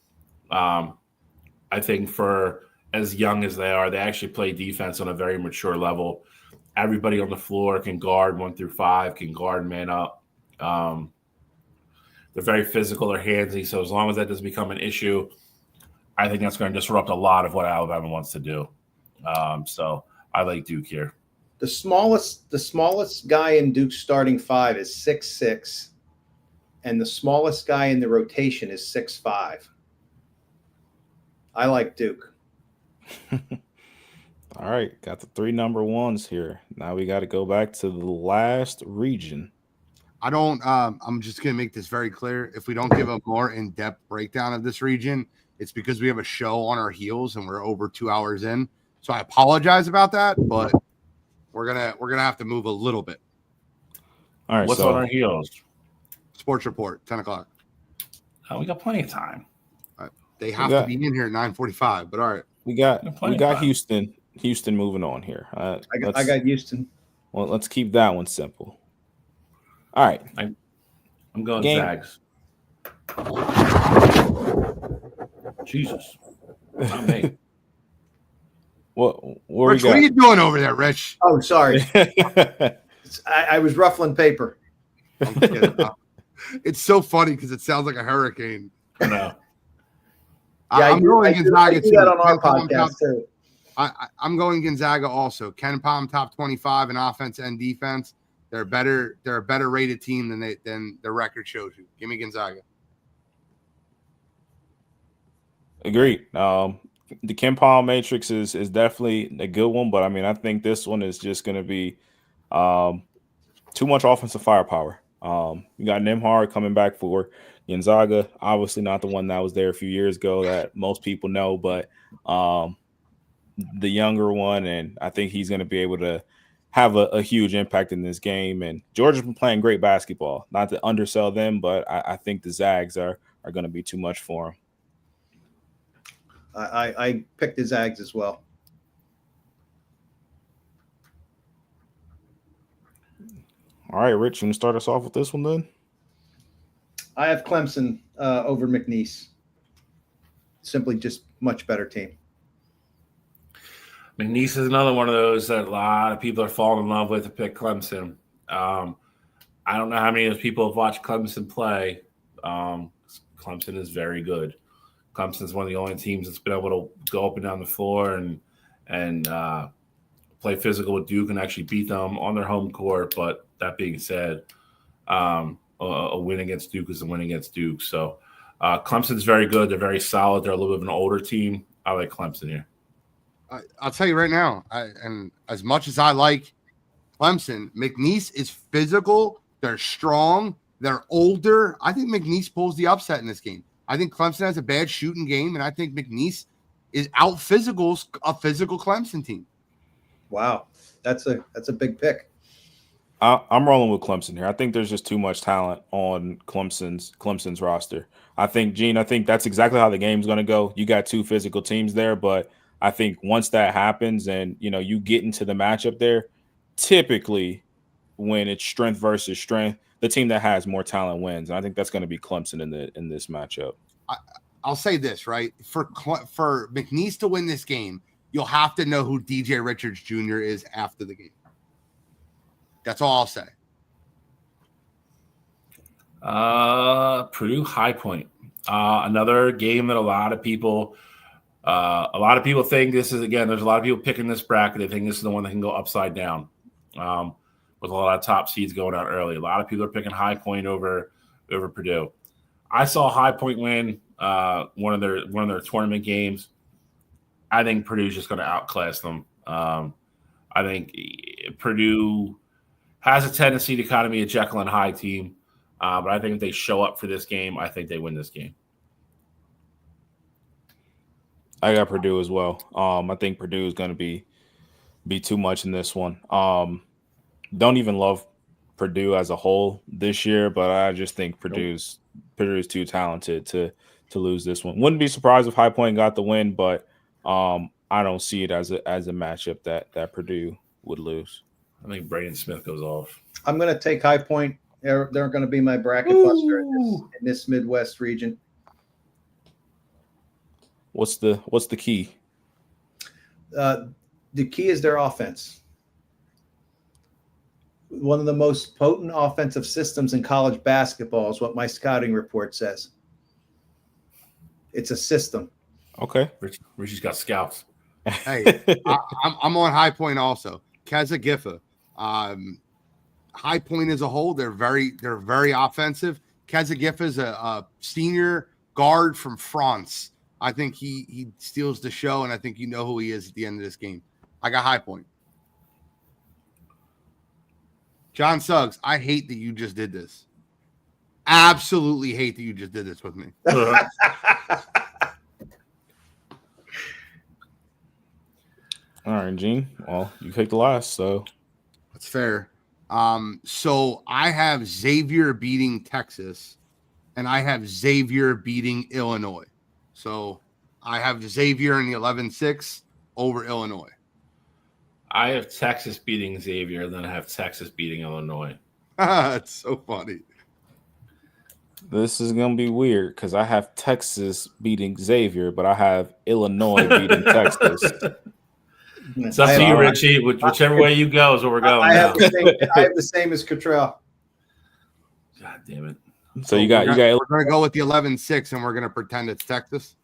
I think for as young as they are, they actually play defense on a very mature level. Everybody on the floor can guard 1 through 5, can guard man up. They're very physical, they're handsy. So as long as that doesn't become an issue, I think that's going to disrupt a lot of what Alabama wants to do. So I like Duke here. The smallest guy in Duke's starting 5 is 6'6", and the smallest guy in the rotation is 6'5". I like Duke. All right, got the 3 number 1s here. Now we got to go back to the last region. I'm just going to make this very clear. If we don't give a more in-depth breakdown of this region, it's because we have a show on our heels and we're over 2 hours in. So I apologize about that, but we're gonna have to move a little bit. All right. What's on our heels? Sports Report, 10 o'clock. Oh, we got plenty of time. They have to be in here at 9:45, but all right. We got Houston moving on here. I got Houston. Well, let's keep that one simple. All right. I'm going Zags. Jesus. Not me. Rich, what are you doing over there, Rich? Oh, sorry. I was ruffling paper. I'm kidding. It's so funny because it sounds like a hurricane. I know. I'm going Gonzaga too. That on our podcast too. I'm going Gonzaga also. Ken Pom top 25 in offense and defense. They're a better rated team than the record shows you. Give me Gonzaga. Agreed. The Ken Pom matrix is definitely a good one, but I mean I think this one is just going to be too much offensive firepower. You got Nembhard coming back for Gonzaga, obviously not the one that was there a few years ago that most people know, but the younger one, and I think he's going to be able to have a huge impact in this game. And Georgia's been playing great basketball. Not to undersell them, but I think the Zags are going to be too much for them. I picked the Zags as well. All right, Rich, you want to start us off with this one then? I have Clemson over McNeese. Simply just much better team. McNeese is another one of those that a lot of people are falling in love with to pick Clemson. I don't know how many of those people have watched Clemson play. Clemson is very good. Clemson is one of the only teams that's been able to go up and down the floor and play physical with Duke and actually beat them on their home court. But that being said, a win against Duke is a win against Duke. So Clemson's very good. They're very solid. They're a little bit of an older team. I like Clemson here. I'll tell you right now, and as much as I like Clemson, McNeese is physical. They're strong. They're older. I think McNeese pulls the upset in this game. I think Clemson has a bad shooting game, and I think McNeese is out physicals a physical Clemson team. Wow, that's a big pick. I'm rolling with Clemson here. I think there's just too much talent on Clemson's roster. I think, Gene, that's exactly how the game's going to go. You got two physical teams there, but I think once that happens and, you get into the matchup there, typically when it's strength versus strength, the team that has more talent wins. And I think that's going to be Clemson in this matchup. I'll say this, right? For McNeese to win this game, you'll have to know who DJ Richards Jr. is after the game. That's all I'll say. Purdue High Point. Another game that a lot of people think this is, again, there's a lot of people picking this bracket. They think this is the one that can go upside down. With a lot of top seeds going out early. A lot of people are picking High Point over Purdue. I saw High Point win one of their tournament games. I think Purdue's just going to outclass them. I think Purdue has a tendency to kind of be a Jekyll and Hyde team, but I think if they show up for this game, I think they win this game. I got Purdue as well. I think Purdue is going to be too much in this one. Don't even love Purdue as a whole this year, but I just think Purdue's too talented to lose this one. Wouldn't be surprised if High Point got the win, but I don't see it as a matchup that Purdue would lose. I think Braden Smith goes off. I'm going to take High Point. They're going to be my bracket buster in this Midwest region. What's the key? The key is their offense. One of the most potent offensive systems in college basketball is what my scouting report says. It's a system. Okay. Richie's got scouts. Hey, I'm on High Point also. Keza Giffa. High Point as a whole, they're very offensive. Keza Giffa is a senior guard from France. I think he steals the show, and I think you know who he is at the end of this game. I got High Point. John Suggs, I hate that you just did this. Absolutely hate that you just did this with me. All right, Gene. Well, you picked the last, so that's fair. So I have Xavier beating Texas, and I have Xavier beating Illinois. So I have Xavier in the 11-6 over Illinois. I have Texas beating Xavier, then I have Texas beating Illinois. That's so funny. This is going to be weird because I have Texas beating Xavier, but I have Illinois beating Texas. It's up to you, Richie. Whichever way you go is where we're going. I have the same as Cottrell. God damn it. So you got. We're going to go with the 11-6, and we're going to pretend it's Texas.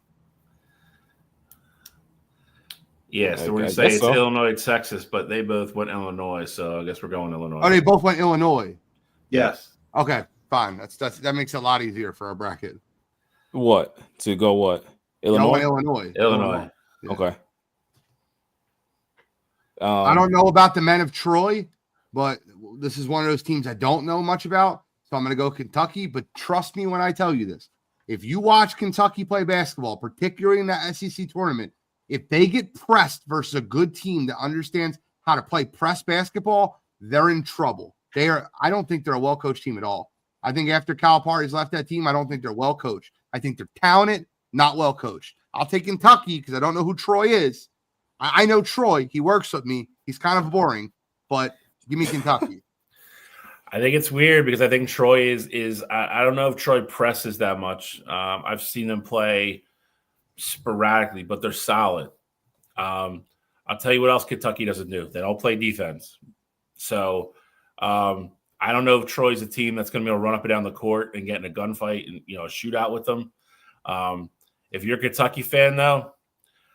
Yeah, so we're going to say it's Illinois, Texas, but they both went Illinois, so I guess we're going Illinois. Oh, they both went Illinois. Yes. Okay, fine. That makes it a lot easier for our bracket. What? To go what? Illinois? Illinois. Yeah. Okay. I don't know about the men of Troy, but this is one of those teams I don't know much about, so I'm going to go Kentucky. But trust me when I tell you this. If you watch Kentucky play basketball, particularly in the SEC tournament, if they get pressed versus a good team that understands how to play press basketball, they're in trouble. I don't think they're a well-coached team at all. I think after Calipari's left that team, I don't think they're well-coached. I think they're talented, not well-coached. I'll take Kentucky because I don't know who Troy is. I know Troy. He works with me. He's kind of boring, but give me Kentucky. I think it's weird because I think Troy is I don't know if Troy presses that much. I've seen them play sporadically, but they're solid. I'll tell you what else Kentucky doesn't do. They don't play defense. So I don't know if Troy's a team that's going to be able to run up and down the court and get in a gunfight and a shootout with them. If you're a Kentucky fan, though,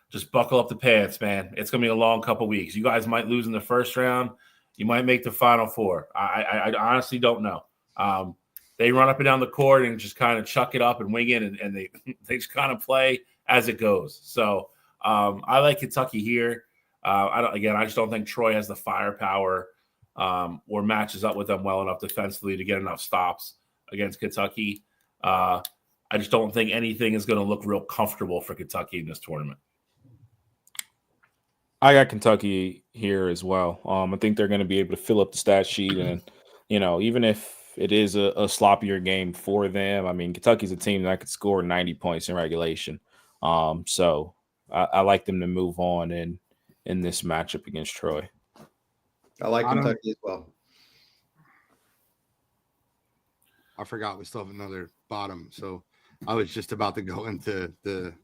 just buckle up the pants, man. It's going to be a long couple weeks. You guys might lose in the first round. You might make the Final Four. I honestly don't know. They run up and down the court and just kind of chuck it up and wing it, and they just kind of play as it goes. So I like Kentucky here. I just don't think Troy has the firepower or matches up with them well enough defensively to get enough stops. against Kentucky. I just don't think anything is going to look real comfortable for Kentucky in this tournament. I got Kentucky here as well. I think they're going to be able to fill up the stat sheet, and even if it is a sloppier game for them, I mean, Kentucky's a team that could score 90 points in regulation. So I like them to move on in this matchup against Troy. I like Kentucky as well. I forgot we still have another bottom, so I was just about to go into the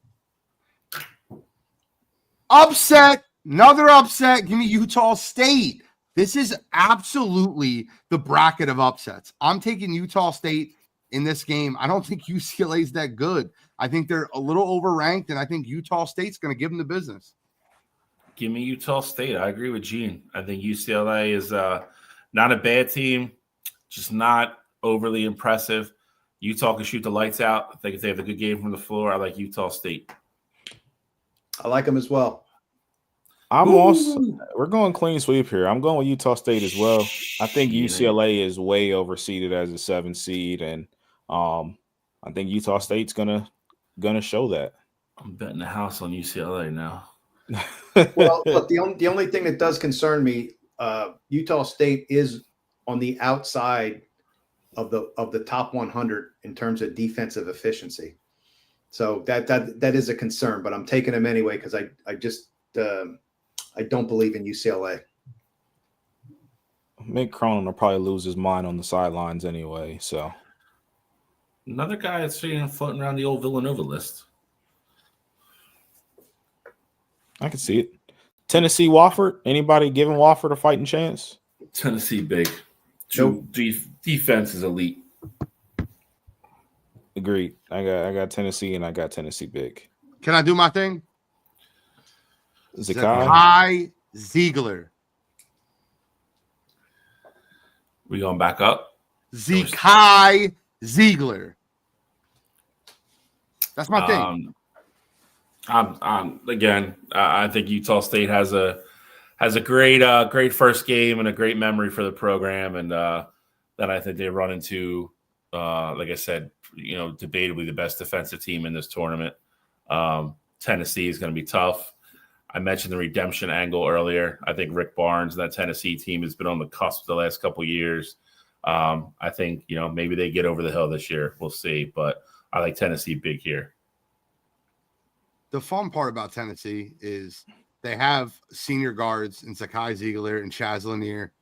upset. Another upset. Give me Utah State. This is absolutely the bracket of upsets. I'm taking Utah State in this game. I don't think UCLA is that good. I think they're a little overranked, and I think Utah State's going to give them the business. Give me Utah State. I agree with Gene. I think UCLA is not a bad team, just not overly impressive. Utah can shoot the lights out. I think if they have a good game from the floor, I like Utah State. I like them as well. We're going clean sweep here. I'm going with Utah State as well. I think UCLA is way overseeded as a 7 seed, and I think Utah State's gonna show that. I'm betting the house on UCLA now. Well, look, the only thing that does concern me, Utah State is on the outside of the top 100 in terms of defensive efficiency. So that is a concern, but I'm taking them anyway because I just I don't believe in UCLA. Mick Cronin will probably lose his mind on the sidelines anyway. So another guy that's floating around the old Villanova list. I can see it. Tennessee, Wofford. Anybody giving Wofford a fighting chance? Tennessee big. Nope. Defense is elite. Agreed. I got Tennessee, and I got Tennessee big. Can I do my thing? Zakai Ziegler. We going back up? Zakai Ziegler. That's my thing. I think Utah State has a great first game and a great memory for the program, and then I think they run into, like I said, debatably the best defensive team in this tournament. Tennessee is going to be tough. I mentioned the redemption angle earlier. I think Rick Barnes, that Tennessee team, has been on the cusp the last couple of years. I think, maybe they get over the hill this year. We'll see. But I like Tennessee big here. The fun part about Tennessee is they have senior guards in Zakai Ziegler and Chaz Lanier.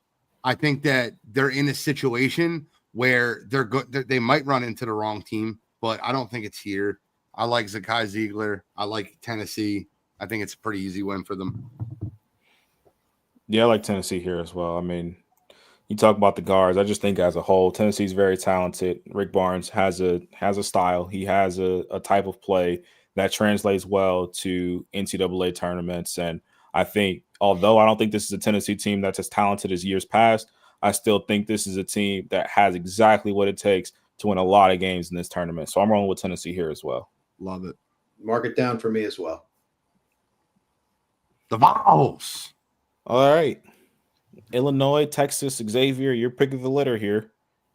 I think that they're in a situation where they're good. They might run into the wrong team, but I don't think it's here. I like Zakai Ziegler. I like Tennessee. I think it's a pretty easy win for them. Yeah, I like Tennessee here as well. I mean, you talk about the guards. I just think as a whole, Tennessee's very talented. Rick Barnes has a style. He has a type of play that translates well to NCAA tournaments. And I think, although I don't think this is a Tennessee team that's as talented as years past, I still think this is a team that has exactly what it takes to win a lot of games in this tournament. So I'm rolling with Tennessee here as well. Love it. Mark it down for me as well. The Vols. All right. Illinois, Texas, Xavier, your pick of the litter here.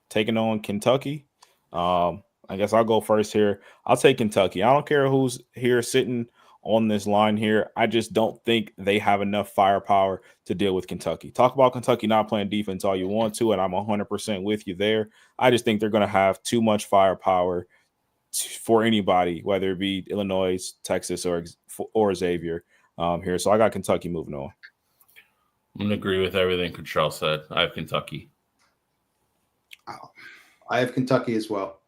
Taking on Kentucky. I guess I'll go first here. I'll take Kentucky. I don't care who's here sitting on this line here. I just don't think they have enough firepower to deal with Kentucky. Talk about Kentucky not playing defense all you want to, and I'm 100% with you there. I just think they're going to have too much firepower for anybody, whether it be Illinois, Texas, or Xavier here. So I got Kentucky moving on. I'm going to agree with everything Contrell said. I have Kentucky. I have Kentucky as well.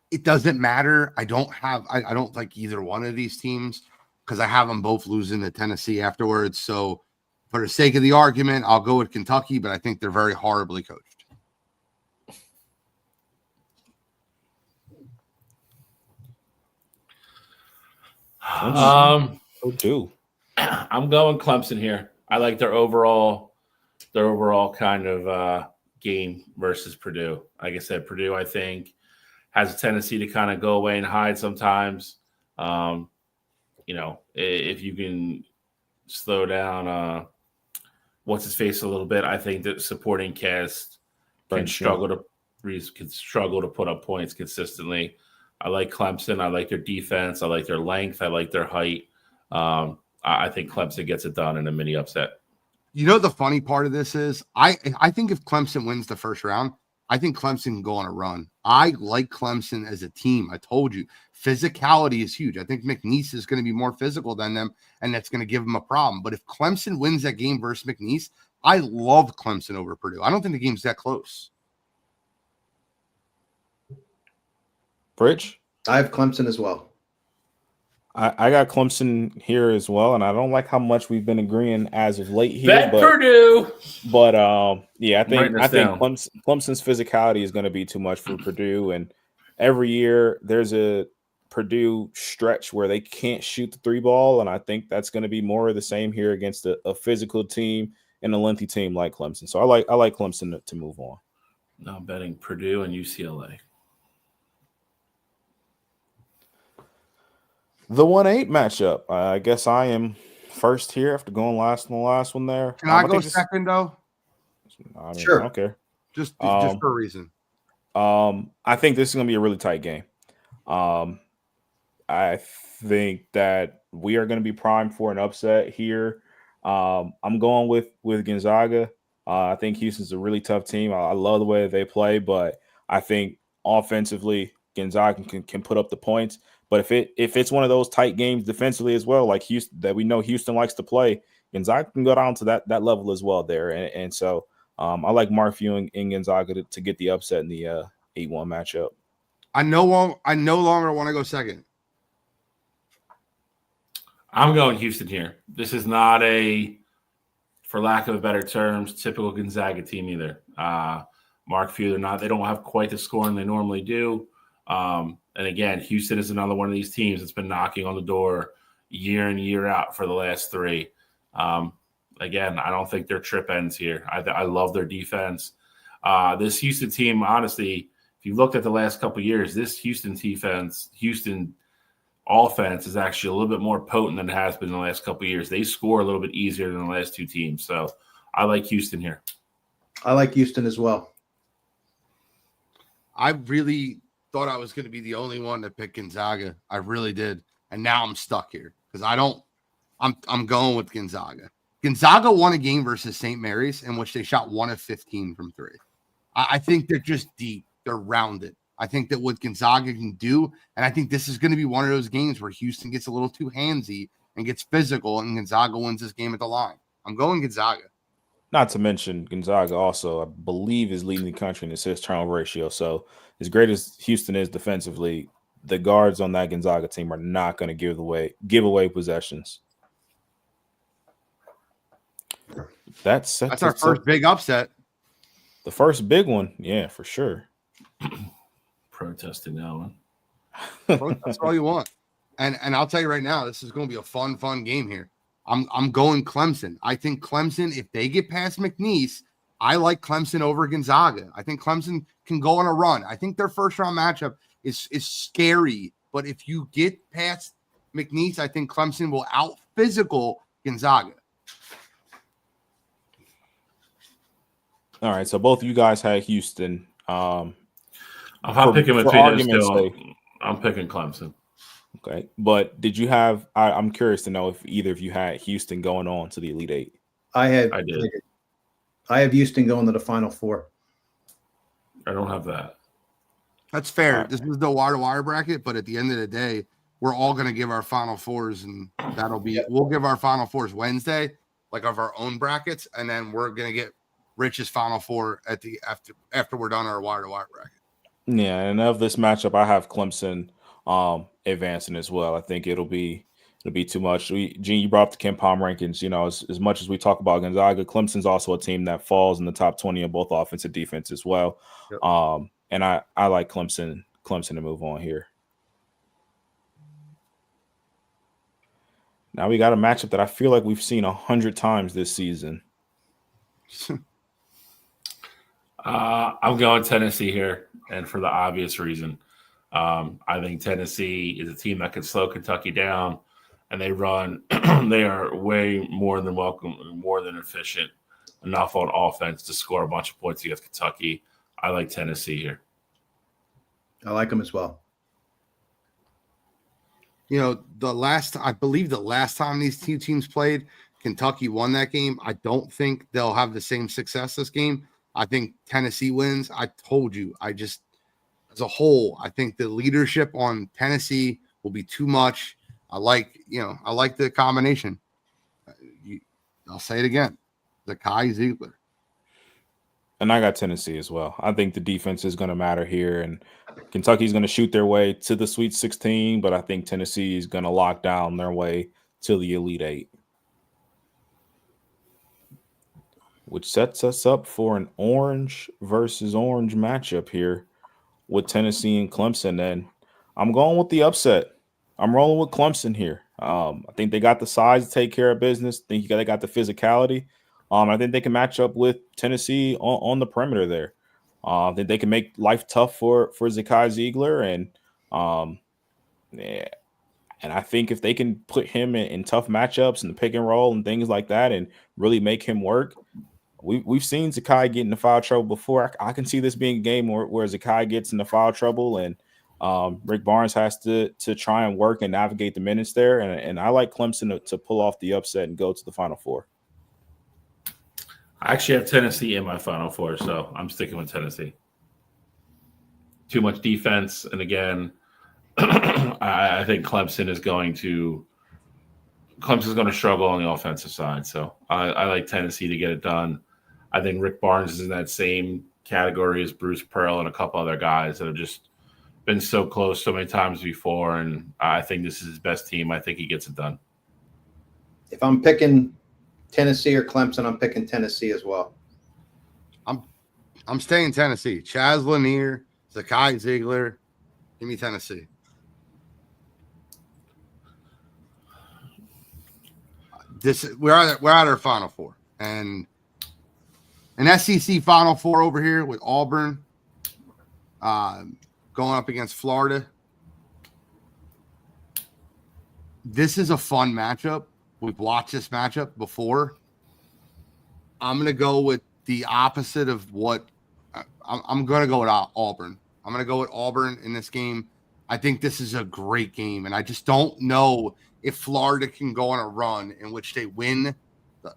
It doesn't matter. I don't like either one of these teams because I have them both losing to Tennessee afterwards. So for the sake of the argument, I'll go with Kentucky, but I think they're very horribly coached. I'm going Clemson here. I like their overall kind of game versus Purdue. Like I said, Purdue, I think, has a tendency to kind of go away and hide sometimes. If you can slow down what's his face a little bit, I think that supporting cast can struggle to could struggle to put up points consistently. I like Clemson. I like their defense. I like their length. I like their height. I think Clemson gets it done in a mini upset. You know, the funny part of this is I think if Clemson wins the first round, I think Clemson can go on a run. I like Clemson as a team. I told you, physicality is huge. I think McNeese is going to be more physical than them, and that's going to give them a problem. But if Clemson wins that game versus McNeese, I love Clemson over Purdue. I don't think the game's that close. Bridge? I have Clemson as well. I got Clemson here as well, and I don't like how much we've been agreeing as of late here. Bet Purdue. But yeah, I think down. Clemson's physicality is going to be too much for Purdue, and every year there's a Purdue stretch where they can't shoot the three ball, and I think that's going to be more of the same here against a physical team and a lengthy team like Clemson. So I like Clemson to move on. Now I'm betting Purdue and UCLA. The 1-8 matchup. I guess I am first here after going last on the last one there. Can I go second, though? Sure. I don't care. Just for a reason. I think this is going to be a really tight game. I think that we are going to be primed for an upset here. I'm going with Gonzaga. I think Houston's a really tough team. I love the way that they play, but I think offensively Gonzaga can put up the points. But if it's one of those tight games defensively as well, like Houston, that we know Houston likes to play, Gonzaga can go down to that level as well there. And so I like Mark Few and Gonzaga to get the upset in the 8-1 matchup. I no longer want to go second. I'm going Houston here. This is not a, for lack of a better terms, typical Gonzaga team either. Mark Few, they don't have quite the scoring they normally do. And again, Houston is another one of these teams that's been knocking on the door year in, year out for the last three. Again, I don't think their trip ends here. I love their defense. This Houston team, honestly, if you looked at the last couple of years, this Houston offense is actually a little bit more potent than it has been in the last couple of years. They score a little bit easier than the last two teams. So I like Houston here. I like Houston as well. I really thought I was going to be the only one to pick Gonzaga. I really did. And now I'm stuck here because I'm going with Gonzaga. Gonzaga won a game versus St. Mary's in which they shot 1 of 15 from three. I think they're just deep. They're rounded. I think that what Gonzaga can do, and I think this is going to be one of those games where Houston gets a little too handsy and gets physical, and Gonzaga wins this game at the line. I'm going Gonzaga. Not to mention Gonzaga also, I believe, is leading the country in assist turnover ratio. So as great as Houston is defensively, the guards on that Gonzaga team are not going to give away possessions. That's our first big upset. The first big one, yeah, for sure. Protesting that one. Protest all you want. And I'll tell you right now, this is going to be a fun game here. I'm going Clemson. I think Clemson, if they get past McNeese, I like Clemson over Gonzaga. I think Clemson can go on a run. I think their first round matchup is scary, but if you get past McNeese, I think Clemson will out physical Gonzaga. All right, so both of you guys had Houston. I'm picking between them still. I'm picking Clemson. Okay, but did you have? I'm curious to know if either of you had Houston going on to the Elite Eight. I did. I have Houston going to the Final Four. I don't have that. That's fair. This is the wire-to-wire bracket, but at the end of the day, we're all going to give our Final Fours, and that'll be it. We'll give our Final Fours Wednesday, like of our own brackets, and then we're going to get Rich's Final Four at the after we're done our wire-to-wire bracket. Yeah, and of this matchup, I have Clemson advancing as well. I think it'll be too much. Gene, you brought up the Ken Palm rankings. You know, as much as we talk about Gonzaga, Clemson's also a team that falls in the top 20 in both offense and defense as well. Yep. And I like Clemson to move on here. Now we got a matchup that I feel like we've seen 100 times this season. I'm going Tennessee here, and for the obvious reason. I think Tennessee is a team that can slow Kentucky down, and they run. They are way more than welcome, more than efficient enough on offense to score a bunch of points against Kentucky. I like Tennessee here. I like them as well. You know, I believe the last time these two teams played, Kentucky won that game. I don't think they'll have the same success this game. I think Tennessee wins. I told you, as a whole, I think the leadership on Tennessee will be too much. I like the combination. I'll say it again. Zakai Ziegler. And I got Tennessee as well. I think the defense is going to matter here, and Kentucky's going to shoot their way to the Sweet 16, but I think Tennessee is going to lock down their way to the Elite Eight, which sets us up for an orange versus orange matchup here with Tennessee and Clemson. And I'm going with the upset. I'm rolling with Clemson here. I think they got the size to take care of business. I think they got the physicality. I think they can match up with Tennessee on the perimeter there. I think they can make life tough for Zakai Ziegler. And I think if they can put him in tough matchups and the pick and roll and things like that and really make him work, we've seen Zakai get into foul trouble before. I can see this being a game where Zakai gets into foul trouble and Rick Barnes has to try and work and navigate the minutes there. And I like Clemson to pull off the upset and go to the Final Four. I actually have Tennessee in my Final Four, so I'm sticking with Tennessee. Too much defense, and again, I think Clemson is going to struggle on the offensive side. So I like Tennessee to get it done. I think Rick Barnes is in that same category as Bruce Pearl and a couple other guys that have just been so close so many times before, and I think this is his best team. I think he gets it done. If I'm picking Tennessee or Clemson, I'm picking Tennessee as well. I'm staying Tennessee. Chaz Lanier, Zakai Ziegler. Give me Tennessee. We're at our Final Four, and an SEC Final Four over here with Auburn going up against Florida. This is a fun matchup. We've watched this matchup before. I'm going to go with the opposite of what I'm going to go with Auburn. I'm going to go with Auburn in this game. I think this is a great game, and I just don't know if Florida can go on a run in which they win.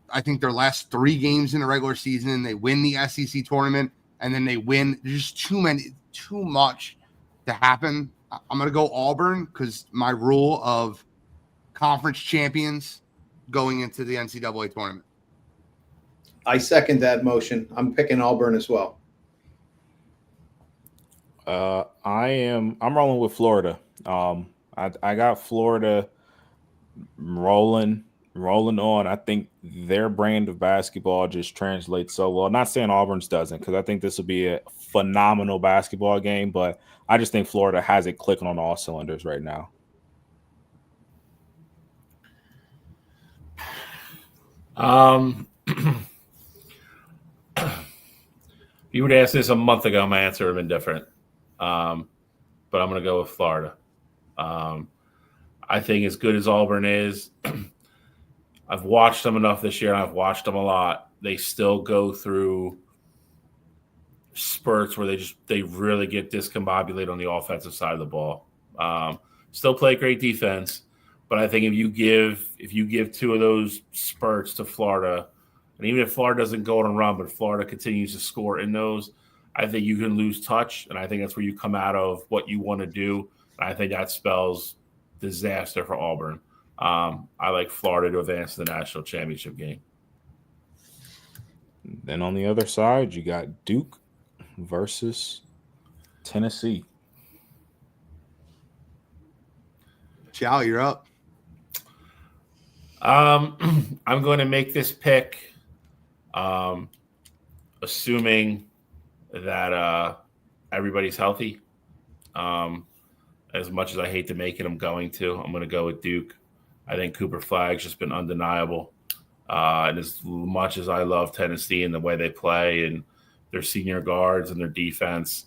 I think their last 3 games in the regular season, they win the SEC tournament, and then they win. There's just too much to happen. I'm going to go Auburn because my rule of conference champions going into the NCAA tournament. I second that motion. I'm picking Auburn as well. I'm rolling with Florida. I got Florida rolling on. I think their brand of basketball just translates so well. Not saying Auburn's doesn't, because I think this will be a phenomenal basketball game, but I just think Florida has it clicking on all cylinders right now. You would ask this a month ago, my answer would have been different. But I'm going to go with Florida. I think as good as Auburn is, I've watched them enough this year, and I've watched them a lot. They still go through spurts where they really get discombobulated on the offensive side of the ball. Still play great defense, but I think if you give 2 of those spurts to Florida, and even if Florida doesn't go on a run, but Florida continues to score in those, I think you can lose touch, and I think that's where you come out of what you want to do. And I think that spells disaster for Auburn. I like Florida to advance to the national championship game. Then on the other side, you got Duke versus Tennessee. Chow, you're up. I'm going to make this pick, assuming that everybody's healthy. As much as I hate to make it, I'm going to go with Duke. I think Cooper Flagg's just been undeniable. And as much as I love Tennessee and the way they play and their senior guards and their defense,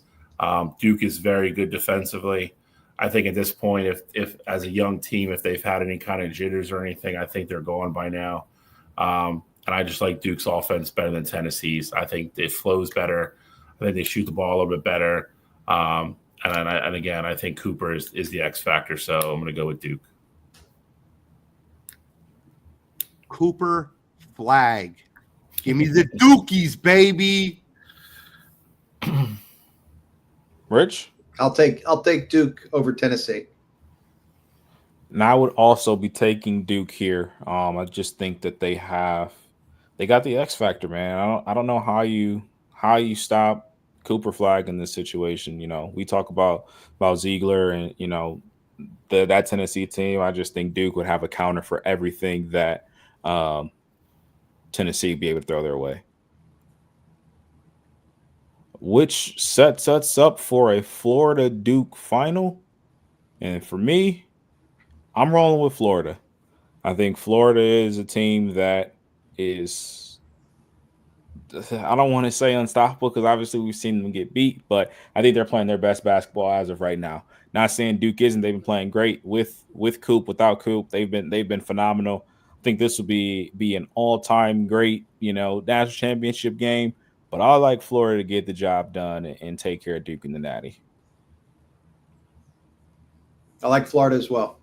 Duke is very good defensively. I think at this point, if as a young team, if they've had any kind of jitters or anything, I think they're gone by now. And I just like Duke's offense better than Tennessee's. I think it flows better. I think they shoot the ball a little bit better. And again, I think Cooper is the X factor. So I'm going to go with Duke. Cooper Flag. Give me the Dukies, baby. Rich? I'll take Duke over Tennessee. And I would also be taking Duke here. I just think that they got the X factor, man. I don't know how you stop Cooper Flag in this situation. You know, we talk about Ziegler and, you know, that Tennessee team. I just think Duke would have a counter for everything that Tennessee would be able to throw their way, which sets us up for a Florida Duke final. And for me, I'm rolling with Florida. I think Florida is a team that is, I don't want to say unstoppable because obviously we've seen them get beat, but I think they're playing their best basketball as of right now. Not saying Duke isn't. They've been playing great with Coop, without Coop. They've been phenomenal. I think this will be an all-time great, you know, national championship game. But I like Florida to get the job done and take care of Duke in the Natty. I like Florida as well.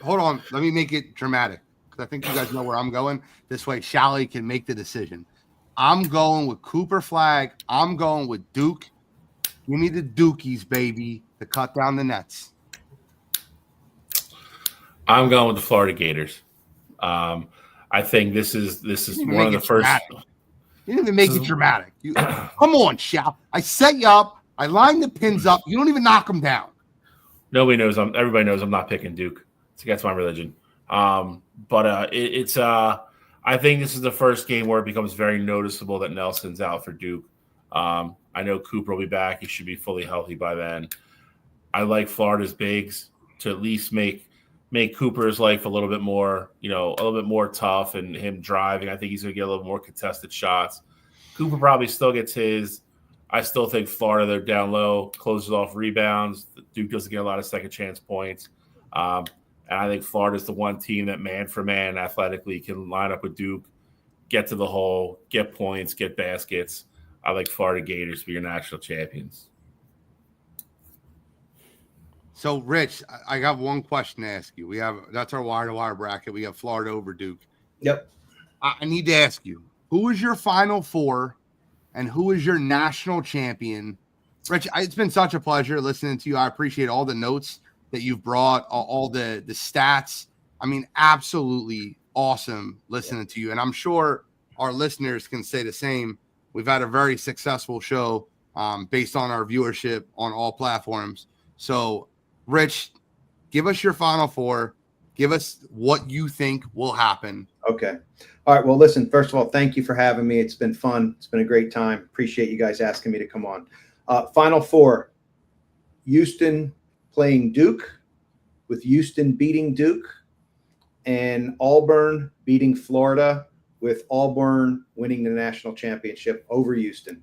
Hold on. Let me make it dramatic because I think you guys know where I'm going. This way, Shally can make the decision. I'm going with Cooper Flag. I'm going with Duke. Give me the Dukies, baby, to cut down the nets. I'm going with the Florida Gators. I think this is one of the first. You didn't even make it dramatic. Come on, Shal. I set you up. I lined the pins up. You don't even knock them down. Nobody knows. Everybody knows I'm not picking Duke. It's against my religion. I think this is the first game where it becomes very noticeable that Nelson's out for Duke. I know Cooper will be back. He should be fully healthy by then. I like Florida's bigs to at least make Cooper's life a little bit more, you know, a little bit more tough, and him driving. I think he's going to get a little more contested shots. Cooper probably still gets his. I still think Florida, they're down low, closes off rebounds. Duke doesn't get a lot of second chance points. And I think Florida's the one team that man for man athletically can line up with Duke, get to the hole, get points, get baskets. I like Florida Gators to be your national champions. So, Rich, I got one question to ask you. That's our wire-to-wire bracket. We have Florida over Duke. Yep. I need to ask you, who is your Final Four and who is your national champion? Rich, it's been such a pleasure listening to you. I appreciate all the notes that you've brought, all the stats. I mean, absolutely awesome listening to you. And I'm sure our listeners can say the same. We've had a very successful show based on our viewership on all platforms. So, Rich, give us your Final Four. Give us what you think will happen. Okay. All right. Well, listen, first of all, thank you for having me. It's been fun. It's been a great time. Appreciate you guys asking me to come on. Final Four, Houston playing Duke, with Houston beating Duke, and Auburn beating Florida, with Auburn winning the national championship over Houston.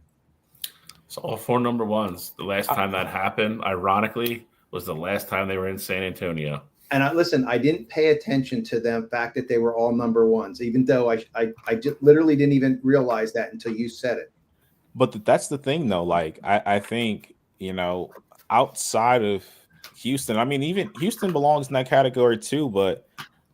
So all four number ones. The last time that happened, ironically, was the last time they were in San Antonio. And I didn't pay attention to the fact that they were all number ones, even though I just literally didn't even realize that until you said it. But that's the thing, though. Like, I think, you know, outside of Houston, I mean, even Houston belongs in that category too, but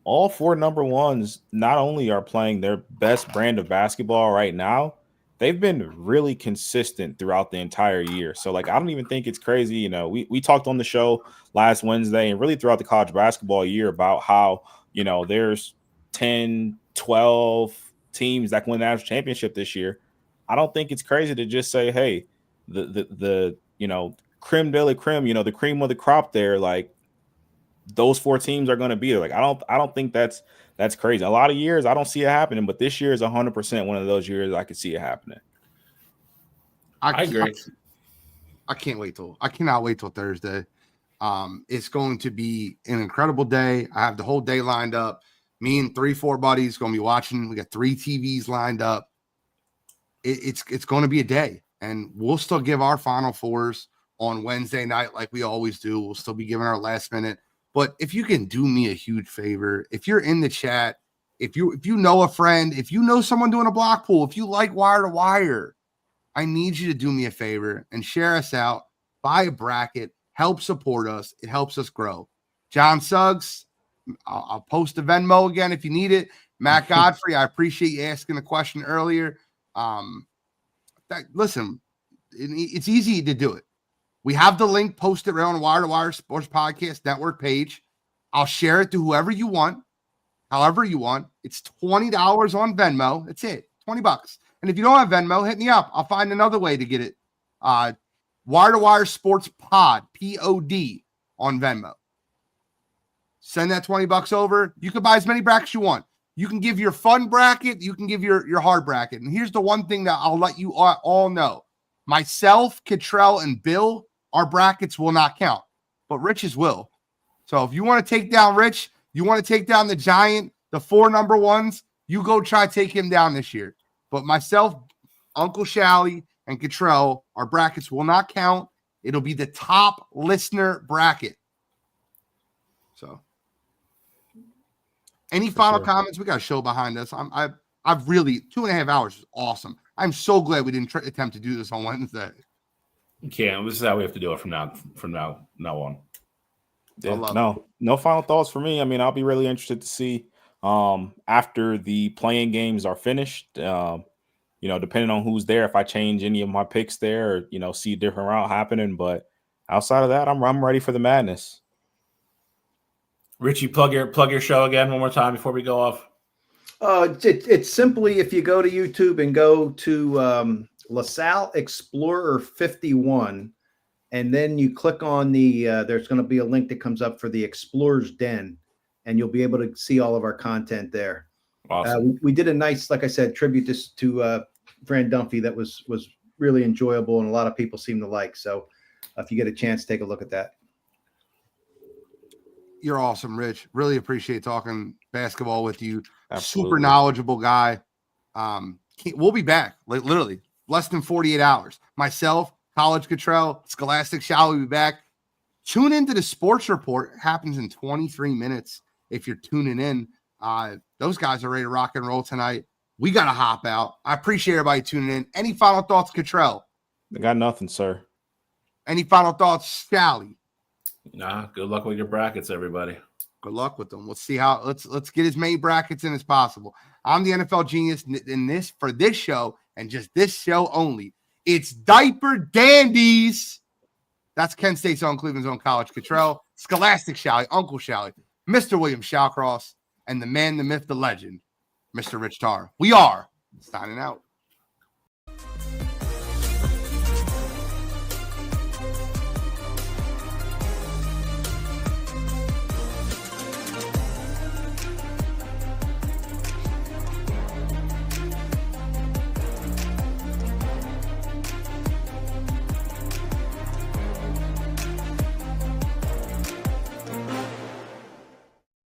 all four number ones not only are playing their best brand of basketball right now, they've been really consistent throughout the entire year. So, like, I don't even think it's crazy. You know, we talked on the show last Wednesday and really throughout the college basketball year about how, you know, there's 10, 12 teams that can win the national championship this year. I don't think it's crazy to just say, hey, the you know, creme de la creme, you know, the cream of the crop there, like, those four teams are going to be there. Like, I don't think that's crazy. A lot of years I don't see it happening, but this year is 100% one of those years I could see it happening. I agree. I cannot wait till Thursday. It's going to be an incredible day. I have the whole day lined up. Me and 3-4 buddies going to be watching. We got 3 TVs lined up. It's going to be a day, and we'll still give our Final Fours on Wednesday night like we always do. We'll still be giving our last minute. But if you can do me a huge favor, if you're in the chat, if you know a friend, if you know someone doing a block pool, if you like Wire to Wire, I need you to do me a favor and share us out, buy a bracket, help support us. It helps us grow. John Suggs, I'll post the Venmo again if you need it. Matt Godfrey, I appreciate you asking the question earlier. Listen, it's easy to do it. We have the link posted right on the Wire2Wire Sports Podcast Network page. I'll share it to whoever you want, however you want. It's $20 on Venmo. That's it, $20. And if you don't have Venmo, hit me up. I'll find another way to get it. Wire2Wire Sports Pod, P-O-D, on Venmo. Send that $20 over. You can buy as many brackets you want. You can give your fun bracket. You can give your hard bracket. And here's the one thing that I'll let you all know. Myself, Cottrell, and Bill, our brackets will not count, but Rich's will. So if you want to take down Rich, you want to take down the Giant, the 4 number ones, you go try to take him down this year. But myself, Uncle Shally, and Cottrell, our brackets will not count. It'll be the top listener bracket. So any final comments? We got a show behind us. I've really 2.5 hours is awesome. I'm so glad we didn't attempt to do this on Wednesday. You can't. This is how we have to do it from now on. Yeah, no final thoughts for me. I mean, I'll be really interested to see after the playing games are finished. Depending on who's there, if I change any of my picks there, or see a different route happening. But outside of that, I'm ready for the madness. Richie, plug your show again one more time before we go off. It's simply, if you go to YouTube and go to LaSalle Explorer 51, and then you click on the there's going to be a link that comes up for the Explorer's Den, and you'll be able to see all of our content there. Awesome. We did a nice, like I said, tribute to Fran Dunphy that was really enjoyable, and a lot of people seem to like. So if you get a chance, take a look at that. You're awesome, Rich. Really appreciate talking basketball with you. Absolutely. Super knowledgeable guy. We'll be back, literally less than 48 hours. Myself, College Cottrell, Scholastic Shall will be back. Tune into the sports report. It happens in 23 minutes if you're tuning in. Those guys are ready to rock and roll tonight. We got to hop out. I appreciate everybody tuning in. Any final thoughts, Cottrell? I got nothing, sir. Any final thoughts, Shally? Nah, good luck with your brackets, everybody. Good luck with them. Let's see how let's get as many brackets in as possible. I'm the NFL genius in this for this show and just this show only. It's Diaper Dandies. That's Kent State's own, Cleveland's own College Cottrell, Scholastic Shally, Uncle Shally, Mr. William Shawcross, and the man, the myth, the legend, Mr. Rich Tarr. We are signing out.